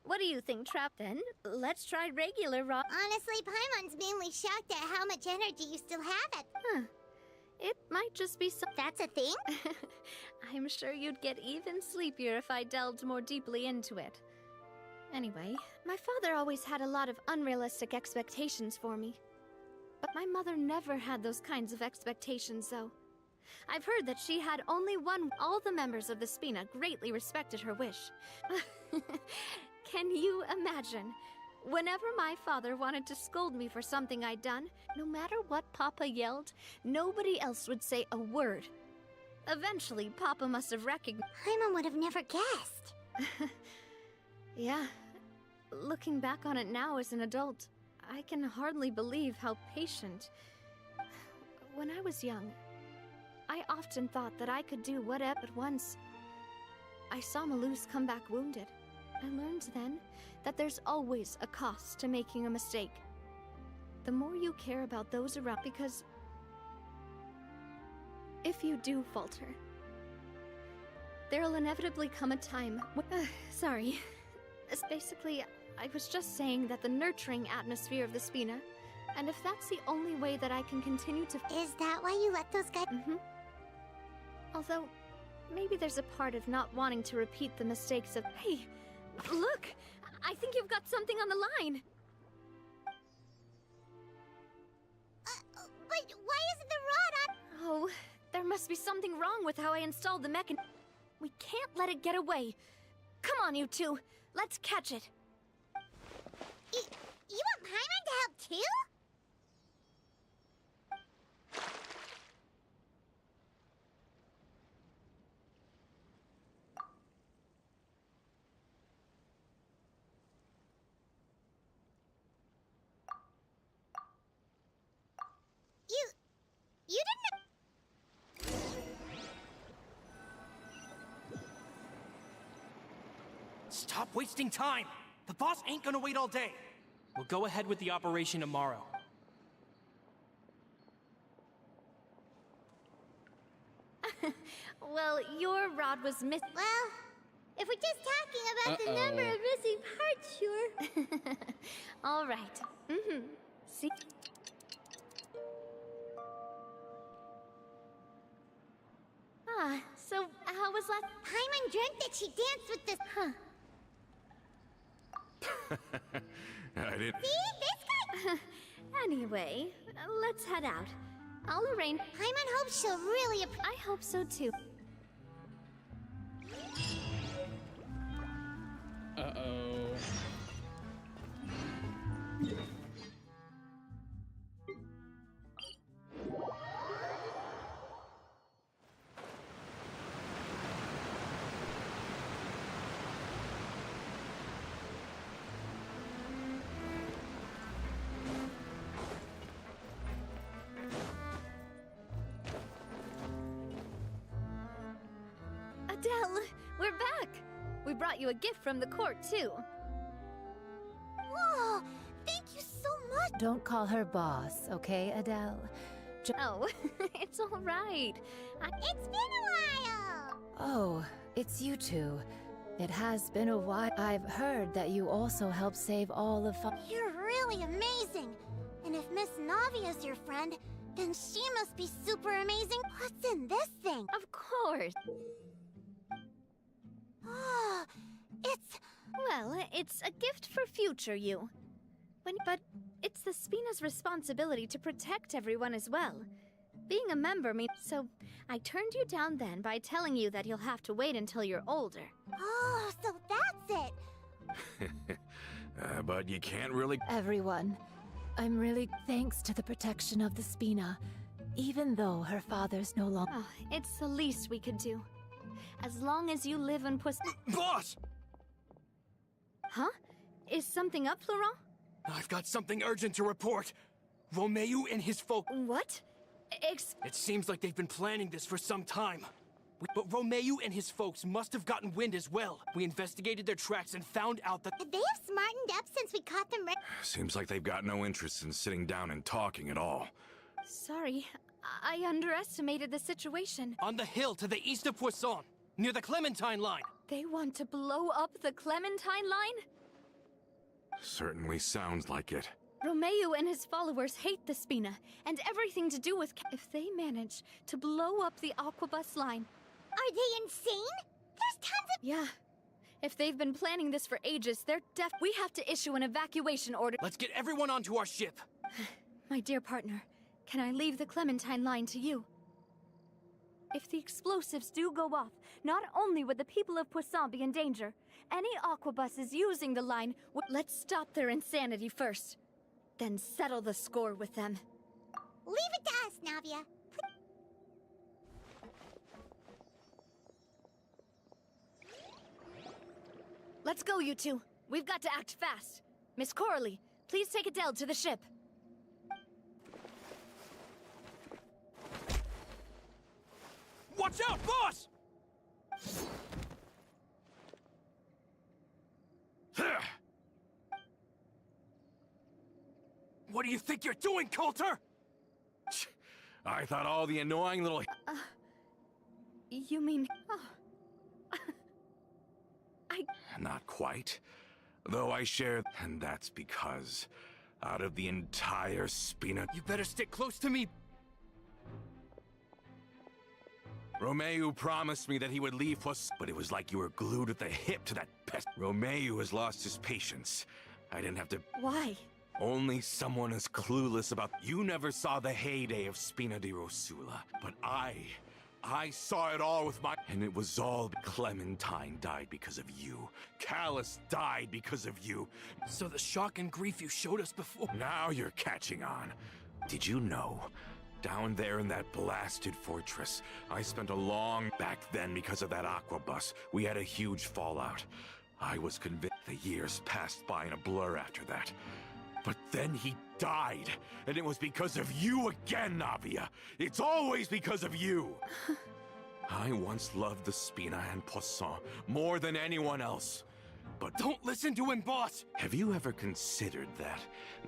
What do you think, Trap, then? Let's try regular rod...
Honestly, Paimon's mainly shocked at how much energy you still have at...
Huh. It might just be some...
That's a thing?
I'm sure you'd get even sleepier if I delved more deeply into it. Anyway, my father always had a lot of unrealistic expectations for me. But my mother never had those kinds of expectations, though. I've heard that she had only one. All the members of the Spina greatly respected her wish. Can you imagine? Whenever my father wanted to scold me for something I'd done, no matter what Papa yelled, nobody else would say a word. Eventually, Papa must have recognized...
Paimon would have never guessed.
Yeah. Looking back on it now as an adult, I can hardly believe how patient... When I was young, I often thought that I could do whatever at once. I saw Malus come back wounded. I learned then that there's always a cost to making a mistake. The more you care about those around, because if you do falter, there'll inevitably come a time when... sorry. Basically, I was just saying that the nurturing atmosphere of the Spina, and if that's the only way that I can continue to...
Is that why you let those guys...
Mm-hmm. Although, maybe there's a part of not wanting to repeat the mistakes of... Hey, look! I think you've got something on the line.
But why isn't the rod on?
Oh, there must be something wrong with how I installed the mechanism. We can't let it get away. Come on, you two. Let's catch it.
You want Paimon to help too? You didn't.
Stop wasting time! The boss ain't gonna wait all day. We'll go ahead with the operation tomorrow.
Well, your rod was missing.
Well, if we're just talking about the number of missing parts, sure.
All right. See? Ah, so how was that?
Paimon dreamt that she danced with this.
Huh.
I didn't.
See? This guy.
Anyway, let's head out. I'll arrange.
Paimon hopes she'll really
I hope so too.
Uh-oh.
Adele, we're back. We brought you a gift from the court too.
Whoa! Thank you so much!
Don't call her boss, okay, Adele?
Oh, it's all right.
It's been a while!
Oh, it's you two. It has been a while. I've heard that you also helped save all of
You're really amazing! And if Miss Navi is your friend, then she must be super amazing. What's in this thing?
Of course.
Oh, it's...
Well, it's a gift for future you. But it's the Spina's responsibility to protect everyone as well. Being a member means... So, I turned you down then by telling you that you'll have to wait until you're older.
Oh, so that's it!
But you can't really.
everyone. I'm really thanks to the protection of the Spina, even though her father's no longer.
Oh, it's the least we could do. As long as you live in
Boss!
Huh? Is something up, Laurent?
I've got something urgent to report. Romeu and his folk.
What?
It seems like they've been planning this for some time. But Romeu and his folks must have gotten wind as well. We investigated their tracks and found out that...
They have smartened up since we caught them
Seems like they've got no interest in sitting down and talking at all.
Sorry, I underestimated the situation.
On the hill to the east of Poisson, near the Clementine line.
They want to blow up the Clementine line?
Certainly sounds like it.
Romeu and his followers hate the Spina, and everything to do with... If they manage to blow up the Aquabus line...
Are they insane? There's tons of...
Yeah. If they've been planning this for ages, they're We have to issue an evacuation order.
Let's get everyone onto our ship.
My dear partner, can I leave the Clementine line to you? If the explosives do go off, not only would the people of Poisson be in danger, any Aquabuses using the line would... Let's stop their insanity first. Then settle the score with them.
Leave it to us, Navia.
Let's go, you two. We've got to act fast. Miss Coralie, please take Adele to the ship.
Watch out, boss! What do you think you're doing, Coulter?
I thought all the annoying little...
You mean... Oh.
Not quite. Though I share... And that's because... Out of the entire Spina...
You better stick close to me.
Romeu promised me that he would leave us, but it was like you were glued at the hip to that pest. Romeu has lost his patience. I didn't have to...
Why?
Only someone as clueless about... You never saw the heyday of Spina di Rosula, but I saw it all with my... And it was all... Clementine died because of you. Callus died because of you.
So the shock and grief you showed us before...
Now you're catching on. Did you know? Down there in that blasted fortress, I spent a long... Back then, because of that aquabus, we had a huge fallout. I was convinced. The years passed by in a blur after that. But then he died, and it was because of you again, Navia. It's always because of you. I once loved the Spina and Poisson more than anyone else. But
don't listen to him, boss!
Have you ever considered that?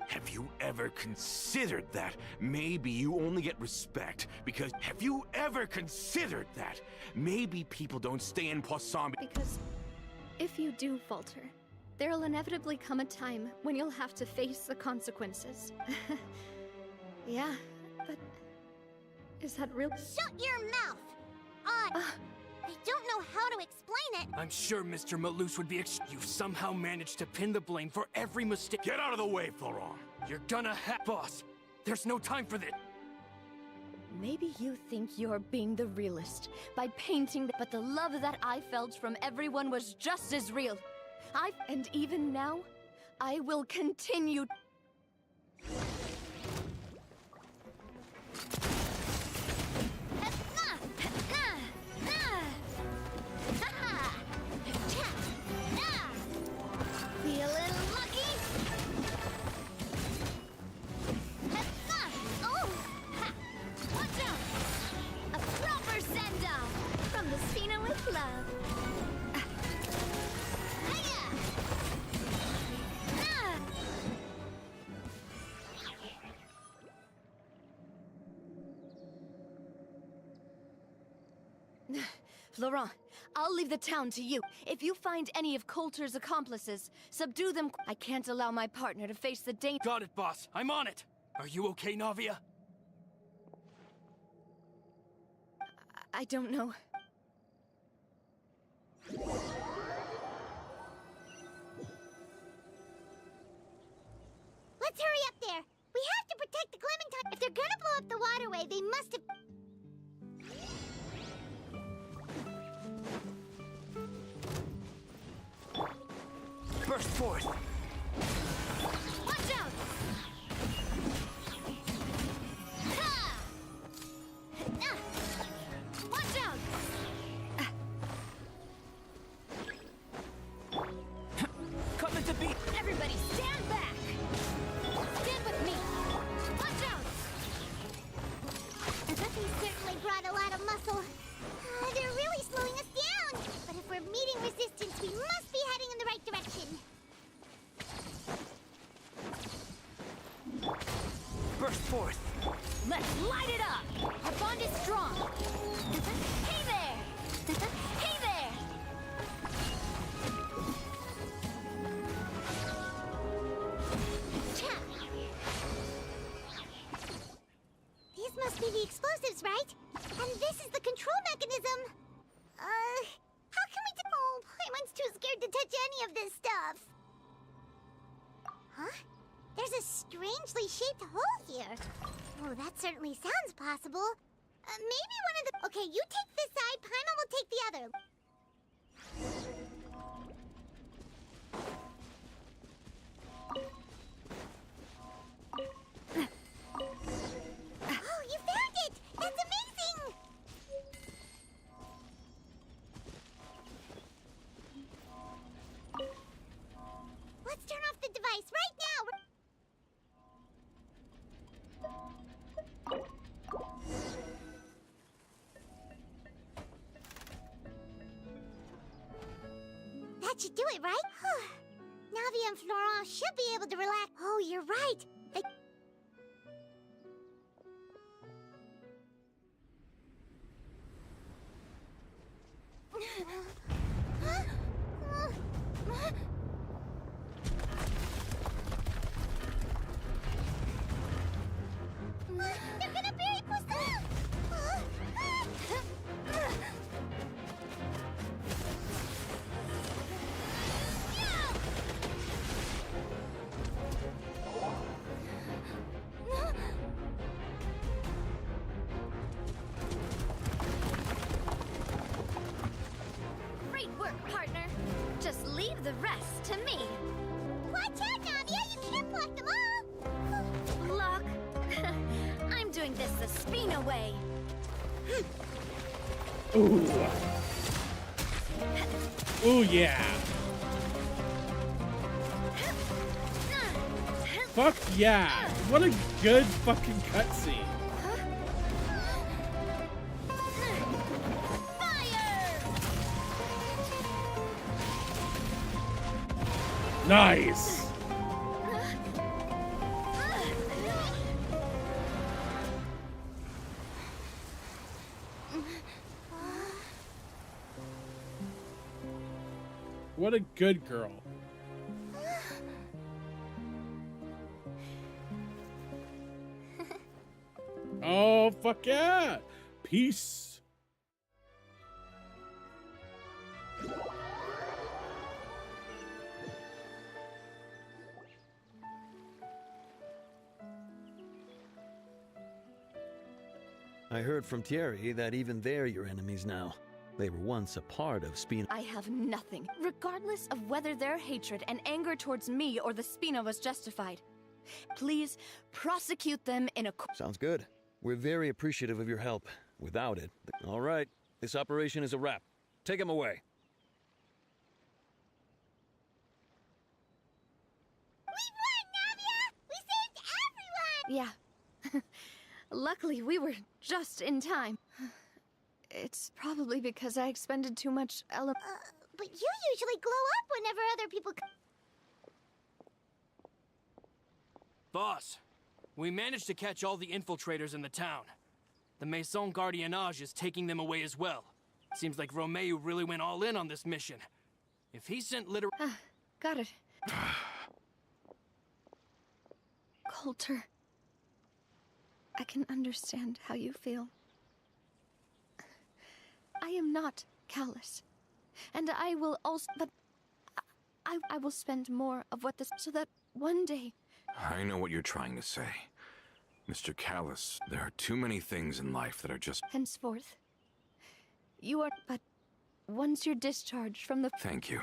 Have you ever considered that maybe you only get respect because... Have you ever considered that maybe people don't stay in Poisson
Because if you do falter, there'll inevitably come a time when you'll have to face the consequences. Yeah, but is that real?
Shut your mouth! I don't know how to explain it.
I'm sure Mr. Malus would be You somehow managed to pin the blame for every mistake.
Get out of the way, Florent!
You're gonna boss! There's no time for this!
Maybe you think you're being the realist by painting but the love that I felt from everyone was just as real. And even now, I will continue.
Feeling lucky? Oh!
Watch out! A proper send-off from the Spina with love. Laurent, I'll leave the town to you. If you find any of Coulter's accomplices, subdue them. I can't allow my partner to face the danger.
Got it, boss. I'm on it. Are you okay, Navia?
I don't know.
Let's hurry up there. We have to protect the Clementine. If they're gonna blow up the waterway, they must have...
Burst forth!
Watch out! Watch out!
Coming to beat!
Everybody stand back! Stand with me! Watch out!
They certainly brought a lot of muscle. They're really slowing us down. But if we're meeting resistance, we must be heading in the right direction.
Burst forth!
Let's light it up! Our bond is strong! Hey there! Hey there!
These must be the explosives, right? And this is the control mechanism. How can we do... Oh, Paimon's too scared to touch any of this stuff. Huh? There's a strangely shaped hole here. Oh, that certainly sounds possible. Maybe one of the... Okay, you take this side, Paimon will take the other. Oh, you found it! That's amazing! Let's turn off the device right now! That should do it, right? Navi and Florent should be able to relax. Oh, you're right. They're gonna bury Poisson!
the rest to me.
Watch out, Navia! You can't block them all!
Look, I'm doing this the Spina way.
Ooh. Ooh, yeah. Fuck yeah. What a good fucking cutscene. Nice. What a good girl. Oh, fuck yeah. Peace.
I heard from Thierry that even they're your enemies now. They were once a part of Spina.
I have nothing, regardless of whether their hatred and anger towards me or the Spina was justified. Please prosecute them in a
Sounds good. We're very appreciative of your help. Without it... All right, this operation is a wrap. Take him away.
We won, Navia! We saved everyone!
Yeah. Luckily, we were just in time. It's probably because I expended too much
But you usually glow up whenever other people
Boss, we managed to catch all the infiltrators in the town. The Maison Gardiennage is taking them away as well. Seems like Romeo really went all in on this mission. If he sent
Got it. Coulter. I can understand how you feel. I am not callous. And I will also... But I will spend more of what this... So that one day...
I know what you're trying to say. Mr. Callus, there are too many things in life that are just...
Henceforth, you are... But once you're discharged from the...
Thank you.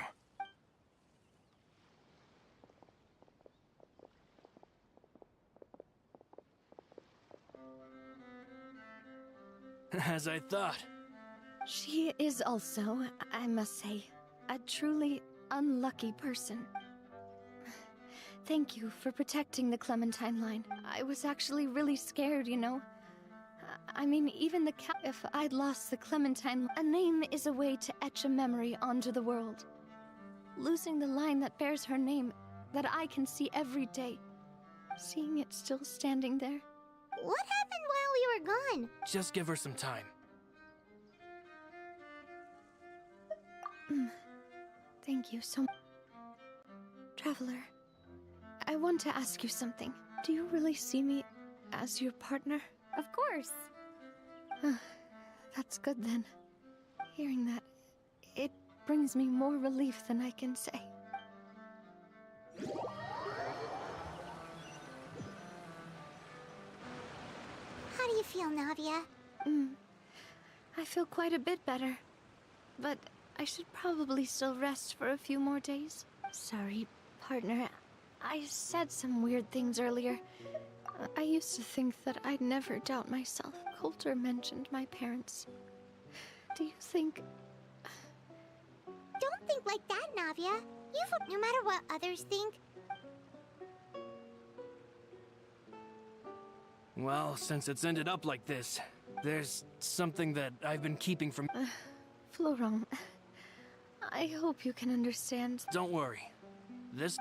As I thought.
She is also, I must say, a truly unlucky person. Thank you for protecting the Clementine line. I was actually really scared, you know. I mean, even if I'd lost the Clementine, a name is a way to etch a memory onto the world. Losing the line that bears her name, that I can see every day. Seeing it still standing there.
What happened while we were gone?
Just give her some time.
Thank you so much. Traveler, I want to ask you something. Do you really see me as your partner?
Of course.
That's good then. Hearing that, it brings me more relief than I can say.
How do you feel, Navia?
I feel quite a bit better. But I should probably still rest for a few more days. Sorry, partner. I said some weird things earlier. I used to think that I'd never doubt myself. Coulter mentioned my parents. Do you think...
Don't think like that, Navia. No matter what others think.
Well, since it's ended up like this, there's something that I've been keeping from...
Florent, I hope you can understand.
Don't worry. This...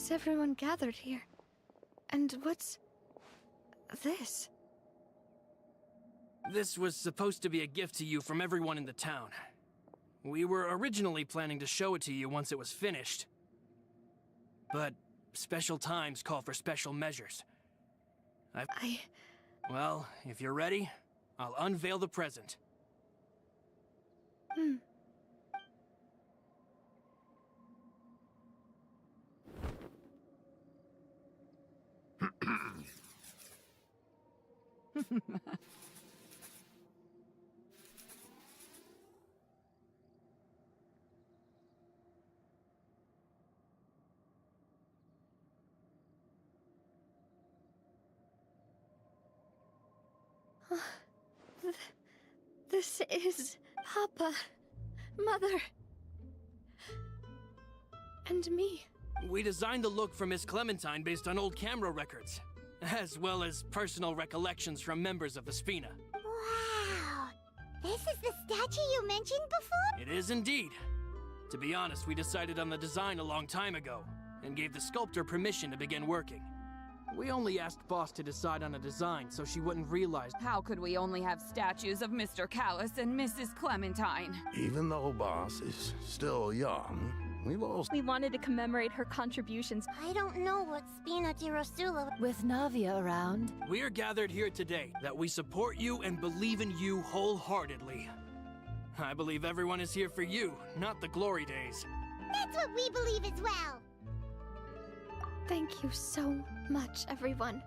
is everyone gathered here? And what's this?
This was supposed to be a gift to you from everyone in the town. We were originally planning to show it to you once it was finished. But special times call for special measures. Well, if you're ready, I'll unveil the present.
This is Papa, Mother, and me.
We designed the look for Miss Clementine based on old camera records, as well as personal recollections from members of the Spina.
Wow! This is the statue you mentioned before?
It is indeed. To be honest, we decided on the design a long time ago, and gave the sculptor permission to begin working. We only asked Boss to decide on a design so she wouldn't realize.
How could we only have statues of Mr. Callus and Mrs. Clementine?
Even though Boss is still young, we
wanted to commemorate her contributions.
I don't know what Spina di Rosula...
With Navia around.
We are gathered here today that we support you and believe in you wholeheartedly. I believe everyone is here for you, not the glory days.
That's what we believe as well!
Thank you so much, everyone.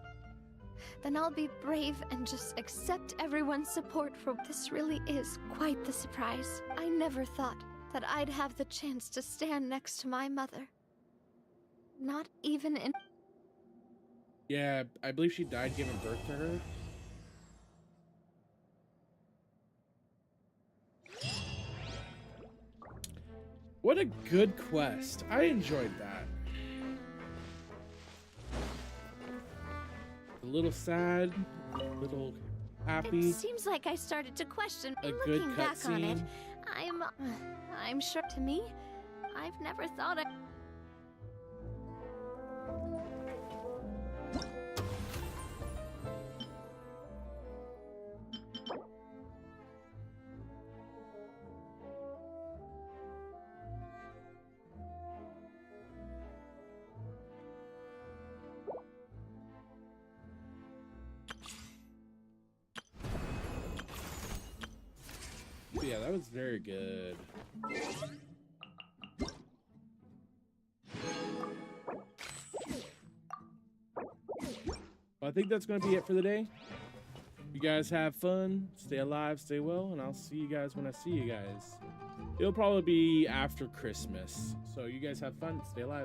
Then I'll be brave and just accept everyone's support, for this really is quite the surprise. I never thought that I'd have the chance to stand next to my mother. Not even in...
Yeah, I believe she died giving birth to her. What a good quest. I enjoyed that. A little sad, a little happy.
It seems like I started to question.
A good
Looking back on it,
cutscene.
I'm sure to me, I've never thought I...
Yeah, that was very good. Well, I think that's going to be it for the day. You guys have fun, stay alive, stay well, and I'll see you guys when I see you guys. It'll probably be after Christmas. So you guys have fun, stay alive.